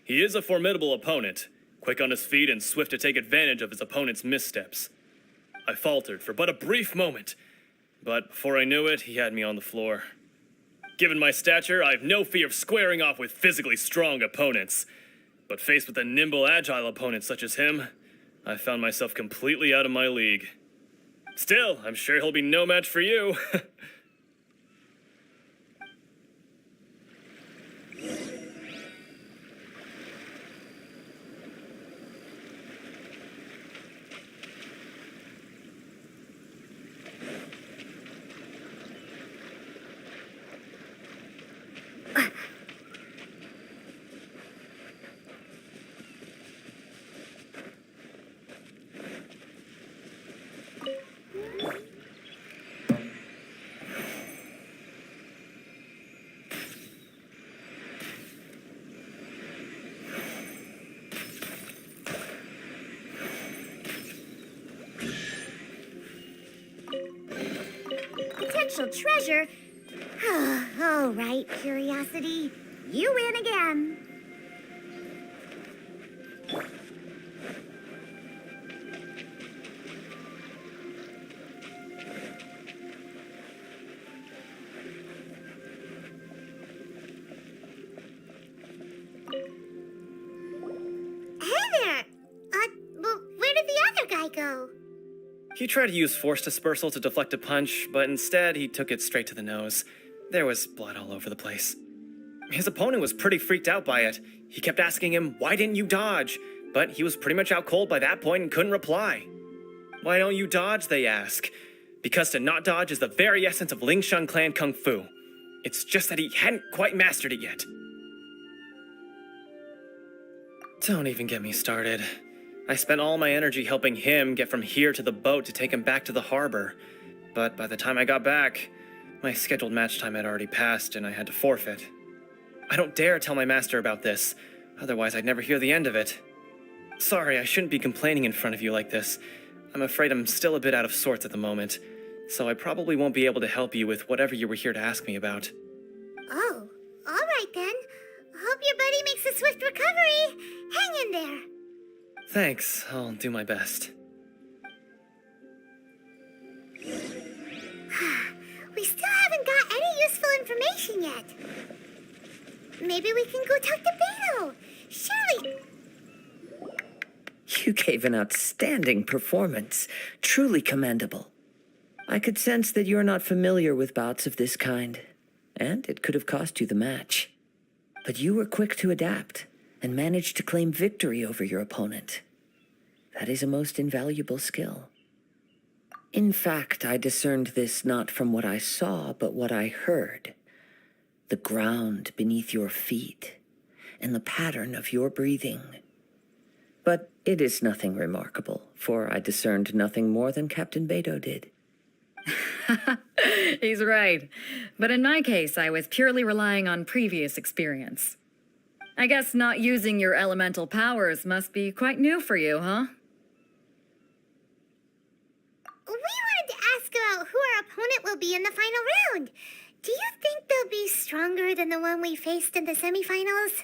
He is a formidable opponent, quick on his feet and swift to take advantage of his opponent's missteps. I faltered for but a brief moment, but before I knew it, he had me on the floor. Given my stature, I have no fear of squaring off with physically strong opponents. But faced with a nimble, agile opponent such as him, I found myself completely out of my league. Still, I'm sure he'll be no match for you. Potential treasure? All right, curiosity. You win again. Where did the other guy go? He tried to use force dispersal to deflect a punch, but instead he took it straight to the nose. There was blood all over the place. His opponent was pretty freaked out by it. He kept asking him, "Why didn't you dodge?" But he was pretty much out cold by that point and couldn't reply. "Why don't you dodge?" they ask. Because to not dodge is the very essence of Lingshan clan kung fu. It's just that he hadn't quite mastered it yet. Don't even get me started. I spent all my energy helping him get from here to the boat to take him back to the harbor. But by the time I got back, my scheduled match time had already passed and I had to forfeit. I don't dare tell my master about this, otherwise I'd never hear the end of it. Sorry, I shouldn't be complaining in front of you like this. I'm afraid I'm still a bit out of sorts at the moment, so I probably won't be able to help you with whatever you were here to ask me about. Oh, all right then. Hope your buddy makes a swift recovery. Hang in there. Thanks, I'll do my best. We still haven't got any useful information yet. Maybe we can go talk to Beto. Surely. You gave an outstanding performance. Truly commendable. I could sense that you're not familiar with bouts of this kind, and it could have cost you the match. But you were quick to adapt and managed to claim victory over your opponent. That is a most invaluable skill. In fact, I discerned this not from what I saw, but what I heard. The ground beneath your feet and the pattern of your breathing. But it is nothing remarkable, for I discerned nothing more than Captain Beto did. He's right. But in my case, I was purely relying on previous experience. I guess not using your elemental powers must be quite new for you, huh? We wanted to ask about who our opponent will be in the final round. Do you think they'll be stronger than the one we faced in the semifinals?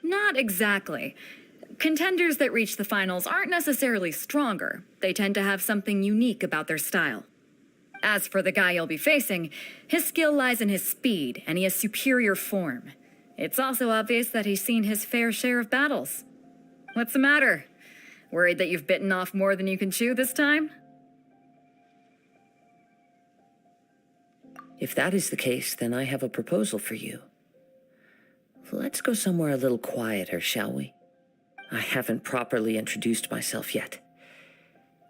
Not exactly. Contenders that reach the finals aren't necessarily stronger. They tend to have something unique about their style. As for the guy you'll be facing, his skill lies in his speed, and he has superior form. It's also obvious that he's seen his fair share of battles. What's the matter? Worried that you've bitten off more than you can chew this time? If that is the case, then I have a proposal for you. Let's go somewhere a little quieter, shall we? I haven't properly introduced myself yet.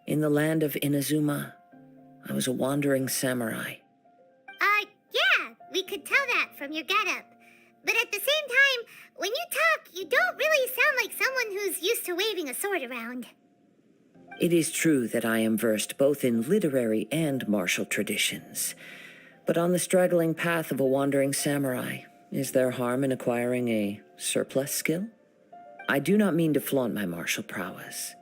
In the land of Inodzume, I was a wandering samurai. Yeah, we could tell that from your getup. But at the same time, when you talk, you don't really sound like someone who's used to waving a sword around. It is true that I am versed both in literary and martial traditions. But on the straggling path of a wandering samurai, is there harm in acquiring a surplus skill? I do not mean to flaunt my martial prowess,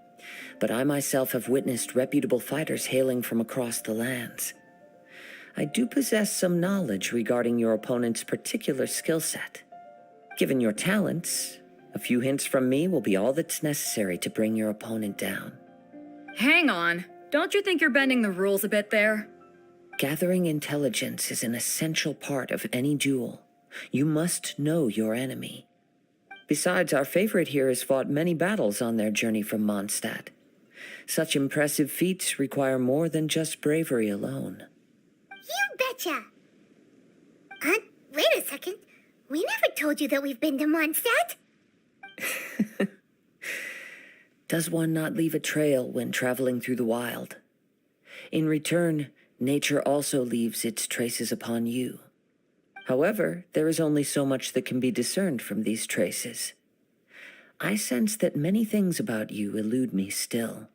but I myself have witnessed reputable fighters hailing from across the lands. I do possess some knowledge regarding your opponent's particular skill set. Given your talents, a few hints from me will be all that's necessary to bring your opponent down. Hang on. Don't you think you're bending the rules a bit there? Gathering intelligence is an essential part of any duel. You must know your enemy. Besides, our favorite here has fought many battles on their journey from Mondstadt. Such impressive feats require more than just bravery alone. You betcha! Wait a second. We never told you that we've been to Mondstadt. Does one not leave a trail when traveling through the wild? In return, nature also leaves its traces upon you. However, there is only so much that can be discerned from these traces. I sense that many things about you elude me still.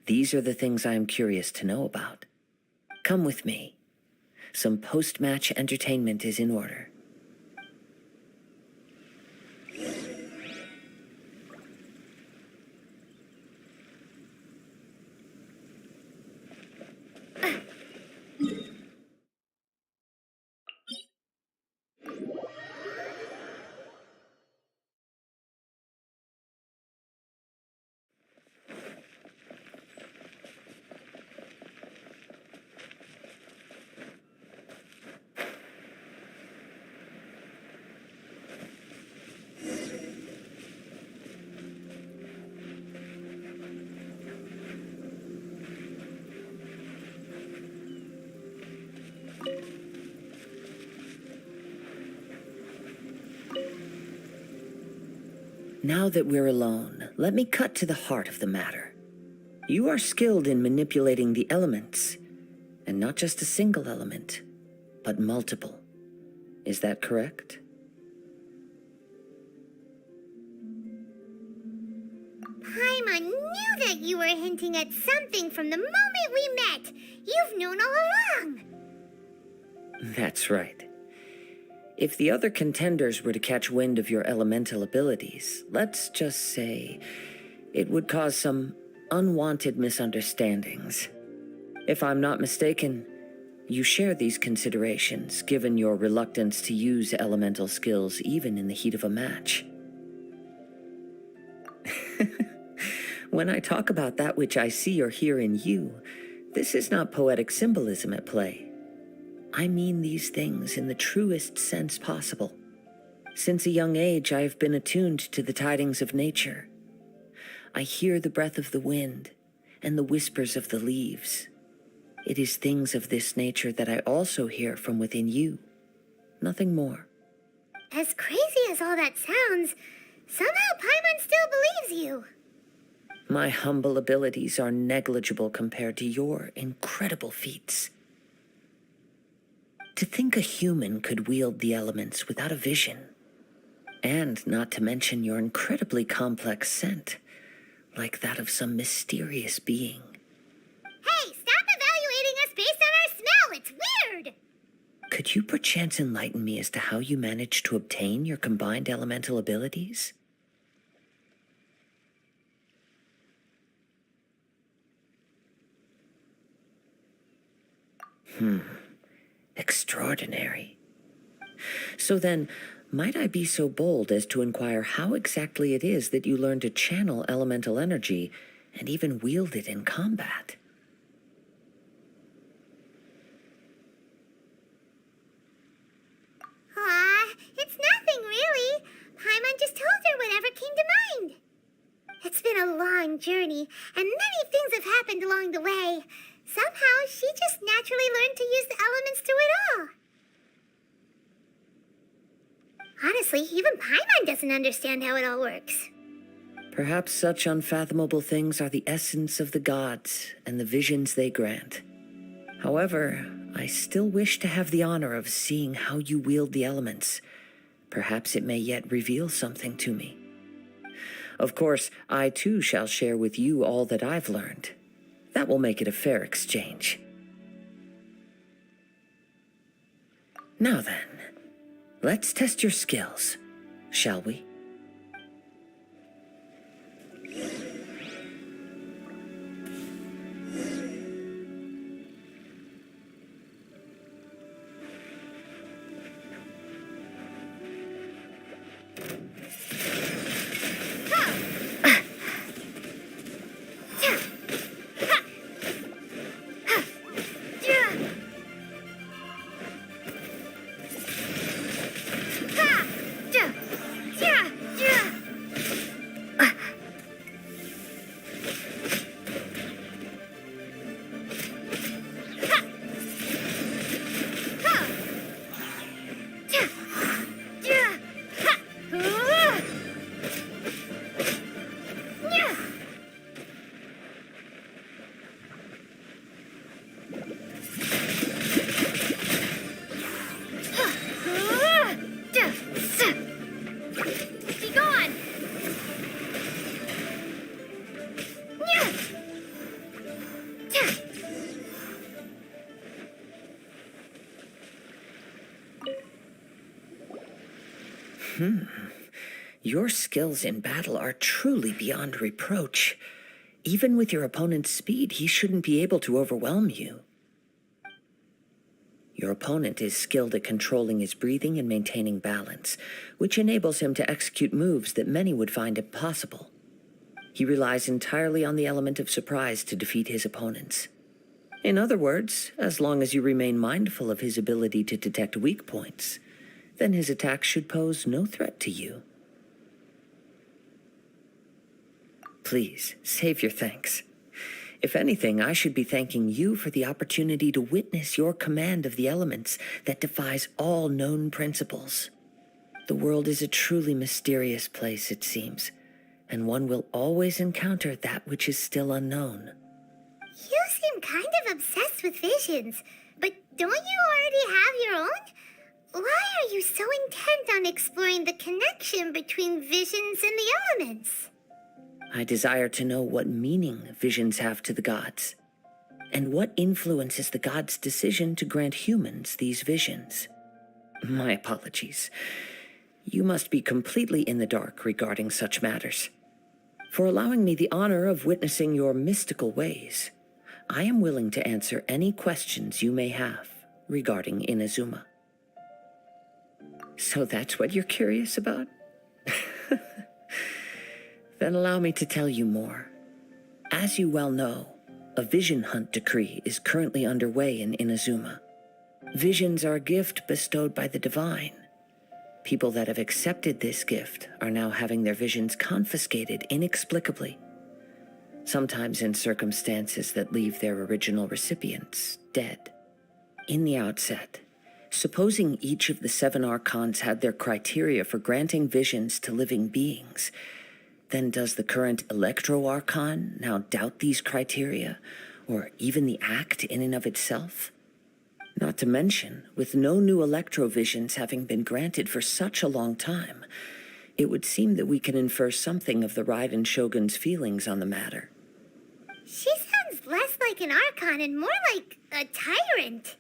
These are the things I am curious to know about. Come with me. Some post-match entertainment is in order. Now that we're alone, let me cut to the heart of the matter. You are skilled in manipulating the elements, and not just a single element, but multiple. Is that correct? Paimon knew that you were hinting at something from the moment we met. You've known all along. That's right. If the other contenders were to catch wind of your elemental abilities, let's just say it would cause some unwanted misunderstandings. If I'm not mistaken, you share these considerations, given your reluctance to use elemental skills even in the heat of a match. When I talk about that which I see or hear in you, this is not poetic symbolism at play. I mean these things in the truest sense possible. Since a young age, I have been attuned to the tidings of nature. I hear the breath of the wind and the whispers of the leaves. It is things of this nature that I also hear from within you. Nothing more. As crazy as all that sounds, somehow Paimon still believes you. My humble abilities are negligible compared to your incredible feats. To think a human could wield the elements without a vision, and not to mention your incredibly complex scent, like that of some mysterious being. Hey, stop evaluating us based on our smell! It's weird! Could you perchance enlighten me as to how you managed to obtain your combined elemental abilities? Extraordinary. So then, might I be so bold as to inquire how exactly it is that you learn to channel elemental energy and even wield it in combat? It's nothing really. Paimon just told her whatever came to mind. It's been a long journey, and many things have happened along the way. Somehow, she just naturally learned to use the elements through it all. Honestly, even Paimon doesn't understand how it all works. Perhaps such unfathomable things are the essence of the gods and the visions they grant. However, I still wish to have the honor of seeing how you wield the elements. Perhaps it may yet reveal something to me. Of course, I too shall share with you all that I've learned. That will make it a fair exchange. Now then, let's test your skills, shall we? Your skills in battle are truly beyond reproach. Even with your opponent's speed, he shouldn't be able to overwhelm you. Your opponent is skilled at controlling his breathing and maintaining balance, which enables him to execute moves that many would find impossible. He relies entirely on the element of surprise to defeat his opponents. In other words, as long as you remain mindful of his ability to detect weak points, then his attacks should pose no threat to you. Please, save your thanks. If anything, I should be thanking you for the opportunity to witness your command of the elements that defies all known principles. The world is a truly mysterious place, it seems, and one will always encounter that which is still unknown. You seem kind of obsessed with visions, but don't you already have your own? Why are you so intent on exploring the connection between visions and the elements? I desire to know what meaning visions have to the gods, and what influences the gods' decision to grant humans these visions. My apologies. You must be completely in the dark regarding such matters. For allowing me the honor of witnessing your mystical ways, I am willing to answer any questions you may have regarding Inodzume. So that's what you're curious about? Then allow me to tell you more. As you well know, a vision hunt decree is currently underway in Inodzume. Visions are a gift bestowed by the divine. People that have accepted this gift are now having their visions confiscated inexplicably, sometimes in circumstances that leave their original recipients dead. In the outset, supposing each of the 7 archons had their criteria for granting visions to living beings, then does the current Electro-Archon now doubt these criteria, or even the act in and of itself? Not to mention, with no new Electro-Visions having been granted for such a long time, it would seem that we can infer something of the Raiden Shogun's feelings on the matter. She sounds less like an Archon and more like a tyrant.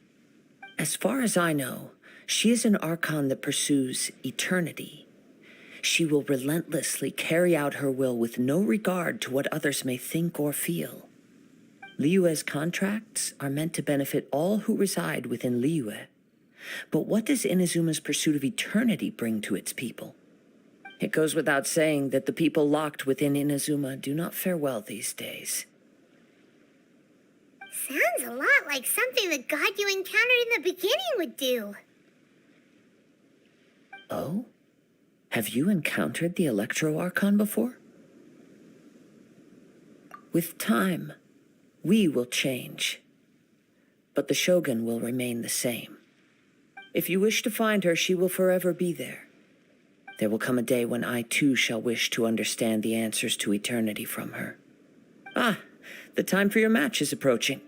As far as I know, she is an Archon that pursues eternity. She will relentlessly carry out her will with no regard to what others may think or feel. Liyue's contracts are meant to benefit all who reside within Liyue. But what does Inazuma's pursuit of eternity bring to its people? It goes without saying that the people locked within Inazuma do not fare well these days. Sounds a lot like something the god you encountered in the beginning would do. Oh? Have you encountered the Electro Archon before? With time, we will change, but the Shogun will remain the same. If you wish to find her, she will forever be there. There will come a day when I too shall wish to understand the answers to eternity from her. Ah, the time for your match is approaching.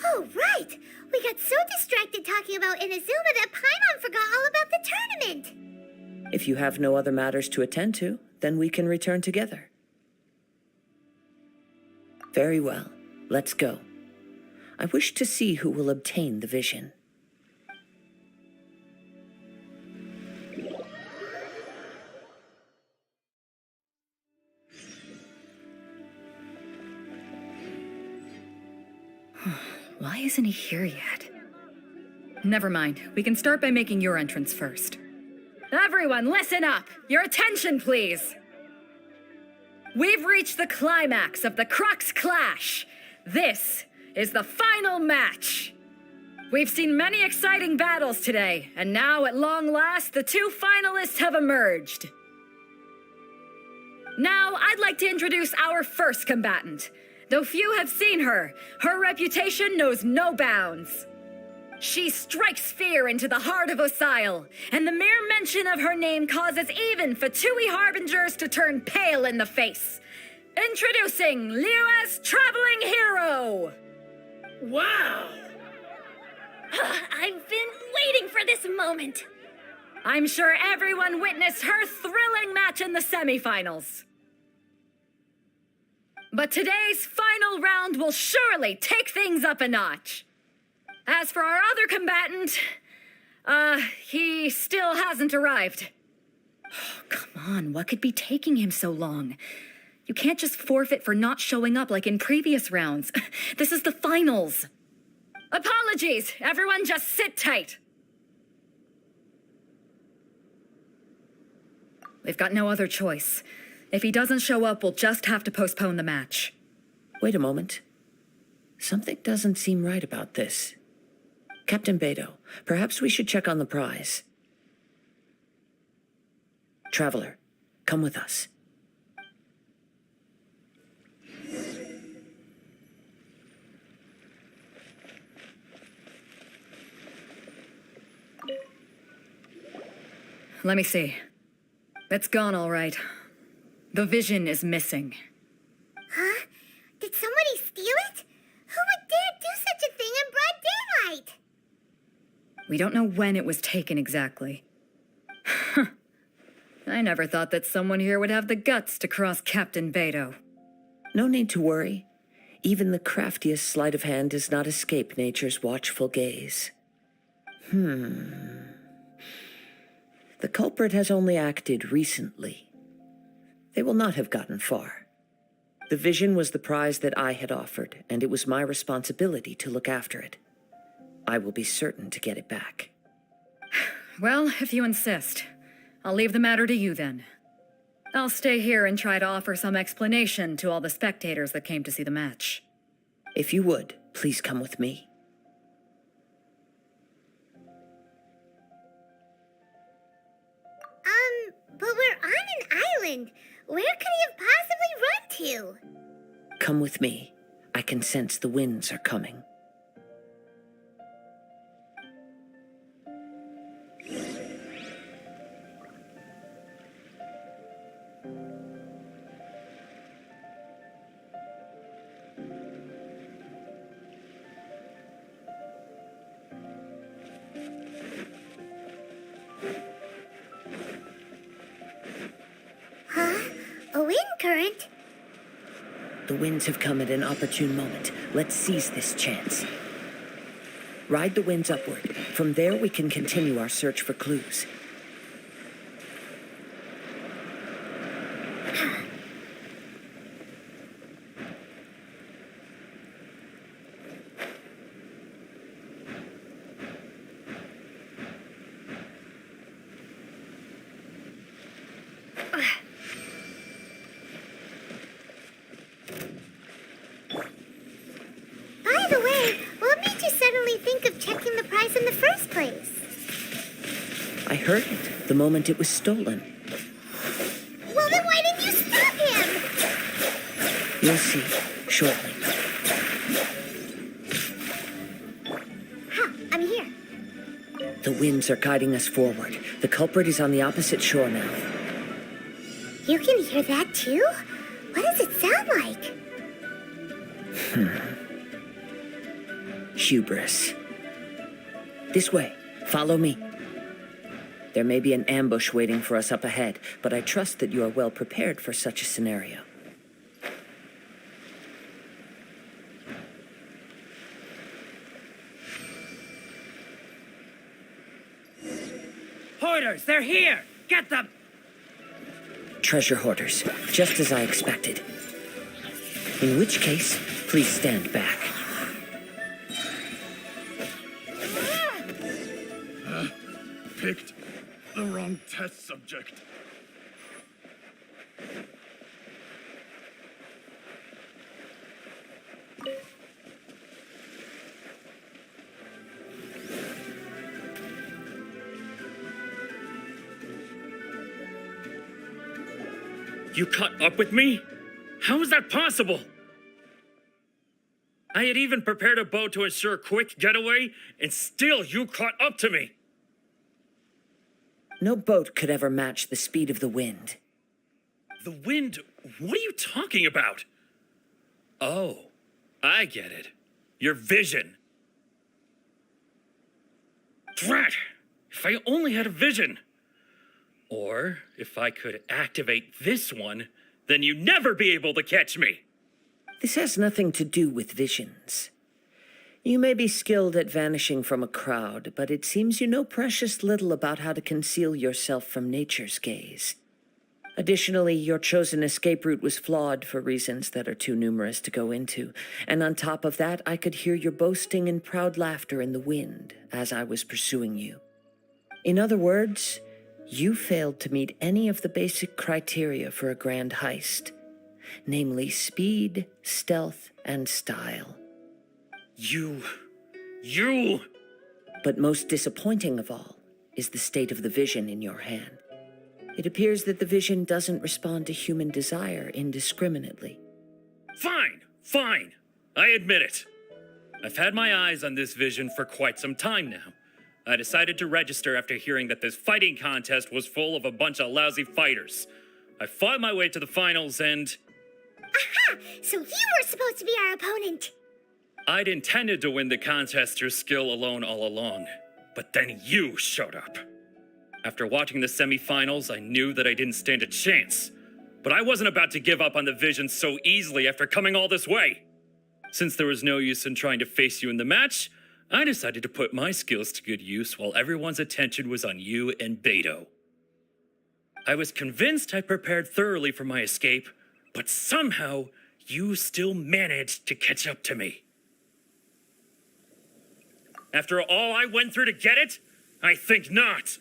Oh, right! We got so distracted talking about Inazuma that Paimon forgot all about the tournament! If you have no other matters to attend to, then we can return together. Very well. Let's go. I wish to see who will obtain the vision. Why isn't he here yet? Never mind. We can start by making your entrance first. Everyone, listen up! Your attention, please! We've reached the climax of the Crux Clash. This is the final match. We've seen many exciting battles today, and now at long last, the two finalists have emerged. Now, I'd like to introduce our first combatant. Though few have seen her, her reputation knows no bounds. She strikes fear into the heart of Osile, and the mere mention of her name causes even Fatui Harbingers to turn pale in the face. Introducing Liyue's traveling hero! Wow! I've been waiting for this moment. I'm sure everyone witnessed her thrilling match in the semifinals. But today's final round will surely take things up a notch. As for our other combatant, he still hasn't arrived. Oh, come on, what could be taking him so long? You can't just forfeit for not showing up like in previous rounds. This is the finals. Apologies, everyone just sit tight. We've got no other choice. If he doesn't show up, we'll just have to postpone the match. Wait a moment. Something doesn't seem right about this. Captain Beto, perhaps we should check on the prize. Traveler, come with us. Let me see. It's gone all right. The vision is missing. Huh? Did somebody steal it? Who would dare do such a thing in broad daylight? We don't know when it was taken exactly. I never thought that someone here would have the guts to cross Captain Beto. No need to worry. Even the craftiest sleight of hand does not escape nature's watchful gaze. The culprit has only acted recently. They will not have gotten far. The vision was the prize that I had offered, and it was my responsibility to look after it. I will be certain to get it back. Well, if you insist, I'll leave the matter to you then. I'll stay here and try to offer some explanation to all the spectators that came to see the match. If you would, please come with me. But we're on an island. Where could he have possibly run to? Come with me. I can sense the winds are coming. The winds have come at an opportune moment. Let's seize this chance. Ride the winds upward. From there, we can continue our search for clues. By the way, what made you suddenly think of checking the prize in the first place? I heard it the moment it was stolen. Well, then why didn't you stop him? You'll see shortly. I'm here. The winds are guiding us forward. The culprit is on the opposite shore now. You can hear that too? What does it sound like? Hubris. This way. Follow me. There may be an ambush waiting for us up ahead, but I trust that you are well prepared for such a scenario. Hoarders, they're here! Get them! Treasure hoarders, just as I expected. In which case, please stand back. Picked the wrong test subject. You caught up with me? How is that possible? I had even prepared a boat to ensure a quick getaway, and still you caught up to me. No boat could ever match the speed of the wind. The wind? What are you talking about? Oh, I get it. Your vision. Drat! If I only had a vision. Or if I could activate this one, then you'd never be able to catch me. This has nothing to do with visions. You may be skilled at vanishing from a crowd, but it seems you know precious little about how to conceal yourself from nature's gaze. Additionally, your chosen escape route was flawed for reasons that are too numerous to go into, and on top of that, I could hear your boasting and proud laughter in the wind as I was pursuing you. In other words, you failed to meet any of the basic criteria for a grand heist, namely speed, stealth, and style. You... But most disappointing of all is the state of the vision in your hand. It appears that the vision doesn't respond to human desire indiscriminately. Fine. I admit it. I've had my eyes on this vision for quite some time now. I decided to register after hearing that this fighting contest was full of a bunch of lousy fighters. I fought my way to the finals and... Aha! So you were supposed to be our opponent. I'd intended to win the contest through skill alone all along, but then you showed up. After watching the semifinals, I knew that I didn't stand a chance, but I wasn't about to give up on the vision so easily after coming all this way. Since there was no use in trying to face you in the match, I decided to put my skills to good use while everyone's attention was on you and Beto. I was convinced I prepared thoroughly for my escape, but somehow you still managed to catch up to me. After all I went through to get it? I think not.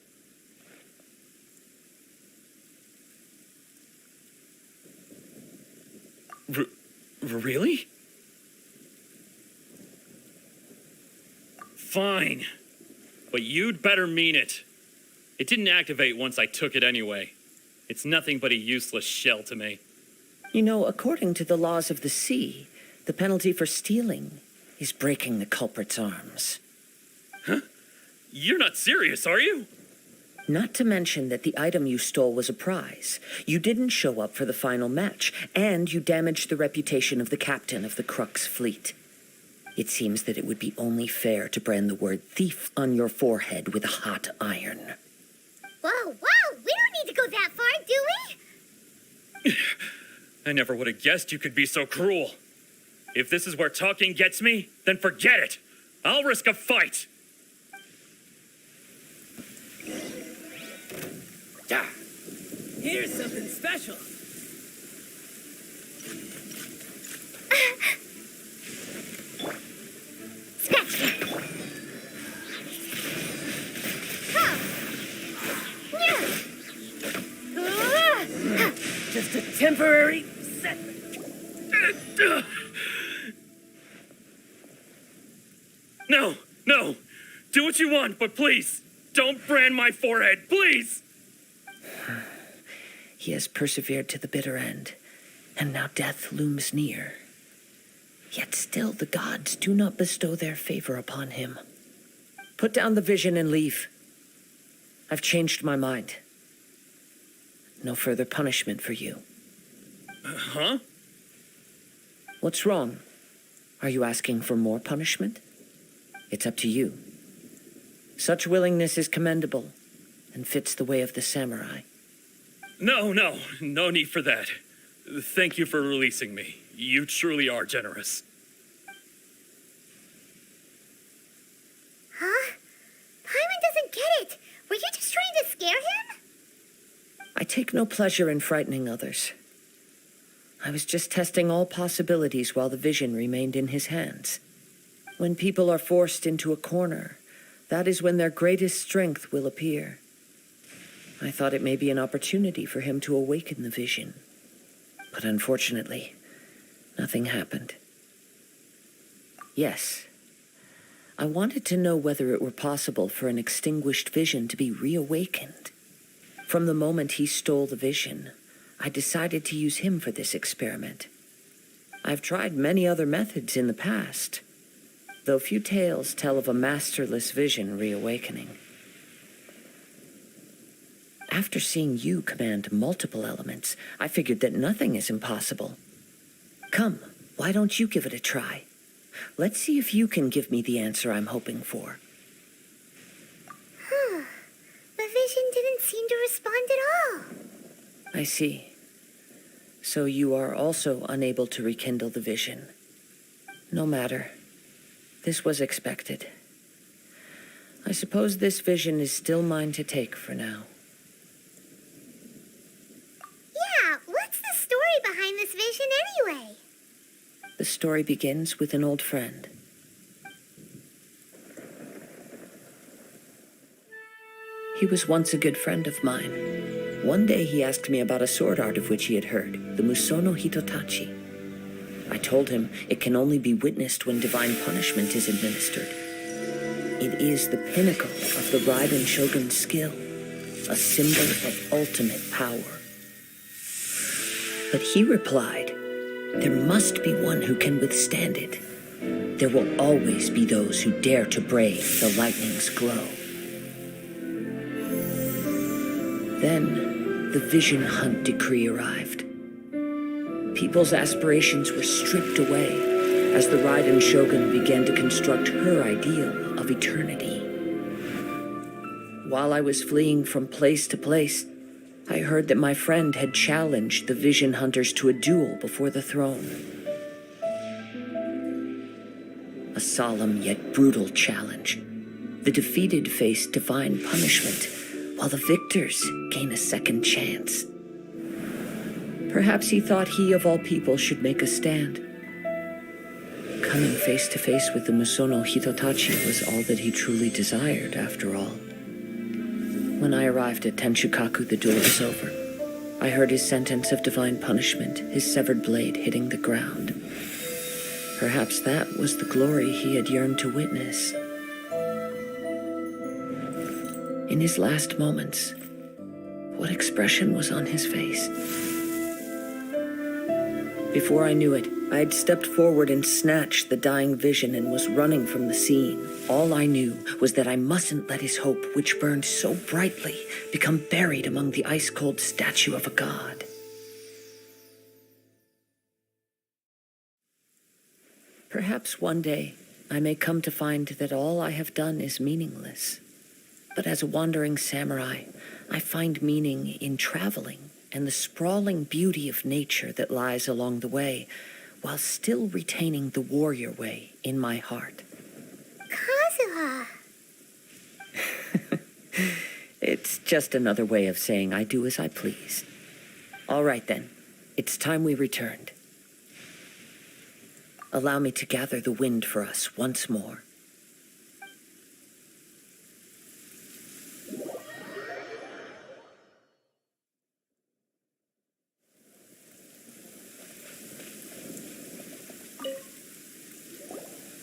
Really? Fine. But you'd better mean it. It didn't activate once I took it anyway. It's nothing but a useless shell to me. You know, according to the laws of the sea, the penalty for stealing is breaking the culprit's arms. Huh? You're not serious, are you? Not to mention that the item you stole was a prize. You didn't show up for the final match, and you damaged the reputation of the captain of the Crux fleet. It seems that it would be only fair to brand the word thief on your forehead with a hot iron. Whoa, we don't need to go that far, do we? I never would have guessed you could be so cruel. If this is where talking gets me, then forget it. I'll risk a fight. Yeah. Here's something special. Scratch that. Just a temporary setback. No, no. Do what you want, but please, don't brand my forehead, please. He has persevered to the bitter end, and now death looms near. Yet still the gods do not bestow their favor upon him. Put down the vision and leave. I've changed my mind. No further punishment for you. Huh? What's wrong? Are you asking for more punishment? It's up to you. Such willingness is commendable and fits the way of the samurai. No need for that. Thank you for releasing me. You truly are generous. Huh? Paimon doesn't get it. Were you just trying to scare him? I take no pleasure in frightening others. I was just testing all possibilities while the vision remained in his hands. When people are forced into a corner, that is when their greatest strength will appear. I thought it may be an opportunity for him to awaken the vision. But unfortunately, nothing happened. Yes, I wanted to know whether it were possible for an extinguished vision to be reawakened. From the moment he stole the vision, I decided to use him for this experiment. I've tried many other methods in the past, though few tales tell of a masterless vision reawakening. After seeing you command multiple elements, I figured that nothing is impossible. Come, why don't you give it a try? Let's see if you can give me the answer I'm hoping for. The vision didn't seem to respond at all. I see. So you are also unable to rekindle the vision. No matter. This was expected. I suppose this vision is still mine to take for now. Yeah, what's the story behind this vision anyway? The story begins with an old friend. He was once a good friend of mine. One day he asked me about a sword art of which he had heard, the Musono Hitotachi. I told him it can only be witnessed when divine punishment is administered. It is the pinnacle of the Raiden Shogun's skill, a symbol of ultimate power. But he replied, there must be one who can withstand it. There will always be those who dare to brave the lightning's glow. Then, the vision hunt decree arrived. People's aspirations were stripped away as the Raiden Shogun began to construct her ideal of eternity. While I was fleeing from place to place, I heard that my friend had challenged the vision hunters to a duel before the throne. A solemn yet brutal challenge. The defeated face divine punishment, while the victors gain a second chance. Perhaps he thought he of all people should make a stand. Coming face to face with the Musono Hitotachi was all that he truly desired, after all. When I arrived at Tenshukaku, the duel was over. I heard his sentence of divine punishment, his severed blade hitting the ground. Perhaps that was the glory he had yearned to witness. In his last moments, what expression was on his face? Before I knew it, I had stepped forward and snatched the dying vision and was running from the scene. All I knew was that I mustn't let his hope, which burned so brightly, become buried among the ice-cold statue of a god. Perhaps one day I may come to find that all I have done is meaningless. But as a wandering samurai, I find meaning in traveling and the sprawling beauty of nature that lies along the way, while still retaining the warrior way in my heart. Kazuha. It's just another way of saying I do as I please. All right then, it's time we returned. Allow me to gather the wind for us once more.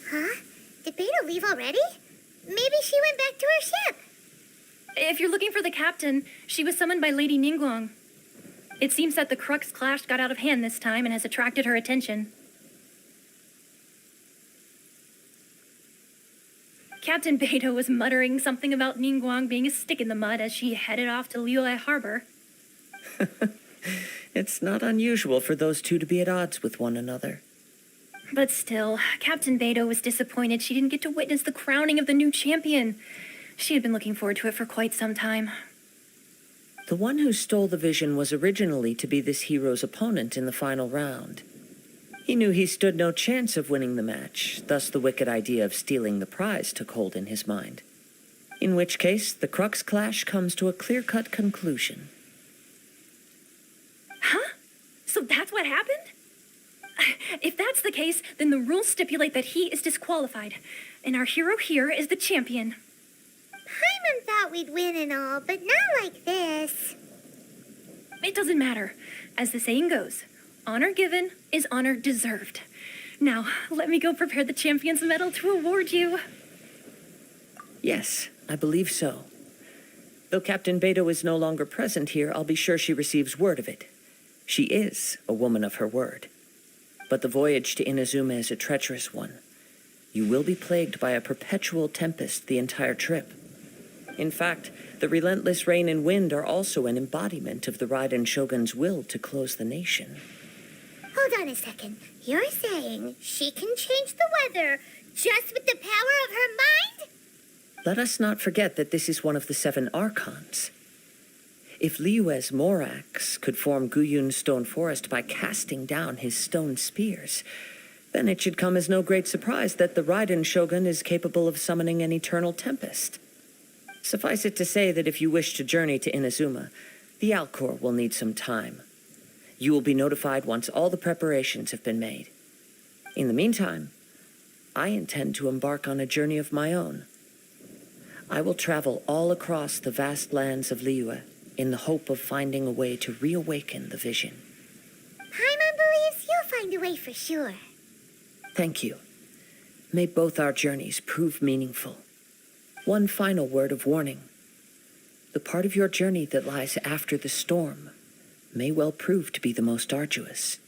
Huh? Did Beta leave already? Maybe she went back to her ship. If you're looking for the captain, she was summoned by Lady Ningguang. It seems that the Crux clash got out of hand this time and has attracted her attention. Captain Beidou was muttering something about Ningguang being a stick in the mud as she headed off to Liyue Harbor. It's not unusual for those two to be at odds with one another. But still, Captain Beidou was disappointed she didn't get to witness the crowning of the new champion. She had been looking forward to it for quite some time. The one who stole the vision was originally to be this hero's opponent in the final round. He knew he stood no chance of winning the match, thus the wicked idea of stealing the prize took hold in his mind. In which case, the Crux clash comes to a clear-cut conclusion. Huh? So that's what happened? If that's the case, then the rules stipulate that he is disqualified, and our hero here is the champion. Paimon thought we'd win and all, but not like this. It doesn't matter. As the saying goes, honor given is honor deserved. Now, let me go prepare the champion's medal to award you. Yes, I believe so. Though Captain Beidou is no longer present here, I'll be sure she receives word of it. She is a woman of her word. But the voyage to Inodzume is a treacherous one. You will be plagued by a perpetual tempest the entire trip. In fact, the relentless rain and wind are also an embodiment of the Raiden Shogun's will to close the nation. Hold on a second. You're saying she can change the weather just with the power of her mind? Let us not forget that this is one of the 7 Archons. If Liyue's Morax could form Guyun's stone forest by casting down his stone spears, then it should come as no great surprise that the Raiden Shogun is capable of summoning an eternal tempest. Suffice it to say that if you wish to journey to Inodzume, the Alcor will need some time. You will be notified once all the preparations have been made. In the meantime, I intend to embark on a journey of my own. I will travel all across the vast lands of Liyue in the hope of finding a way to reawaken the vision. Paimon believes you'll find a way for sure. Thank you. May both our journeys prove meaningful. One final word of warning. The part of your journey that lies after the storm may well prove to be the most arduous.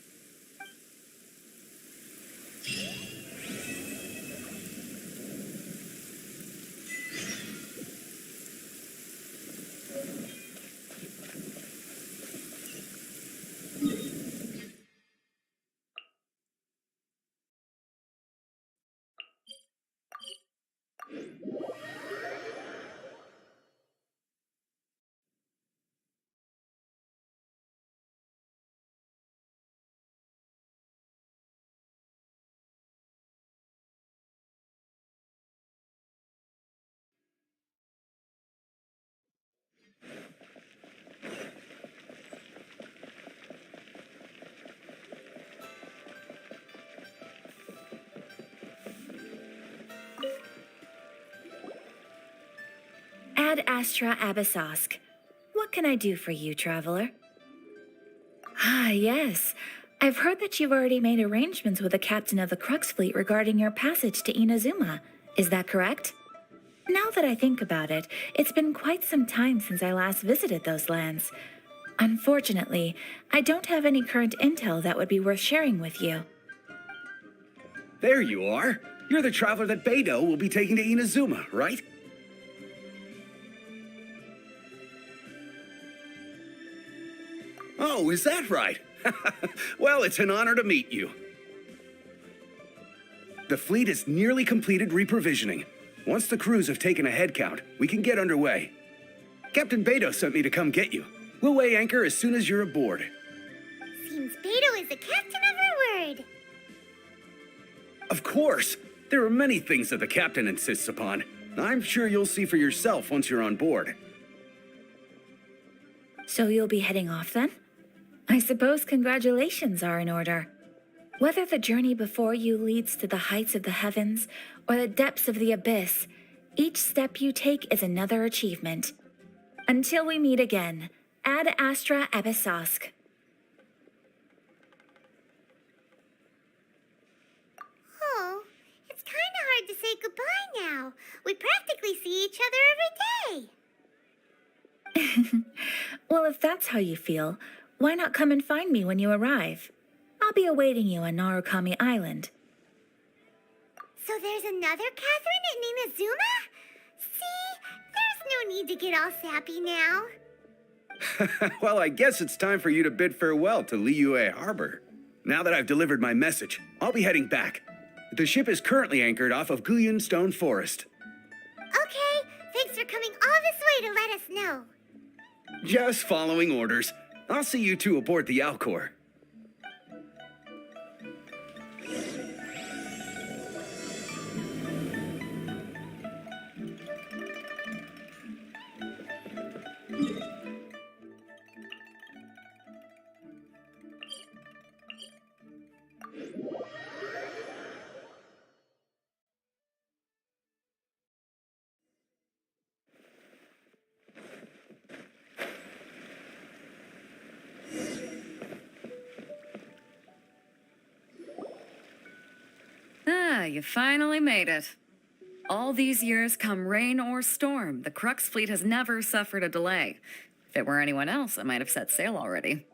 Ad Astra Abyssosk. What can I do for you, traveler? Ah, yes. I've heard that you've already made arrangements with the captain of the Crux fleet regarding your passage to Inodzume. Is that correct? Now that I think about it, it's been quite some time since I last visited those lands. Unfortunately, I don't have any current intel that would be worth sharing with you. There you are. You're the traveler that Beidou will be taking to Inodzume, right? Oh, is that right? Well, it's an honor to meet you. The fleet has nearly completed reprovisioning. Once the crews have taken a head count, we can get underway. Captain Beidou sent me to come get you. We'll weigh anchor as soon as you're aboard. Seems Beto is the captain of her word. Of course. There are many things that the captain insists upon. I'm sure you'll see for yourself once you're on board. So you'll be heading off then? I suppose congratulations are in order. Whether the journey before you leads to the heights of the heavens or the depths of the abyss, each step you take is another achievement. Until we meet again, ad astra episosk. Oh, it's kind of hard to say goodbye now. We practically see each other every day. Well, if that's how you feel, why not come and find me when you arrive? I'll be awaiting you on Narukami Island. So there's another Catherine in Inazuma? See, there's no need to get all sappy now. Well, I guess it's time for you to bid farewell to Liyue Harbor. Now that I've delivered my message, I'll be heading back. The ship is currently anchored off of Guyun Stone Forest. Okay, thanks for coming all this way to let us know. Just following orders. I'll see you two aboard the Alcor. Ah, you finally made it. All these years, come rain or storm, the Crux fleet has never suffered a delay. If it were anyone else, I might have set sail already.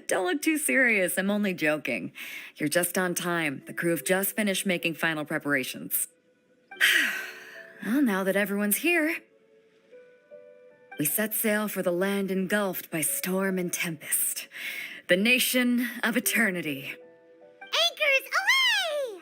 Don't look too serious, I'm only joking. You're just on time. The crew have just finished making final preparations. Well, now that everyone's here, we set sail for the land engulfed by storm and tempest. The nation of eternity. Anchors away!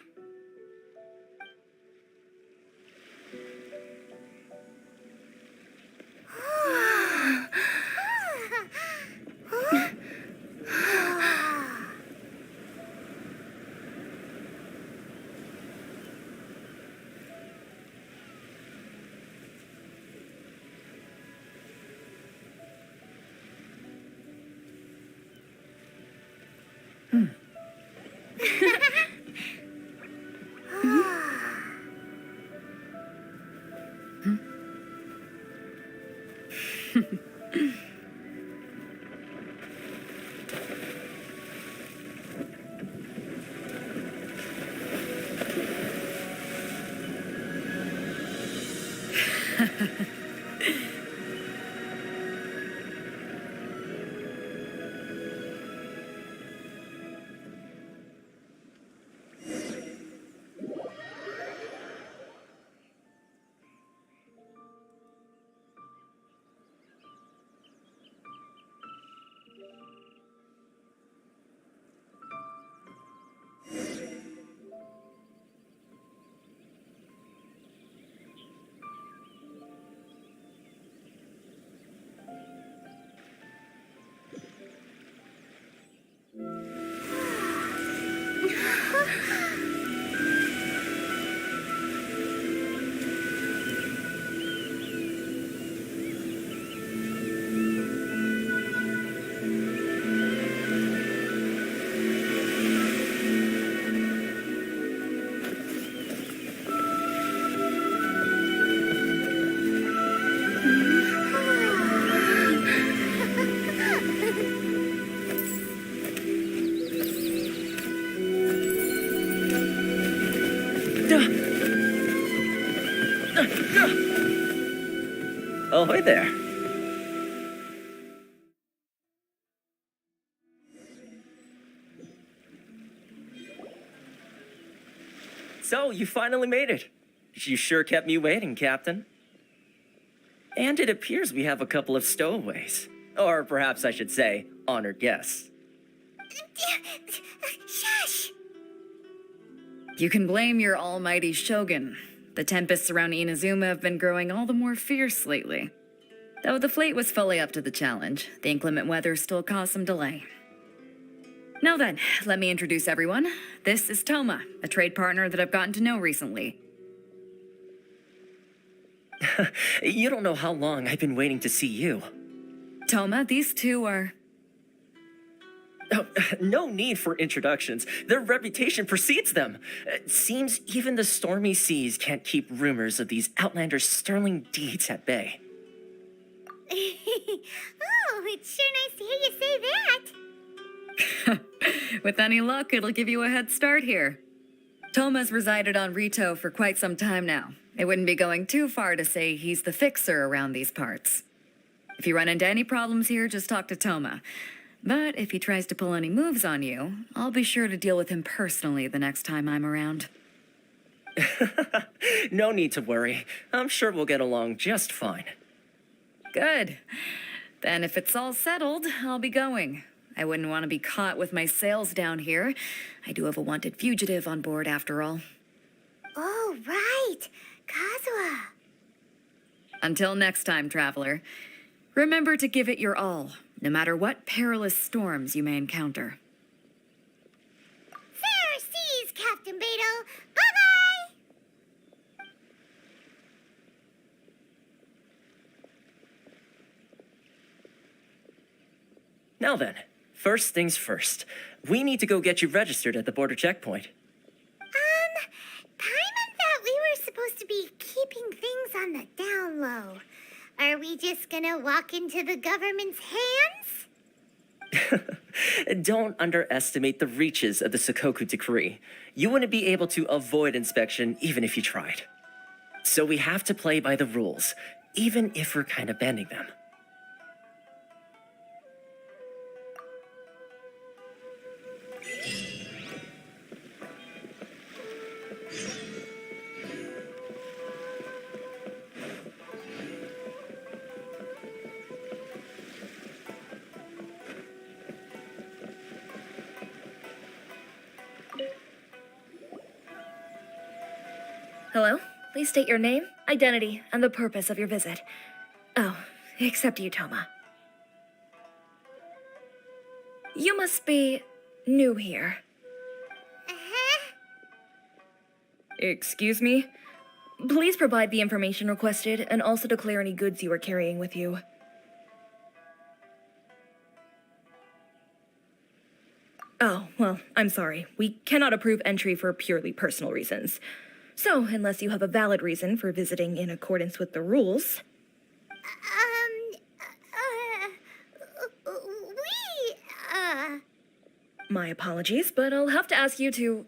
Oh, hi there. So, you finally made it. You sure kept me waiting, Captain. And it appears we have a couple of stowaways. Or perhaps I should say, honored guests. Shush! You can blame your almighty shogun. The tempests around Inodzume have been growing all the more fierce lately. Though the fleet was fully up to the challenge, the inclement weather still caused some delay. Now then, let me introduce everyone. This is Toma, a trade partner that I've gotten to know recently. You don't know how long I've been waiting to see you. Toma, these two are... Oh, no need for introductions. Their reputation precedes them. It seems even the stormy seas can't keep rumors of these outlanders' sterling deeds at bay. Oh, it's sure nice to hear you say that. With any luck, it'll give you a head start here. Toma's resided on Rito for quite some time now. It wouldn't be going too far to say he's the fixer around these parts. If you run into any problems here, just talk to Toma. But if he tries to pull any moves on you, I'll be sure to deal with him personally the next time I'm around. No need to worry. I'm sure we'll get along just fine. Good. Then if it's all settled, I'll be going. I wouldn't want to be caught with my sails down here. I do have a wanted fugitive on board after all. Oh, right. Kazuha. Until next time, traveler. Remember to give it your all, no matter what perilous storms you may encounter. Fair seas, Captain Beetle. Bye-bye! Now then, first things first. We need to go get you registered at the border checkpoint. Paimon thought we were supposed to be keeping things on the down low. Are we just gonna walk into the government's hands? Don't underestimate the reaches of the Sakoku decree. You wouldn't be able to avoid inspection even if you tried. So we have to play by the rules, even if we're kind of bending them. Hello? Please state your name, identity, and the purpose of your visit. Oh, except you, Toma. You must be new here. Excuse me? Please provide the information requested and also declare any goods you are carrying with you. Oh, well, I'm sorry. We cannot approve entry for purely personal reasons. So, unless you have a valid reason for visiting in accordance with the rules... My apologies, but I'll have to ask you to...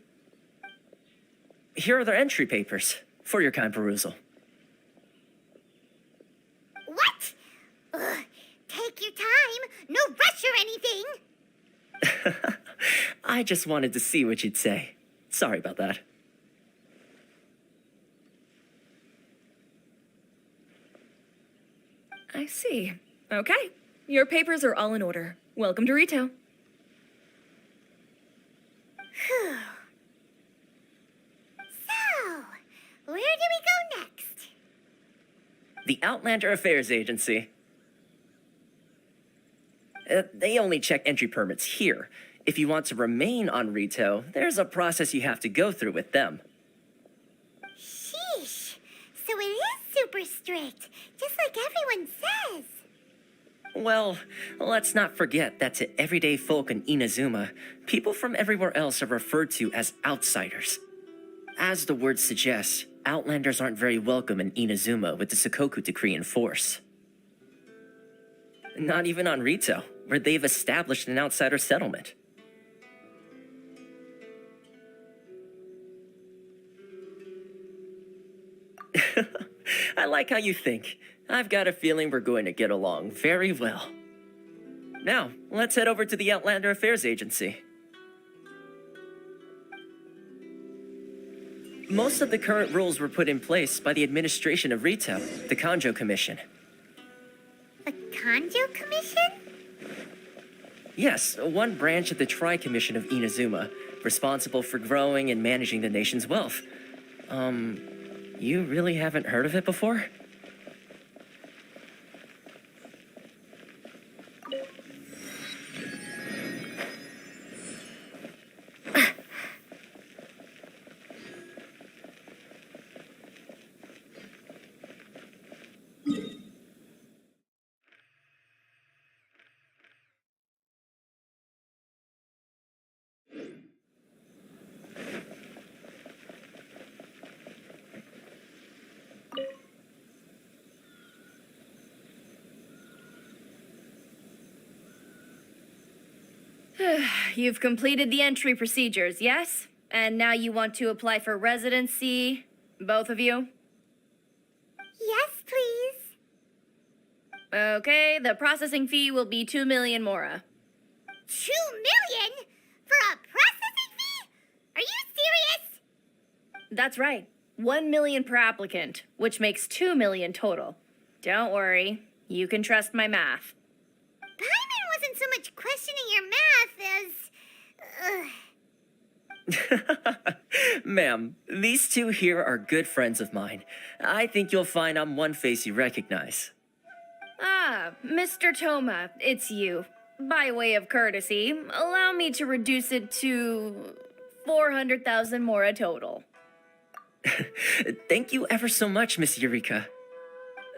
Here are the entry papers, for your kind perusal. What? Take your time. No rush or anything. I just wanted to see what you'd say. Sorry about that. I see. Okay. Your papers are all in order. Welcome to Rito. Phew. So, where do we go next? The Outlander Affairs Agency. They only check entry permits here. If you want to remain on Rito, there's a process you have to go through with them. Sheesh. So it is super strict, just like everyone says. Well, let's not forget that to everyday folk in Inodzume, people from everywhere else are referred to as outsiders. As the word suggests, outlanders aren't very welcome in Inodzume with the Sakoku decree in force. Not even on Rito, where they've established an outsider settlement. I like how you think. I've got a feeling we're going to get along very well. Now, let's head over to the Outlander Affairs Agency. Most of the current rules were put in place by the administration of Rito, the Kanjo Commission. The Kanjo Commission? Yes, one branch of the Tri-Commission of Inodzume, responsible for growing and managing the nation's wealth. You really haven't heard of it before? You've completed the entry procedures, yes? And now you want to apply for residency, both of you? Yes, please. Okay, the processing fee will be 2 million mora. 2 million? For a processing fee? Are you serious? That's right. 1 million per applicant, which makes 2 million total. Don't worry, you can trust my math. Paimon wasn't so much questioning your math as... Ma'am, these two here are good friends of mine. I think you'll find I'm one face you recognize. Ah, Mr. Toma, it's you. By way of courtesy, allow me to reduce it to 400,000 mora total. Thank you ever so much, Miss Eureka.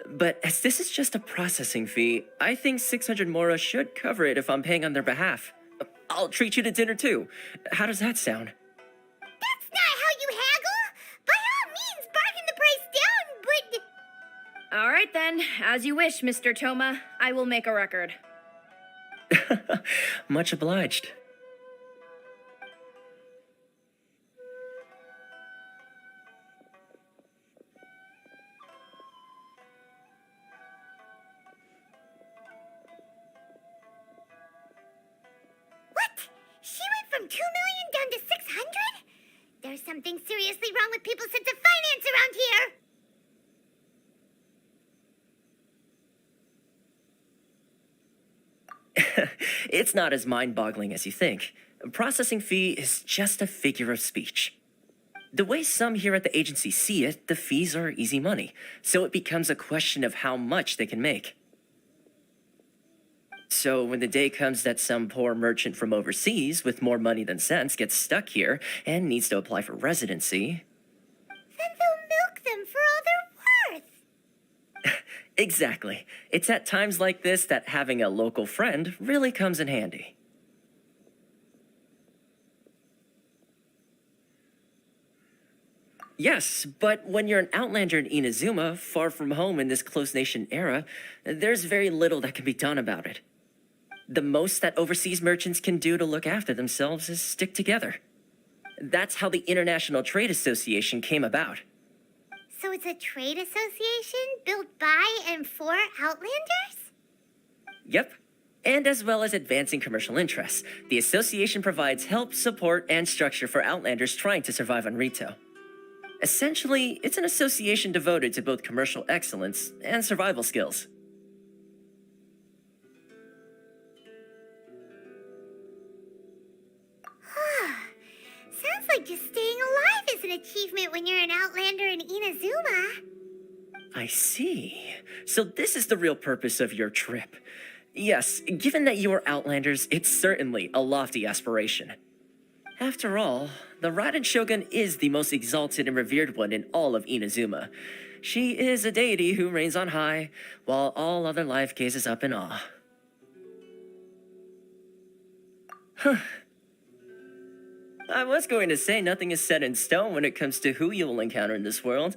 But as this is just a processing fee, I think 600 mora should cover it if I'm paying on their behalf. I'll treat you to dinner too. How does that sound? That's not how you haggle! By all means, bargain the price down, but... All right then, as you wish, Mr. Toma. I will make a record. Much obliged. What? She went from 2 million down to 600? There's something seriously wrong with people's sense of finance around here! It's not as mind-boggling as you think. A processing fee is just a figure of speech. The way some here at the agency see it, the fees are easy money, so it becomes a question of how much they can make. So when the day comes that some poor merchant from overseas with more money than sense gets stuck here and needs to apply for residency... Then they'll milk them for all they're worth! Exactly. It's at times like this that having a local friend really comes in handy. Yes, but when you're an outlander in Inazuma, far from home in this close nation era, there's very little that can be done about it. The most that overseas merchants can do to look after themselves is stick together. That's how the International Trade Association came about. So it's a trade association built by and for Outlanders? Yep. And as well as advancing commercial interests, the association provides help, support, and structure for Outlanders trying to survive on Rito. Essentially, it's an association devoted to both commercial excellence and survival skills. Sounds like just staying alive is an achievement when you're an Outlander in Inazuma. I see. So this is the real purpose of your trip. Yes, given that you are Outlanders, it's certainly a lofty aspiration. After all, the Raiden Shogun is the most exalted and revered one in all of Inazuma. She is a deity who reigns on high, while all other life gazes up in awe. Huh. I was going to say nothing is set in stone when it comes to who you will encounter in this world.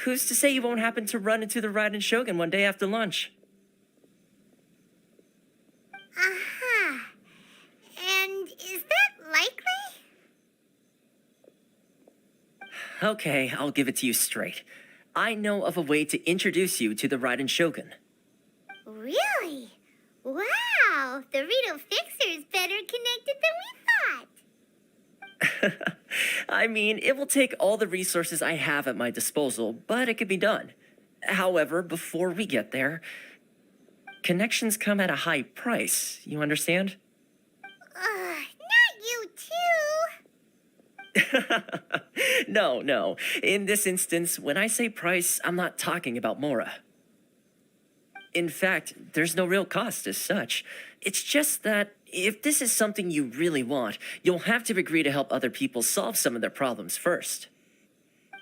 Who's to say you won't happen to run into the Raiden Shogun one day after lunch? Uh-huh. And is that likely? Okay, I'll give it to you straight. I know of a way to introduce you to the Raiden Shogun. Really? Wow, the Rito Fixer is better connected than we thought. I mean, it will take all the resources I have at my disposal, but it could be done. However, before we get there, connections come at a high price, you understand? Not you too. No. In this instance, when I say price, I'm not talking about Mora. In fact, there's no real cost as such. It's just that if this is something you really want, you'll have to agree to help other people solve some of their problems first.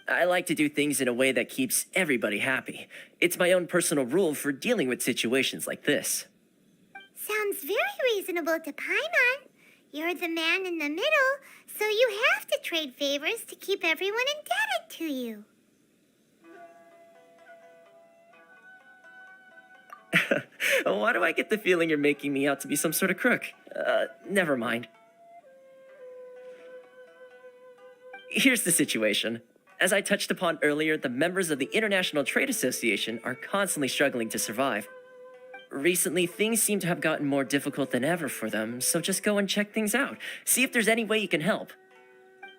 I like to do things in a way that keeps everybody happy. It's my own personal rule for dealing with situations like this. Sounds very reasonable to Paimon. You're the man in the middle, so you have to trade favors to keep everyone indebted to you. Why do I get the feeling you're making me out to be some sort of crook? Never mind. Here's the situation. As I touched upon earlier, the members of the International Trade Association are constantly struggling to survive. Recently, things seem to have gotten more difficult than ever for them, so just go and check things out. See if there's any way you can help.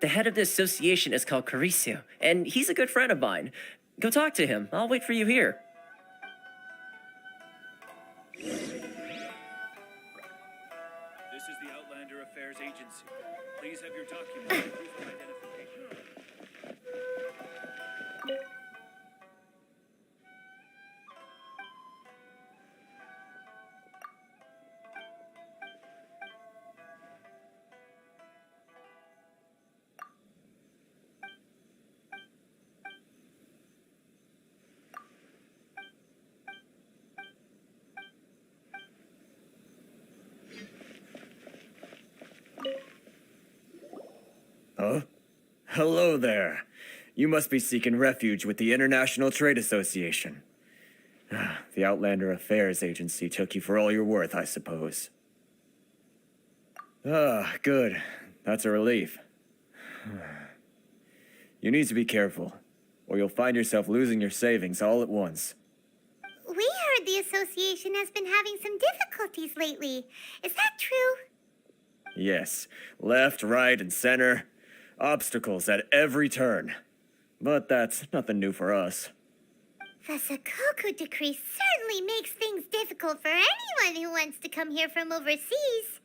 The head of the association is called Caricio, and he's a good friend of mine. Go talk to him. I'll wait for you here. This is the Outlander Affairs Agency. Please have your document and proof of identification. Huh? Hello there. You must be seeking refuge with the International Trade Association. The Outlander Affairs Agency took you for all you're worth, I suppose. Good. That's a relief. You need to be careful, or you'll find yourself losing your savings all at once. We heard the association has been having some difficulties lately. Is that true? Yes. Left, right, and center. Obstacles at every turn. But that's nothing new for us. The Sakoku decree certainly makes things difficult for anyone who wants to come here from overseas.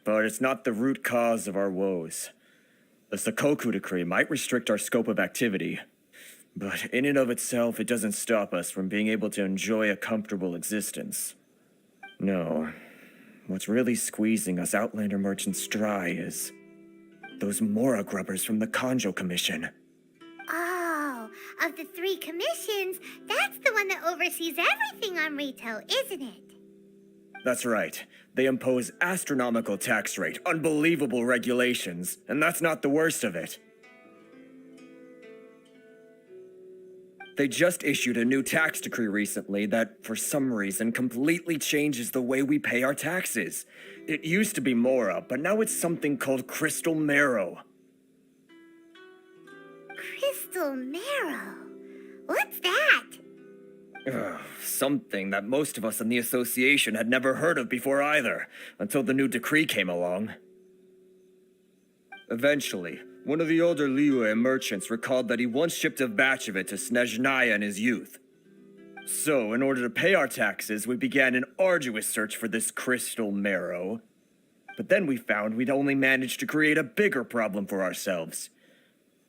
But it's not the root cause of our woes. The Sakoku decree might restrict our scope of activity, but in and of itself, it doesn't stop us from being able to enjoy a comfortable existence. No. What's really squeezing us Outlander merchants dry is those Mora grubbers from the Kanjo Commission. Oh, of the 3 commissions, that's the one that oversees everything on retail, isn't it? That's right. They impose astronomical tax rate, unbelievable regulations, and that's not the worst of it. They just issued a new tax decree recently that, for some reason, completely changes the way we pay our taxes. It used to be Mora, but now it's something called Crystal Marrow. Crystal Marrow? What's that? Something that most of us in the association had never heard of before either, until the new decree came along. Eventually, one of the older Liyue merchants recalled that he once shipped a batch of it to Snezhnaya in his youth. So, in order to pay our taxes, we began an arduous search for this crystal marrow. But then we found we'd only managed to create a bigger problem for ourselves.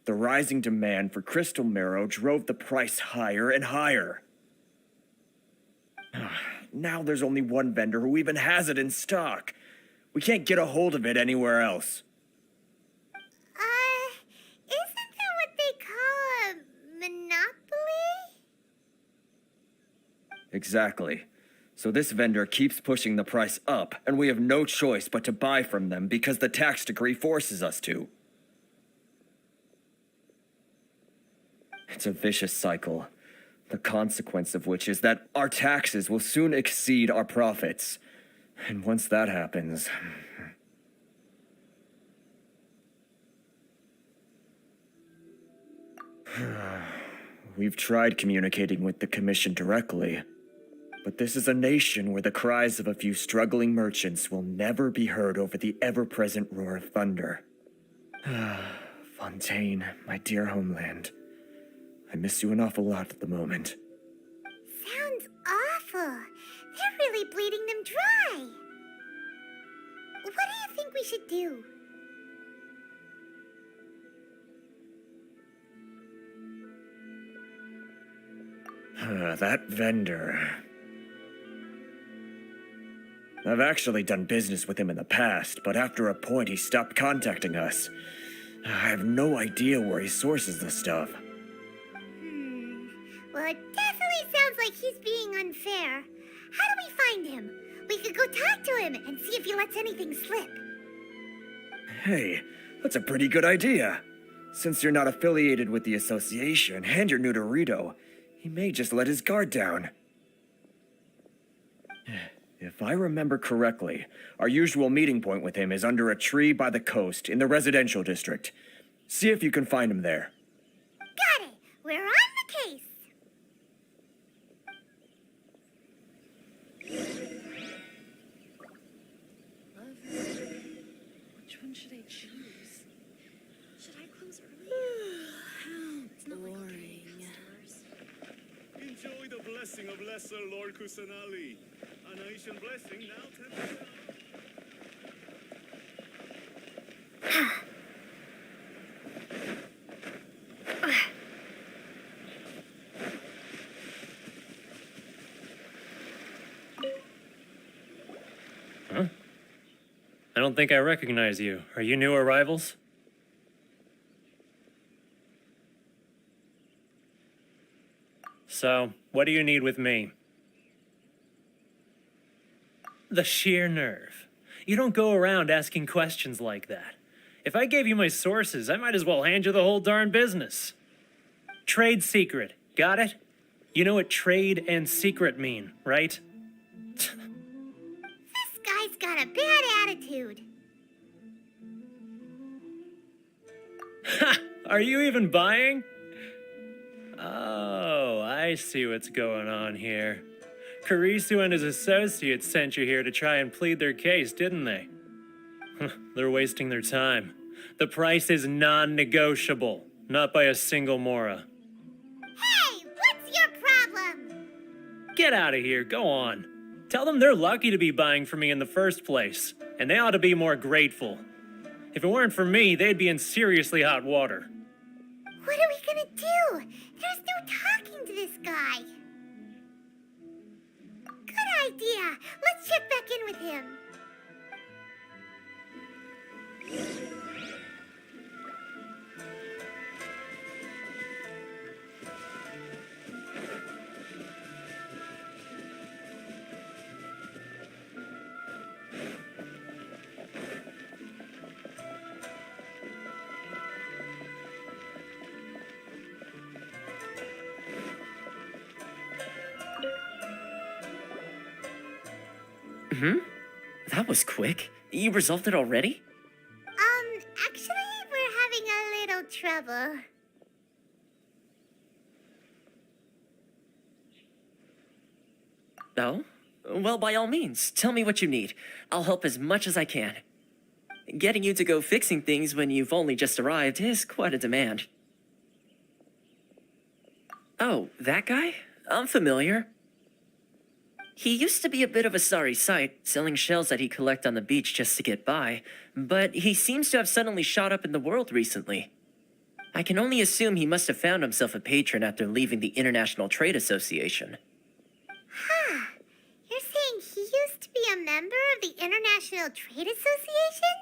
The rising demand for crystal marrow drove the price higher and higher. Now there's only one vendor who even has it in stock. We can't get a hold of it anywhere else. Isn't that what they call a monopoly? Exactly. So this vendor keeps pushing the price up, and we have no choice but to buy from them because the tax decree forces us to. It's a vicious cycle, the consequence of which is that our taxes will soon exceed our profits. And once that happens... We've tried communicating with the Commission directly, but this is a nation where the cries of a few struggling merchants will never be heard over the ever-present roar of thunder. Fontaine, my dear homeland. I miss you an awful lot at the moment. Sounds awful. They're really bleeding them dry. What do you think we should do? That vendor. I've actually done business with him in the past, but after a point he stopped contacting us. I have no idea where he sources the stuff. Well, it definitely sounds like he's being unfair. How do we find him? We could go talk to him and see if he lets anything slip. Hey, that's a pretty good idea. Since you're not affiliated with the association and you're new to Rito, he may just let his guard down. If I remember correctly, our usual meeting point with him is under a tree by the coast in the residential district. See if you can find him there. Got it! We're on the case! Which one should I choose? Should I close early? It's not boring. Enjoy the blessing of Lesser Lord Kusanali. An Asian blessing now 10%. Huh? I don't think I recognize you. Are you new arrivals? So, what do you need with me? The sheer nerve. You don't go around asking questions like that. If I gave you my sources, I might as well hand you the whole darn business. Trade secret. Got it? You know what trade and secret mean, right? This guy's got a bad attitude. Ha! Are you even buying? Oh, I see what's going on here. Karisu and his associates sent you here to try and plead their case, didn't they? They're wasting their time. The price is non-negotiable, not by a single mora. Hey, what's your problem? Get out of here, go on. Tell them they're lucky to be buying from me in the first place, and they ought to be more grateful. If it weren't for me, they'd be in seriously hot water. What are we gonna do? There's no talking to this guy. Good idea. Let's check back in with him. That was quick. You resolved it already? Actually, we're having a little trouble. Oh? Well, by all means, tell me what you need. I'll help as much as I can. Getting you to go fixing things when you've only just arrived is quite a demand. Oh, that guy? I'm familiar. He used to be a bit of a sorry sight, selling shells that he collect on the beach just to get by, but he seems to have suddenly shot up in the world recently. I can only assume he must have found himself a patron after leaving the International Trade Association. Huh. You're saying he used to be a member of the International Trade Association?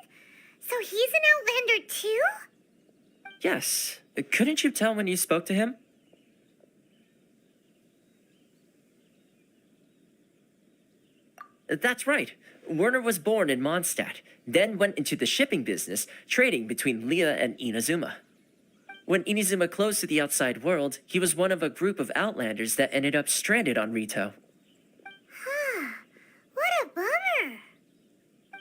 So he's an Outlander too? Yes. Couldn't you tell when you spoke to him? That's right. Werner was born in Mondstadt, then went into the shipping business, trading between Leah and Inazuma. When Inazuma closed to the outside world, he was one of a group of Outlanders that ended up stranded on Rito. Huh. What a bummer.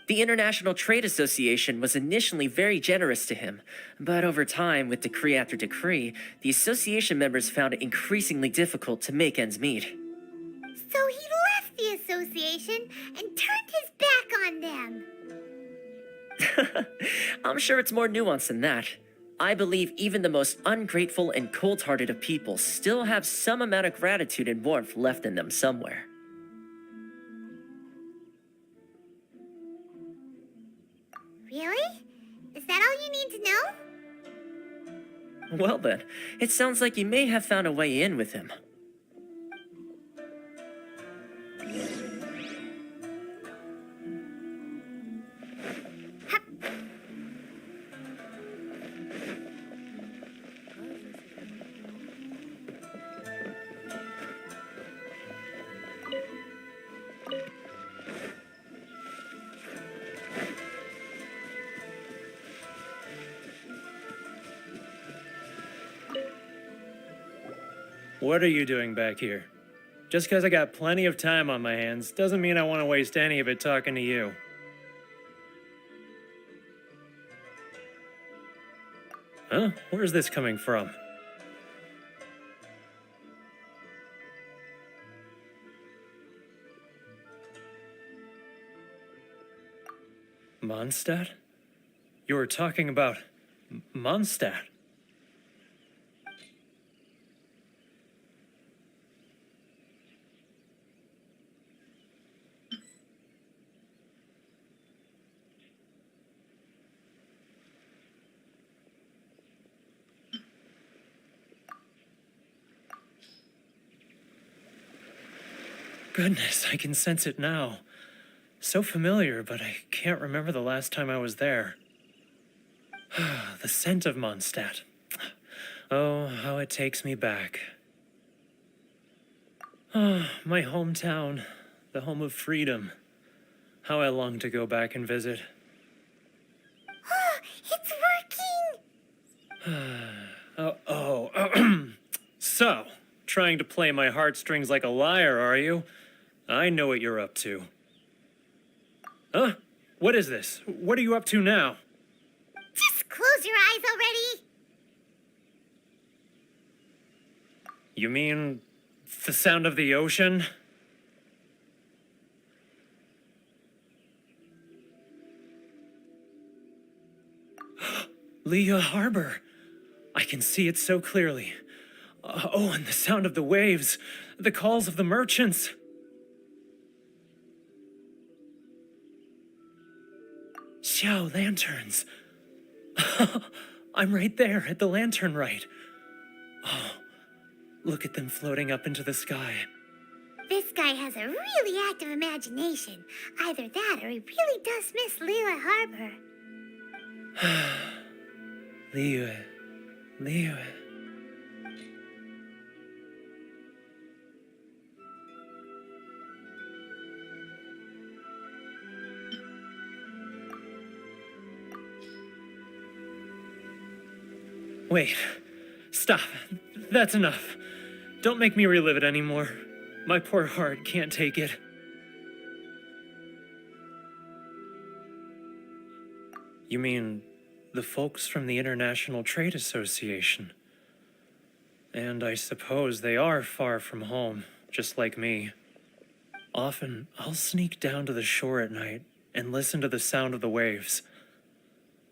The International Trade Association was initially very generous to him, but over time, with decree after decree, the association members found it increasingly difficult to make ends meet. So he left the association and turned his back on them. I'm sure it's more nuanced than that. I believe even the most ungrateful and cold-hearted of people still have some amount of gratitude and warmth left in them somewhere. Really? Is that all you need to know? Well then, it sounds like you may have found a way in with him. What are you doing back here? Just because I got plenty of time on my hands doesn't mean I want to waste any of it talking to you. Huh? Where's this coming from? Mondstadt? You were talking about Mondstadt. Goodness, I can sense it now. So familiar, but I can't remember the last time I was there. The scent of Mondstadt. Oh, how it takes me back. Oh, my hometown, the home of freedom. How I long to go back and visit. It's working! So, trying to play my heartstrings like a liar, are you? I know what you're up to. Huh? What is this? What are you up to now? Just close your eyes already! You mean the sound of the ocean? Leah Harbor. I can see it so clearly. Oh, and the sound of the waves, the calls of the merchants. Xiao lanterns. I'm right there at the lantern right. Oh, look at them floating up into the sky. This guy has a really active imagination. Either that or he really does miss Liyue Harbor. Liyue. Wait, stop. That's enough. Don't make me relive it anymore. My poor heart can't take it. You mean the folks from the International Trade Association? And I suppose they are far from home, just like me. Often, I'll sneak down to the shore at night and listen to the sound of the waves.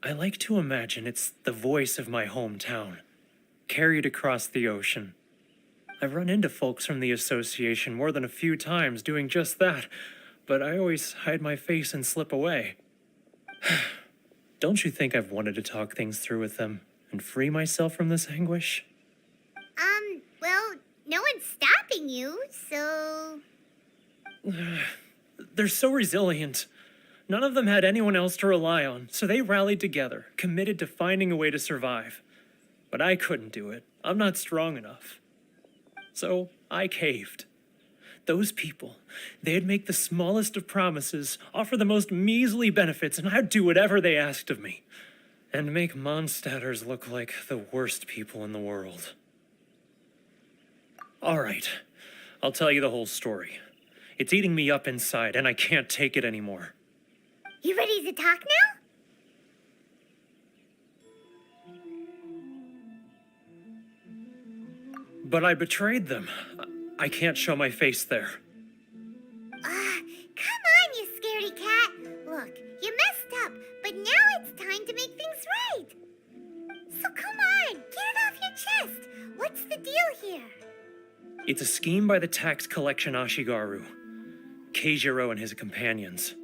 I like to imagine it's the voice of my hometown, carried across the ocean. I've run into folks from the association more than a few times doing just that, but I always hide my face and slip away. Don't you think I've wanted to talk things through with them and free myself from this anguish? Well, no one's stopping you, so... They're so resilient. None of them had anyone else to rely on, so they rallied together, committed to finding a way to survive. But I couldn't do it. I'm not strong enough. So I caved. Those people, they'd make the smallest of promises, offer the most measly benefits, and I'd do whatever they asked of me. And make Mondstadters look like the worst people in the world. All right, I'll tell you the whole story. It's eating me up inside, and I can't take it anymore. You ready to talk now? But I betrayed them. I can't show my face there. Come on, you scaredy cat. Look, you messed up, but now it's time to make things right. So come on, get it off your chest. What's the deal here? It's a scheme by the tax collection Ashigaru, Keijiro and his companions.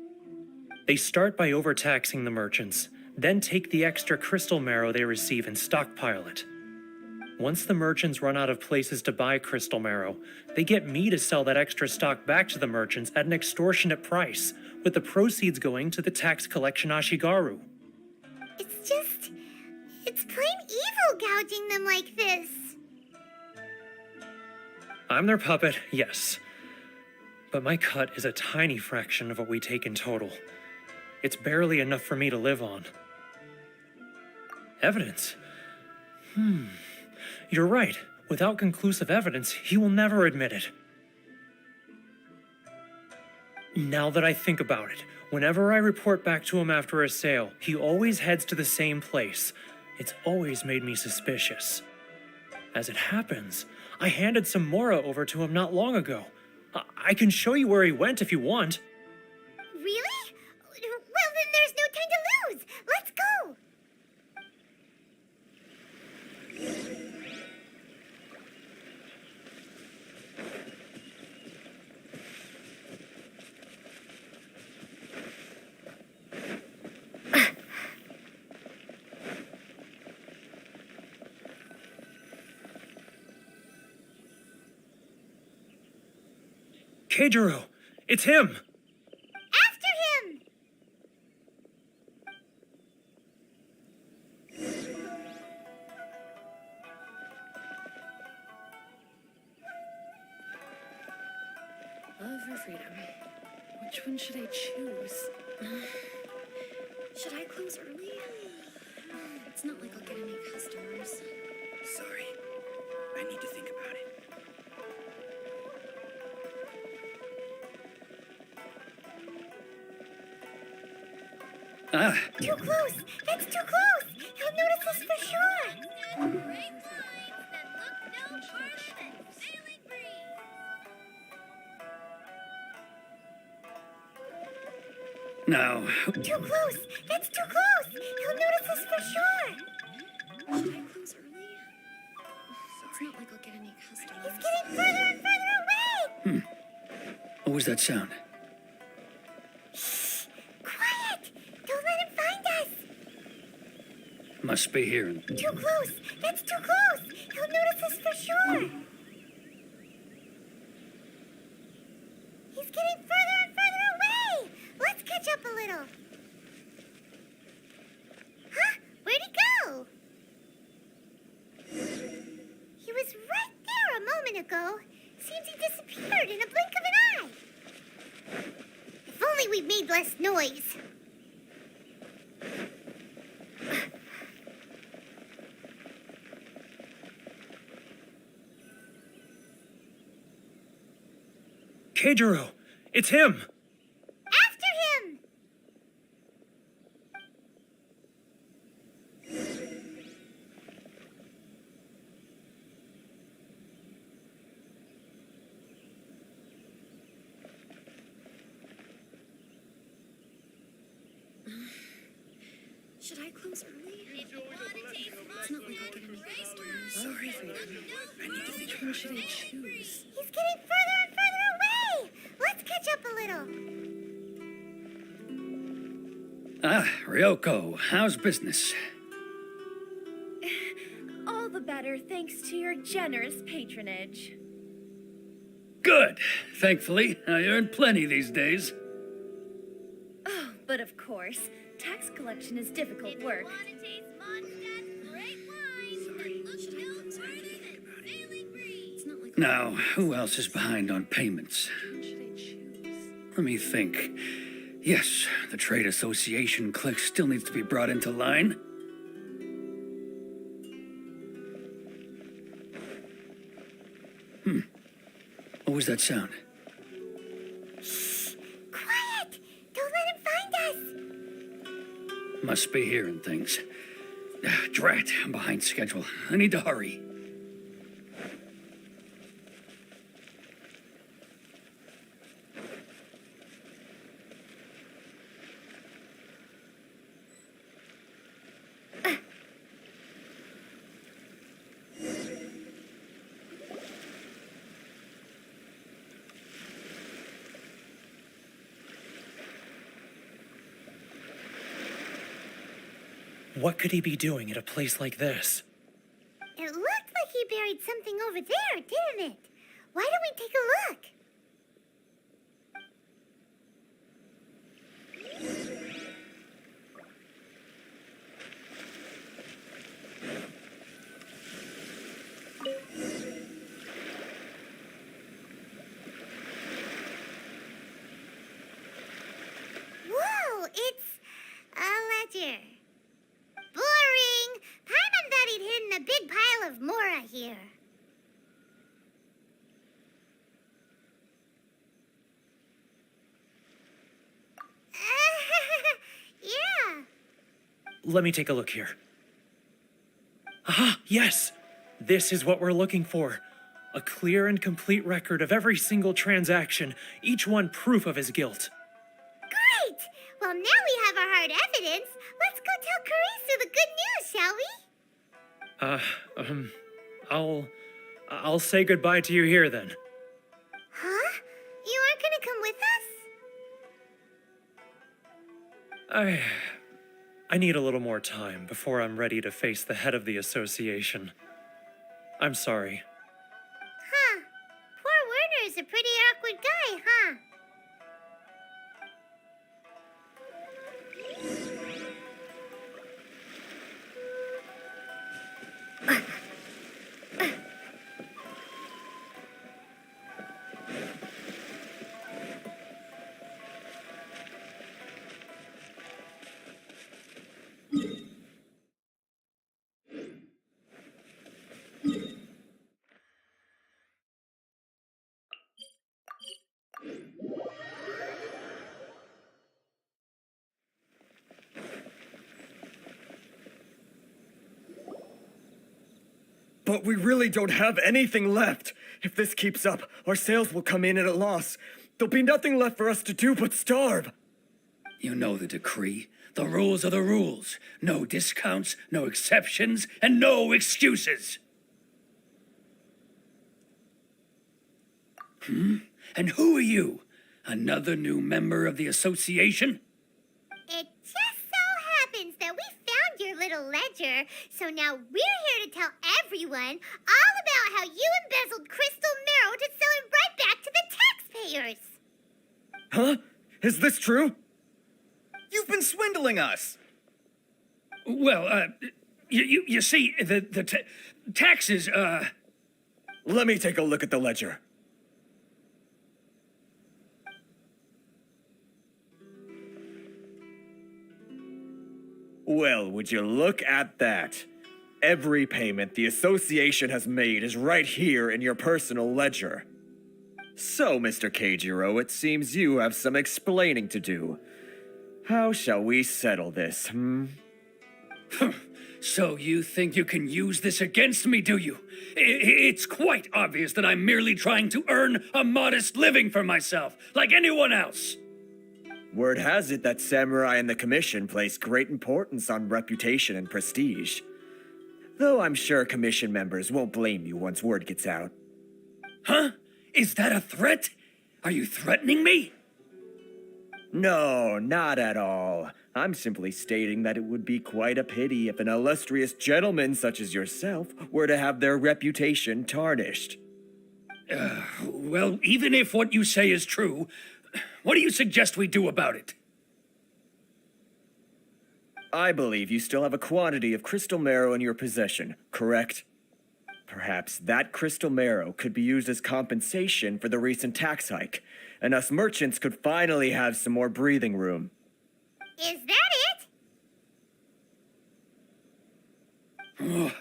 They start by overtaxing the merchants, then take the extra crystal marrow they receive and stockpile it. Once the merchants run out of places to buy crystal marrow, they get me to sell that extra stock back to the merchants at an extortionate price, with the proceeds going to the tax collection Ashigaru. It's plain evil gouging them like this. I'm their puppet, yes. But my cut is a tiny fraction of what we take in total. It's barely enough for me to live on. Evidence? You're right. Without conclusive evidence, he will never admit it. Now that I think about it, whenever I report back to him after a sale, he always heads to the same place. It's always made me suspicious. As it happens, I handed some Mora over to him not long ago. I can show you where he went if you want. Really? Well, then there's no time to lose. Let's go. Keijiro, it's him! After him! Love or freedom? Which one should I choose? Should I close early? It's not like I'll get any customers. Sorry. I need to think about it. Too close! That's too close! He'll notice us for sure! Now. Too close! That's too close! He'll notice us for sure! Should I close early? It's not like I'll get any customers. He's getting further and further away! What was that sound? Quiet! Don't let him find us! Must be here. Too close! That's too close! He'll notice us for sure! He's getting further and further away! Let's catch up a little. Huh? Where'd he go? He was right there a moment ago. Seems he disappeared in a blink of an eye. If only we made less noise. Keijiro, it's him! After him! Should I close early? It's not like I'll get any customers. Sorry, freedom. I need to think Which one should I choose? He's getting further and further away! Let's catch up a little. Ah, Ryoko, how's business? All the better thanks to your generous patronage. Good. Thankfully, I earn plenty these days. Oh, but of course, tax collection is difficult work. Now, who else is behind on payments? Let me think. Yes, the trade association clique still needs to be brought into line. What was that sound? Quiet! Don't let him find us! Must be hearing things. Drat, I'm behind schedule. I need to hurry. What could he be doing at a place like this? It looked like he buried something over there, didn't it? Why don't we take a look? Whoa, it's a ledger. Boring! Paimon thought he'd hidden a big pile of Mora here. let me take a look here. Ah, yes! This is what we're looking for. A clear and complete record of every single transaction, each one proof of his guilt. Great! Well, now we have our hard evidence. Let's go tell Karisu the good news, shall we? I'll say goodbye to you here then. Huh? You aren't gonna come with us? I need a little more time before I'm ready to face the head of the association. I'm sorry. Huh. Poor Werner's a pretty awkward guy, huh? But we really don't have anything left. If this keeps up, our sales will come in at a loss. There'll be nothing left for us to do but starve. You know the decree. The rules are the rules. No discounts, no exceptions, and no excuses. And who are you? Another new member of the association? It just so happens that we found your little ledger, so now we're here to tell everyone all about how you embezzled crystal marrow to sell it right back to the taxpayers. Huh? Is this true? You've been swindling us! Well, you see, the taxes, Let me take a look at the ledger. Well, would you look at that? Every payment the association has made is right here in your personal ledger. So, Mr. Keijiro, it seems you have some explaining to do. How shall we settle this, So you think you can use this against me, do you? It's quite obvious that I'm merely trying to earn a modest living for myself, like anyone else. Word has it that Samurai and the Commission place great importance on reputation and prestige. Though I'm sure Commission members won't blame you once word gets out. Huh? Is that a threat? Are you threatening me? No, not at all. I'm simply stating that it would be quite a pity if an illustrious gentleman such as yourself were to have their reputation tarnished. Well, even if what you say is true, what do you suggest we do about it? I believe you still have a quantity of crystal marrow in your possession, correct? Perhaps that crystal marrow could be used as compensation for the recent tax hike, and us merchants could finally have some more breathing room. Is that it? Oh,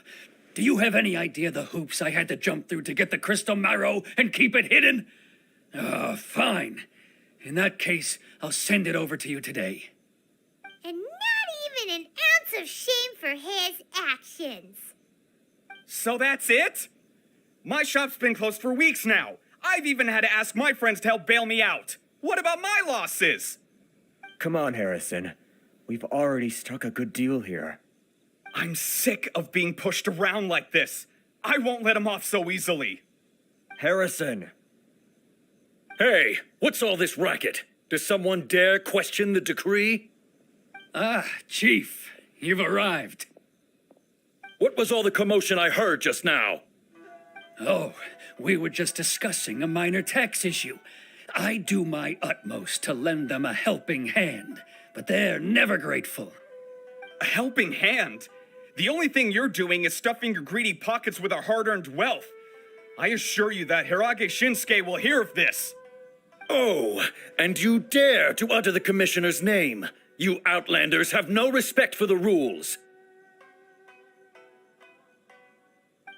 do you have any idea the hoops I had to jump through to get the crystal marrow and keep it hidden? Fine. In that case, I'll send it over to you today. And not even an ounce of shame for his actions. So that's it? My shop's been closed for weeks now. I've even had to ask my friends to help bail me out. What about my losses? Come on, Harrison. We've already struck a good deal here. I'm sick of being pushed around like this. I won't let him off so easily. Harrison! Hey, what's all this racket? Does someone dare question the decree? Ah, Chief, you've arrived. What was all the commotion I heard just now? Oh, we were just discussing a minor tax issue. I do my utmost to lend them a helping hand, but they're never grateful. A helping hand? The only thing you're doing is stuffing your greedy pockets with our hard-earned wealth. I assure you that Hirage Shinsuke will hear of this. Oh, and you dare to utter the commissioner's name. You outlanders have no respect for the rules.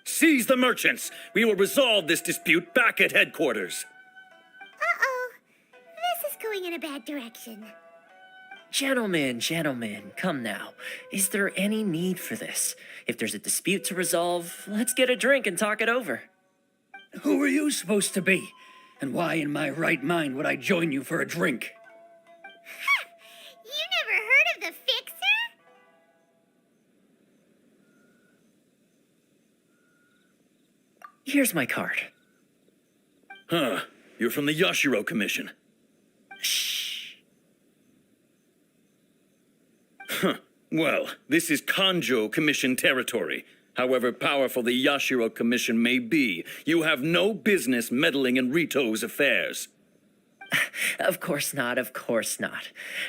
Seize the merchants. We will resolve this dispute back at headquarters. Uh-oh. This is going in a bad direction. Gentlemen, come now. Is there any need for this? If there's a dispute to resolve, let's get a drink and talk it over. Who are you supposed to be? And why in my right mind would I join you for a drink? You never heard of the Fixer? Here's my card. Huh. You're from the Yashiro Commission. Shh. Huh. Well, this is Kanjo Commission territory. However powerful the Yashiro Commission may be, you have no business meddling in Rito's affairs. Of course not.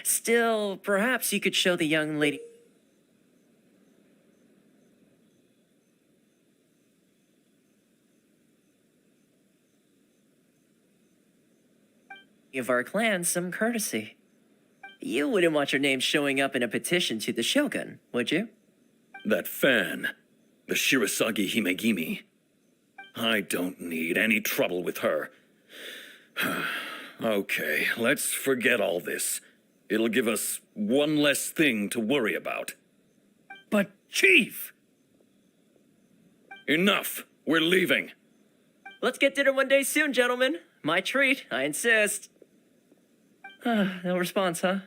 Still, perhaps you could show the young lady of our clan some courtesy. You wouldn't want your name showing up in a petition to the Shogun, would you? That fan, the Shirasagi Himegimi. I don't need any trouble with her. Okay, let's forget all this. It'll give us one less thing to worry about. But, Chief! Enough! We're leaving. Let's get dinner one day soon, gentlemen. My treat, I insist. No response, huh?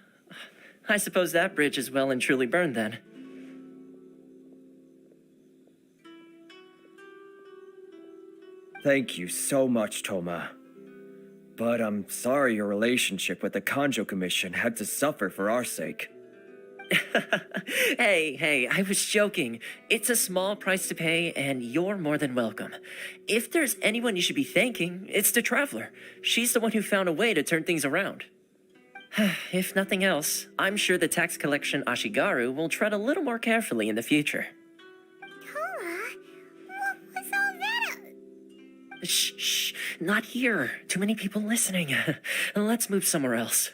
I suppose that bridge is well and truly burned then. Thank you so much, Toma. But I'm sorry your relationship with the Kanjo Commission had to suffer for our sake. Hey, I was joking. It's a small price to pay, and you're more than welcome. If there's anyone you should be thanking, it's the Traveler. She's the one who found a way to turn things around. If nothing else, I'm sure the tax collection Ashigaru will tread a little more carefully in the future. Toma, what was all that? Shh, not here. Too many people listening. Let's move somewhere else.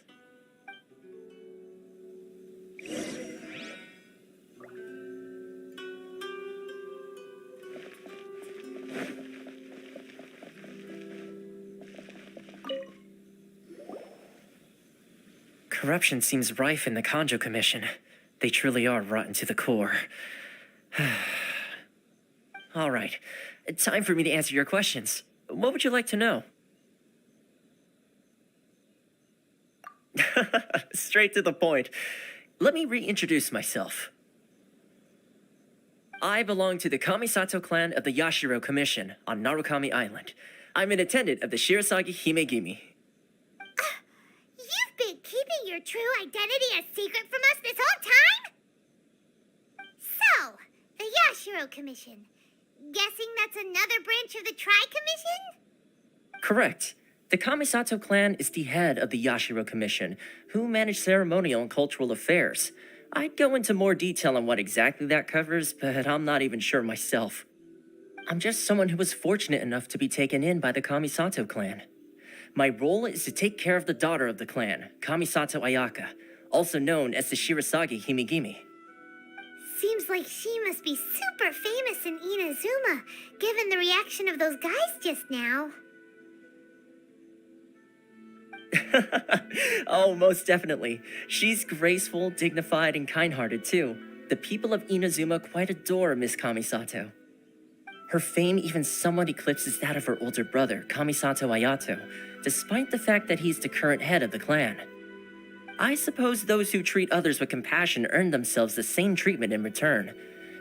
Corruption seems rife in the Kanjo Commission. They truly are rotten to the core. All right, time for me to answer your questions. What would you like to know? Straight to the point. Let me reintroduce myself. I belong to the Kamisato clan of the Yashiro Commission on Narukami Island. I'm an attendant of the Shirasagi Himegimi. You've been keeping your true identity a secret from us this whole time? So, the Yashiro Commission. Guessing that's another branch of the Tri-Commission? Correct. The Kamisato clan is the head of the Yashiro Commission, who manage ceremonial and cultural affairs. I'd go into more detail on what exactly that covers, but I'm not even sure myself. I'm just someone who was fortunate enough to be taken in by the Kamisato clan. My role is to take care of the daughter of the clan, Kamisato Ayaka, also known as the Shirasagi Himegimi. Seems like she must be super famous in Inazuma, given the reaction of those guys just now. Oh, most definitely. She's graceful, dignified, and kind-hearted, too. The people of Inazuma quite adore Miss Kamisato. Her fame even somewhat eclipses that of her older brother, Kamisato Ayato, despite the fact that he's the current head of the clan. I suppose those who treat others with compassion earn themselves the same treatment in return.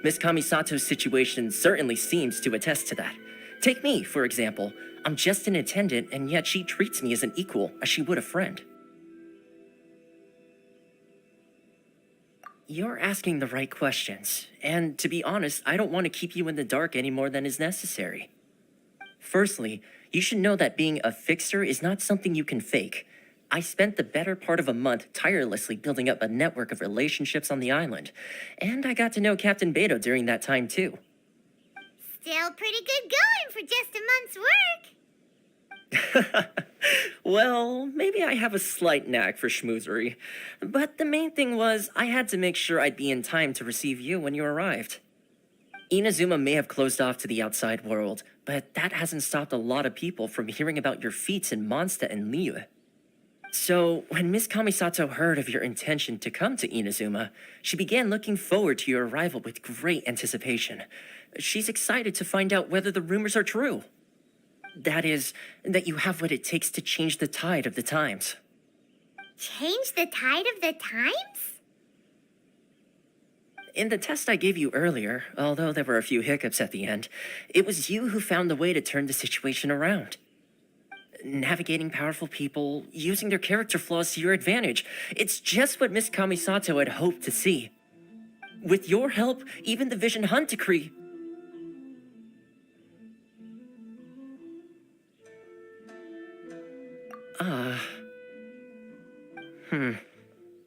Miss Kamisato's situation certainly seems to attest to that. Take me, for example. I'm just an attendant, and yet she treats me as an equal, as she would a friend. You're asking the right questions, and to be honest, I don't want to keep you in the dark any more than is necessary. Firstly, you should know that being a fixer is not something you can fake. I spent the better part of a month tirelessly building up a network of relationships on the island, and I got to know Captain Beto during that time too. Still pretty good going for just a month's work. Well, maybe I have a slight knack for schmoozery, but the main thing was I had to make sure I'd be in time to receive you when you arrived. Inazuma may have closed off to the outside world, but that hasn't stopped a lot of people from hearing about your feats in Mondstadt and Liyue. So, when Miss Kamisato heard of your intention to come to Inazuma, she began looking forward to your arrival with great anticipation. She's excited to find out whether the rumors are true. That is, that you have what it takes to change the tide of the times. Change the tide of the times? In the test I gave you earlier, although there were a few hiccups at the end, it was you who found the way to turn the situation around. Navigating powerful people, using their character flaws to your advantage. It's just what Miss Kamisato had hoped to see. With your help, even the Vision Hunt decree...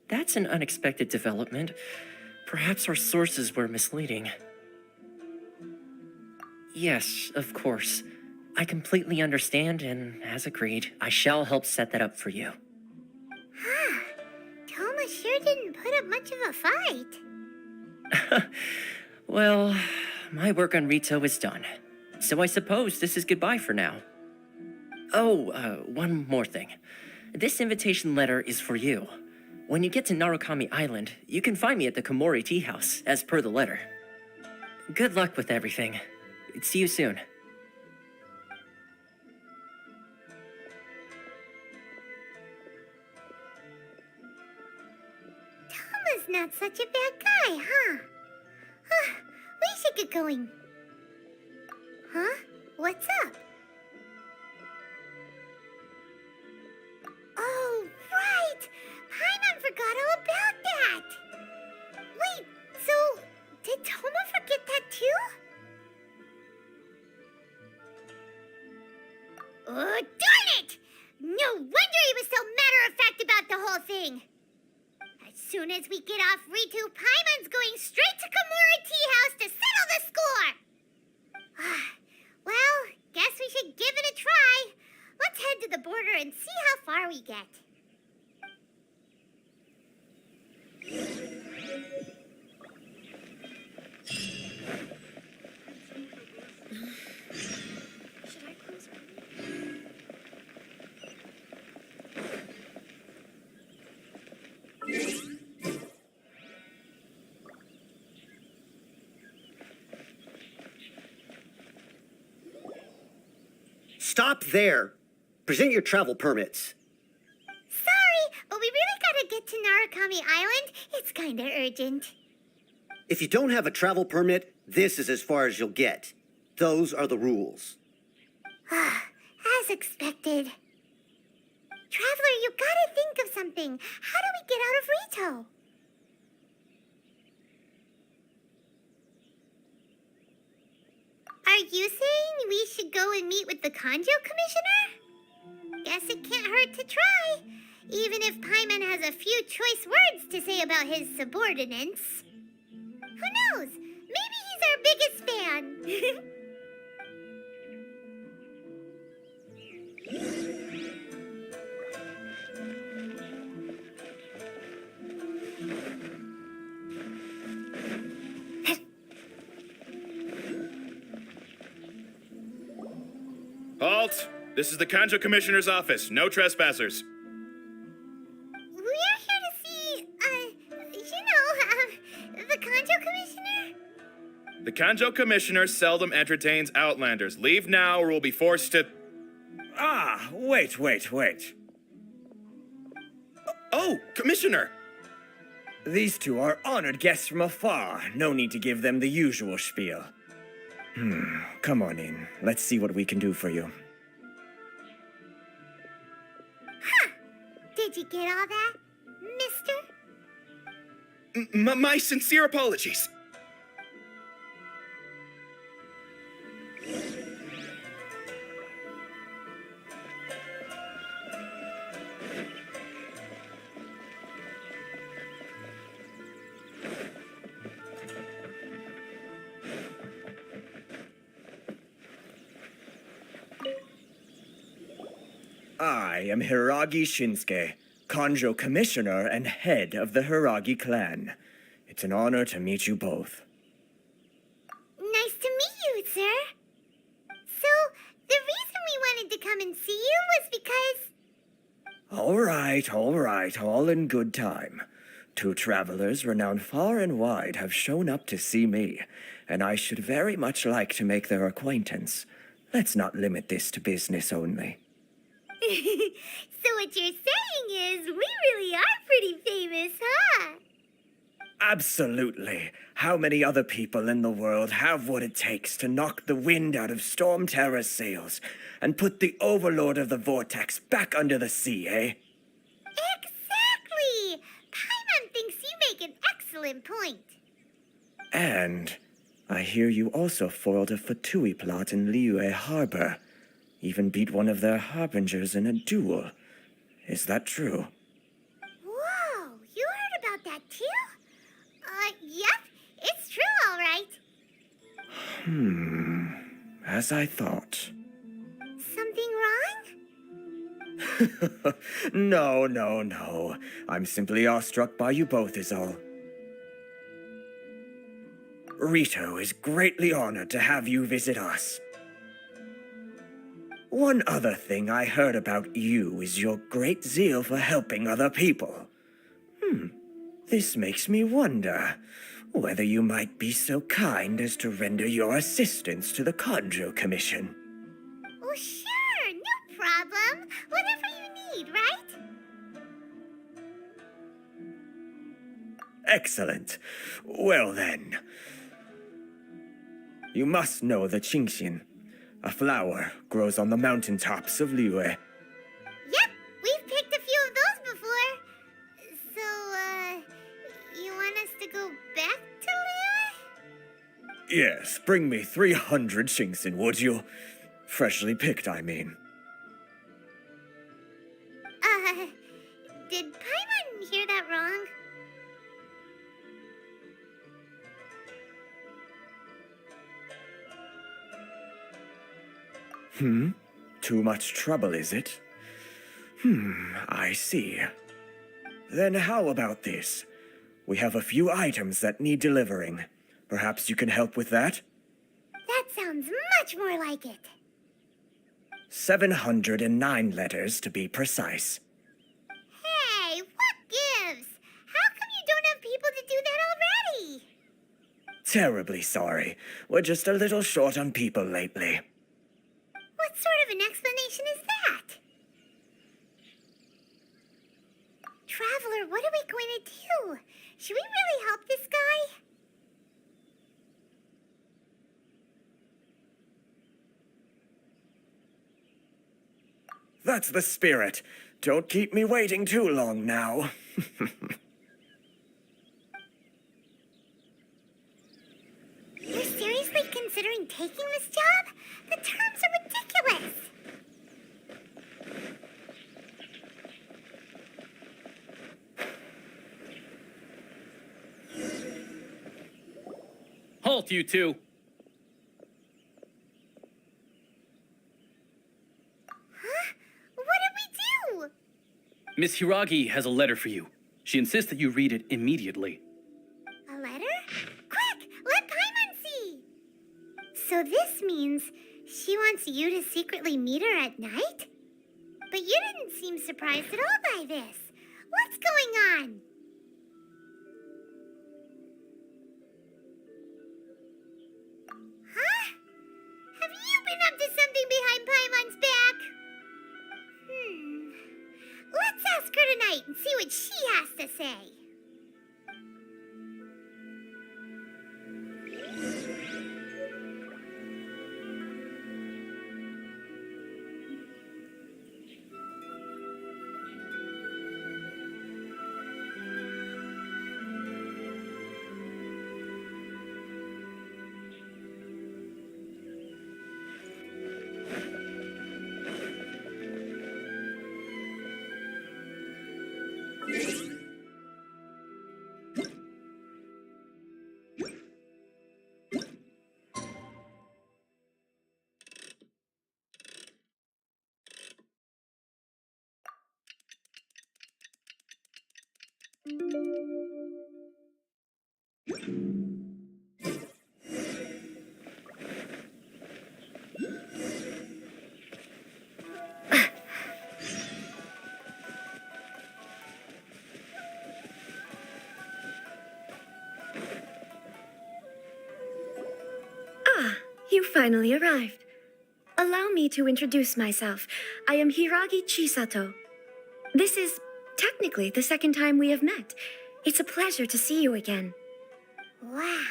That's an unexpected development. Perhaps our sources were misleading. Yes, of course. I completely understand, and as agreed, I shall help set that up for you. Toma sure didn't put up much of a fight. Well, my work on Rito is done. So I suppose this is goodbye for now. Oh, one more thing. This invitation letter is for you. When you get to Narukami Island, you can find me at the Komori Tea House, as per the letter. Good luck with everything. See you soon. Toma's not such a bad guy, huh? We should get going. Huh? What's up? Oh, right! Paimon forgot all about that! Wait, so did Toma forget that too? Oh, darn it! No wonder he was so matter-of-fact about the whole thing! As soon as we get off Ritu, Paimon's going straight to Komori Tea House to settle the score! Well, guess we should give it a try. Let's head to the border and see how far we get. Stop there. Present your travel permits. Sorry, but we really gotta get to Narukami Island. It's kinda urgent. If you don't have a travel permit, this is as far as you'll get. Those are the rules. As expected. Traveler, you gotta think of something. How do we get out of Rito? Are you saying we should go and meet with the Kanjo Commissioner? Guess it can't hurt to try, even if Paimon has a few choice words to say about his subordinates. Who knows? Maybe he's our biggest fan. Halt! This is the Kanjo Commissioner's office. No trespassers. We are here to see, the Kanjo Commissioner? The Kanjo Commissioner seldom entertains Outlanders. Leave now or we'll be forced to... Wait. Oh, Commissioner! These two are honored guests from afar. No need to give them the usual spiel. Come on in. Let's see what we can do for you. Did you get all that, mister? My sincere apologies. I am Hiragi Shinsuke, Kanjo Commissioner and head of the Hiragi clan. It's an honor to meet you both. Nice to meet you, sir. So, the reason we wanted to come and see you was because... All right, all in good time. 2 travelers renowned far and wide have shown up to see me, and I should very much like to make their acquaintance. Let's not limit this to business only. So what you're saying is we really are pretty famous, huh? Absolutely. How many other people in the world have what it takes to knock the wind out of Storm Terror's sails and put the overlord of the vortex back under the sea, eh? Exactly! Paimon thinks you make an excellent point. And I hear you also foiled a Fatui plot in Liyue Harbor. Even beat one of their harbingers in a duel. Is that true? Whoa, you heard about that too? Yep, it's true, all right. As I thought. Something wrong? No. I'm simply awestruck by you both is all. Rito is greatly honored to have you visit us. One other thing I heard about you is your great zeal for helping other people. This makes me wonder whether you might be so kind as to render your assistance to the Kanjo Commission. Oh, sure, no problem. Whatever you need, right? Excellent. Well then. You must know the Qingxin. A flower grows on the mountaintops of Liyue. Yep, we've picked a few of those before. So, you want us to go back to Liyue? Yes, bring me 300 Qingxin, would you? Freshly picked, I mean. Did Paimon hear that wrong? Too much trouble, is it? I see. Then how about this? We have a few items that need delivering. Perhaps you can help with that? That sounds much more like it. 709 letters to be precise. Hey, what gives? How come you don't have people to do that already? Terribly sorry. We're just a little short on people lately. What sort of an explanation is that? Traveler, what are we going to do? Should we really help this guy? That's the spirit. Don't keep me waiting too long now. You're seriously considering taking this job? The terms are ridiculous. Halt, you two! Huh? What did we do? Miss Hiragi has a letter for you. She insists that you read it immediately. A letter? Quick, let Paimon see. So this means she wants you to secretly meet her at night? But you didn't seem surprised at all by this. What's going on? Huh? Have you been up to something behind Paimon's back? Let's ask her tonight and see what she has to say. You finally arrived. Allow me to introduce myself. I am Hiragi Chisato. This is technically the second time we have met. It's a pleasure to see you again. Wow.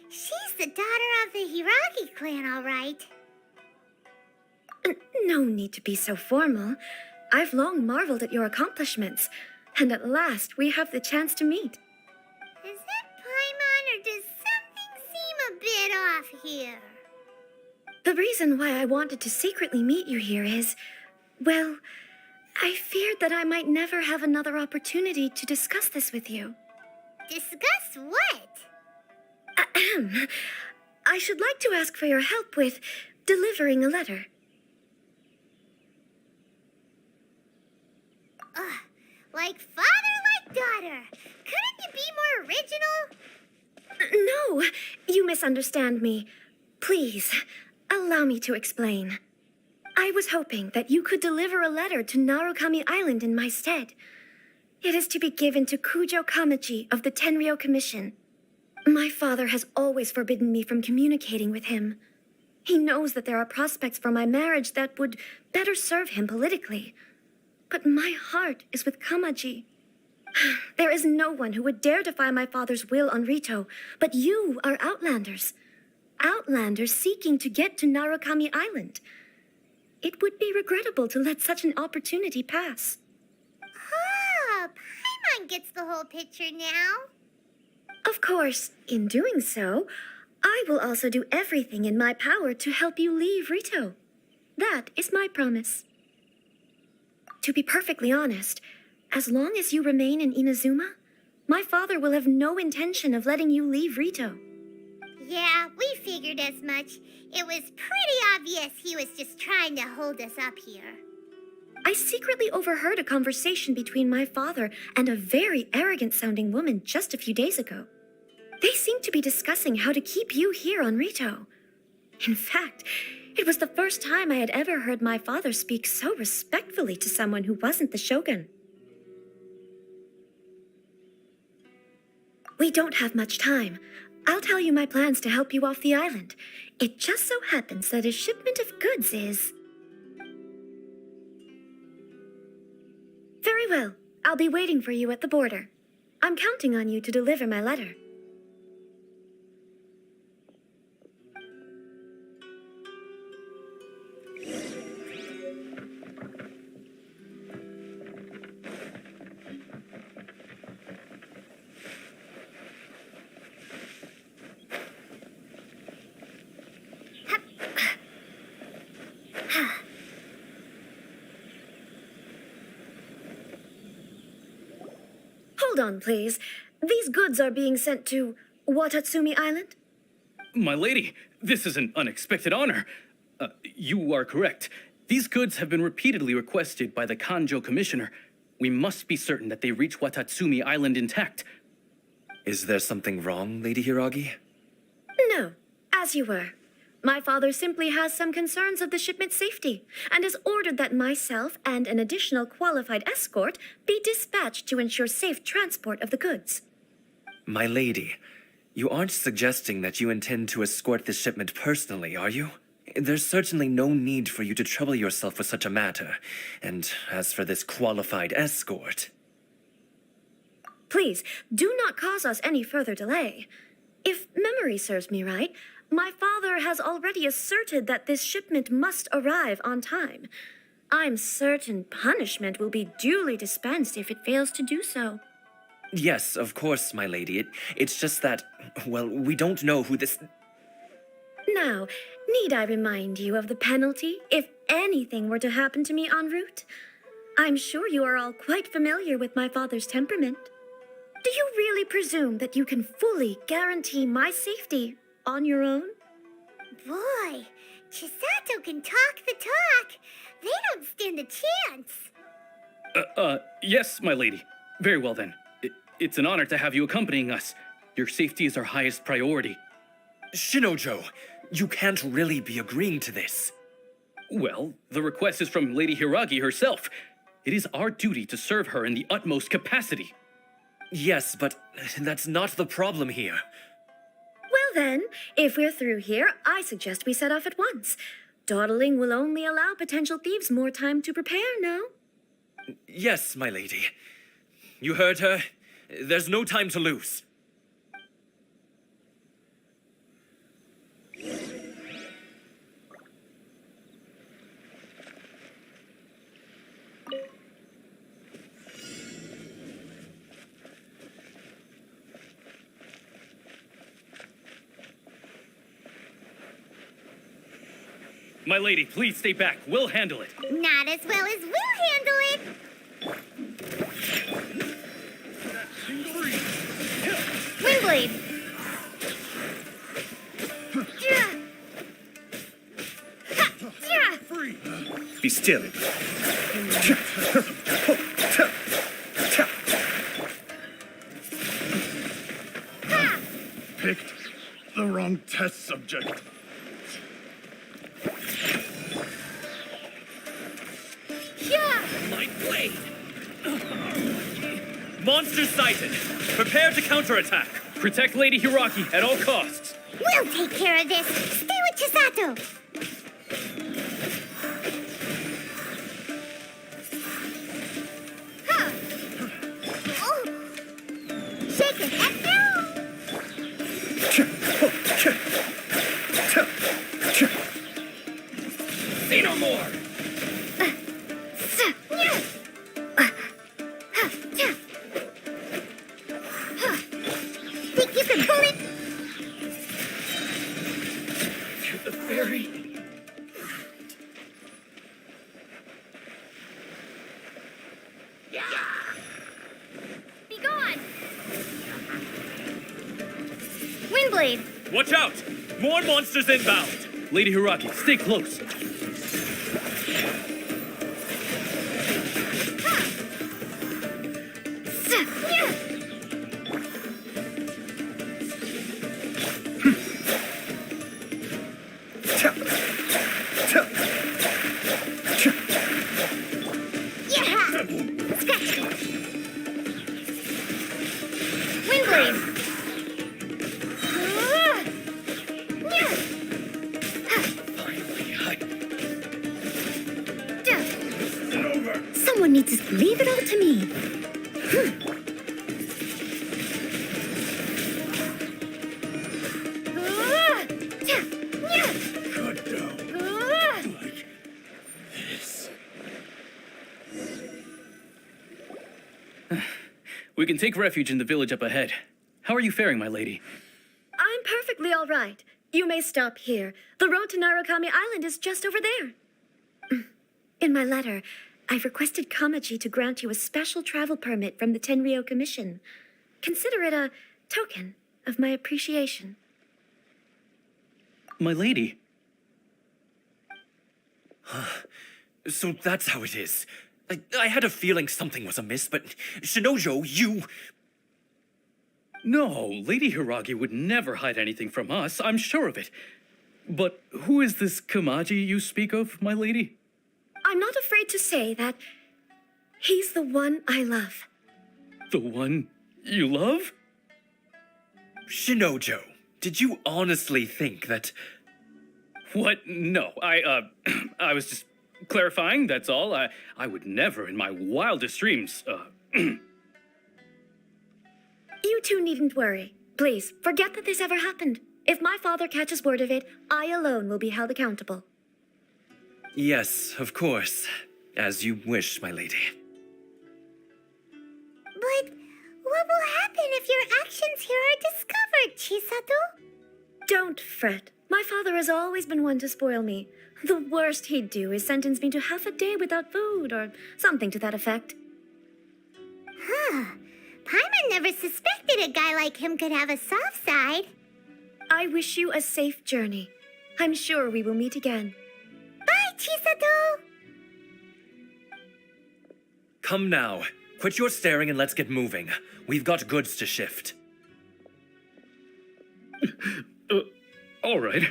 She's the daughter of the Hiragi clan, all right. No need to be so formal. I've long marveled at your accomplishments, and at last we have the chance to meet. Is that Paimon, or does something seem a bit off here? The reason why I wanted to secretly meet you here is, well, I feared that I might never have another opportunity to discuss this with you. Discuss what? Ahem. I should like to ask for your help with delivering a letter. Like father, like daughter. Couldn't you be more original? No, you misunderstand me. Please, allow me to explain. I was hoping that you could deliver a letter to Narukami Island in my stead. It is to be given to Kujo Kamachi of the Tenryou Commission. My father has always forbidden me from communicating with him. He knows that there are prospects for my marriage that would better serve him politically. But my heart is with Kamaji. There is no one who would dare defy my father's will on Rito, but you are Outlanders. Outlanders seeking to get to Narukami Island. It would be regrettable to let such an opportunity pass. Oh, Paimon gets the whole picture now. Of course, in doing so, I will also do everything in my power to help you leave Rito. That is my promise. To be perfectly honest, as long as you remain in Inazuma, my father will have no intention of letting you leave Rito. Yeah, we figured as much. It was pretty obvious he was just trying to hold us up here. I secretly overheard a conversation between my father and a very arrogant-sounding woman just a few days ago. They seemed to be discussing how to keep you here on Rito. In fact, it was the first time I had ever heard my father speak so respectfully to someone who wasn't the shogun. We don't have much time. I'll tell you my plans to help you off the island. It just so happens that a shipment of goods is... Very well. I'll be waiting for you at the border. I'm counting on you to deliver my letter. Hold on, please. These goods are being sent to Watatsumi Island? My lady, this is an unexpected honor. You are correct. These goods have been repeatedly requested by the Kanjo Commissioner. We must be certain that they reach Watatsumi Island intact. Is there something wrong, Lady Hiragi? No, as you were. My father simply has some concerns of the shipment's safety, and has ordered that myself and an additional qualified escort be dispatched to ensure safe transport of the goods. My lady, you aren't suggesting that you intend to escort this shipment personally, are you? There's certainly no need for you to trouble yourself with such a matter. And as for this qualified escort... Please, do not cause us any further delay. If memory serves me right, my father has already asserted that this shipment must arrive on time. I'm certain punishment will be duly dispensed if it fails to do so. Yes, of course, my lady. It's just that, well, we don't know who this... Now, need I remind you of the penalty if anything were to happen to me en route? I'm sure you are all quite familiar with my father's temperament. Do you really presume that you can fully guarantee my safety on your own? Boy, Chisato can talk the talk. They don't stand a chance. Yes, my lady. Very well then. It's an honor to have you accompanying us. Your safety is our highest priority. Shinojo, you can't really be agreeing to this. Well, the request is from Lady Hiragi herself. It is our duty to serve her in the utmost capacity. Yes, but that's not the problem here. Well then, if we're through here, I suggest we set off at once. Dawdling will only allow potential thieves more time to prepare, no? Yes, my lady. You heard her. There's no time to lose. My lady, please stay back. We'll handle it. Not as well as we'll handle it. Windblade. Be still. Picked the wrong test subject. My blade! Monster sighted! Prepare to counterattack! Protect Lady Hiraki at all costs! We'll take care of this. Stay with Chisato. Huh. Oh. Shake it. Say no more! Think you can pull it? The fairy. Be gone. Windblade. Watch out! More monsters inbound! Lady Hiraki, stay close. Someone needs to leave it all to me. Cut down. Like this. We can take refuge in the village up ahead. How are you faring, my lady? I'm perfectly all right. You may stop here. The road to Narukami Island is just over there. In my letter, I've requested Kamaji to grant you a special travel permit from the Tenryou Commission. Consider it a token of my appreciation. My lady. So that's how it is. I had a feeling something was amiss, but Shinojo, you... No, Lady Hiragi would never hide anything from us, I'm sure of it. But who is this Kamaji you speak of, my lady? I'm not afraid to say that he's the one I love. The one you love? Shinojo, did you honestly think that... What? No, I was just clarifying, that's all. I would never in my wildest dreams, You two needn't worry. Please, forget that this ever happened. If my father catches word of it, I alone will be held accountable. Yes, of course. As you wish, my lady. But what will happen if your actions here are discovered, Chisato? Don't fret. My father has always been one to spoil me. The worst he'd do is sentence me to half a day without food or something to that effect. Huh. Paimon never suspected a guy like him could have a soft side. I wish you a safe journey. I'm sure we will meet again. Bye, Chisato! Come now. Quit your staring and let's get moving. We've got goods to shift. All right.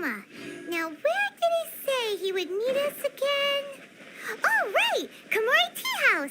Inazuma. Now, where did he say he would meet us again? Oh, right! Kamori Tea House!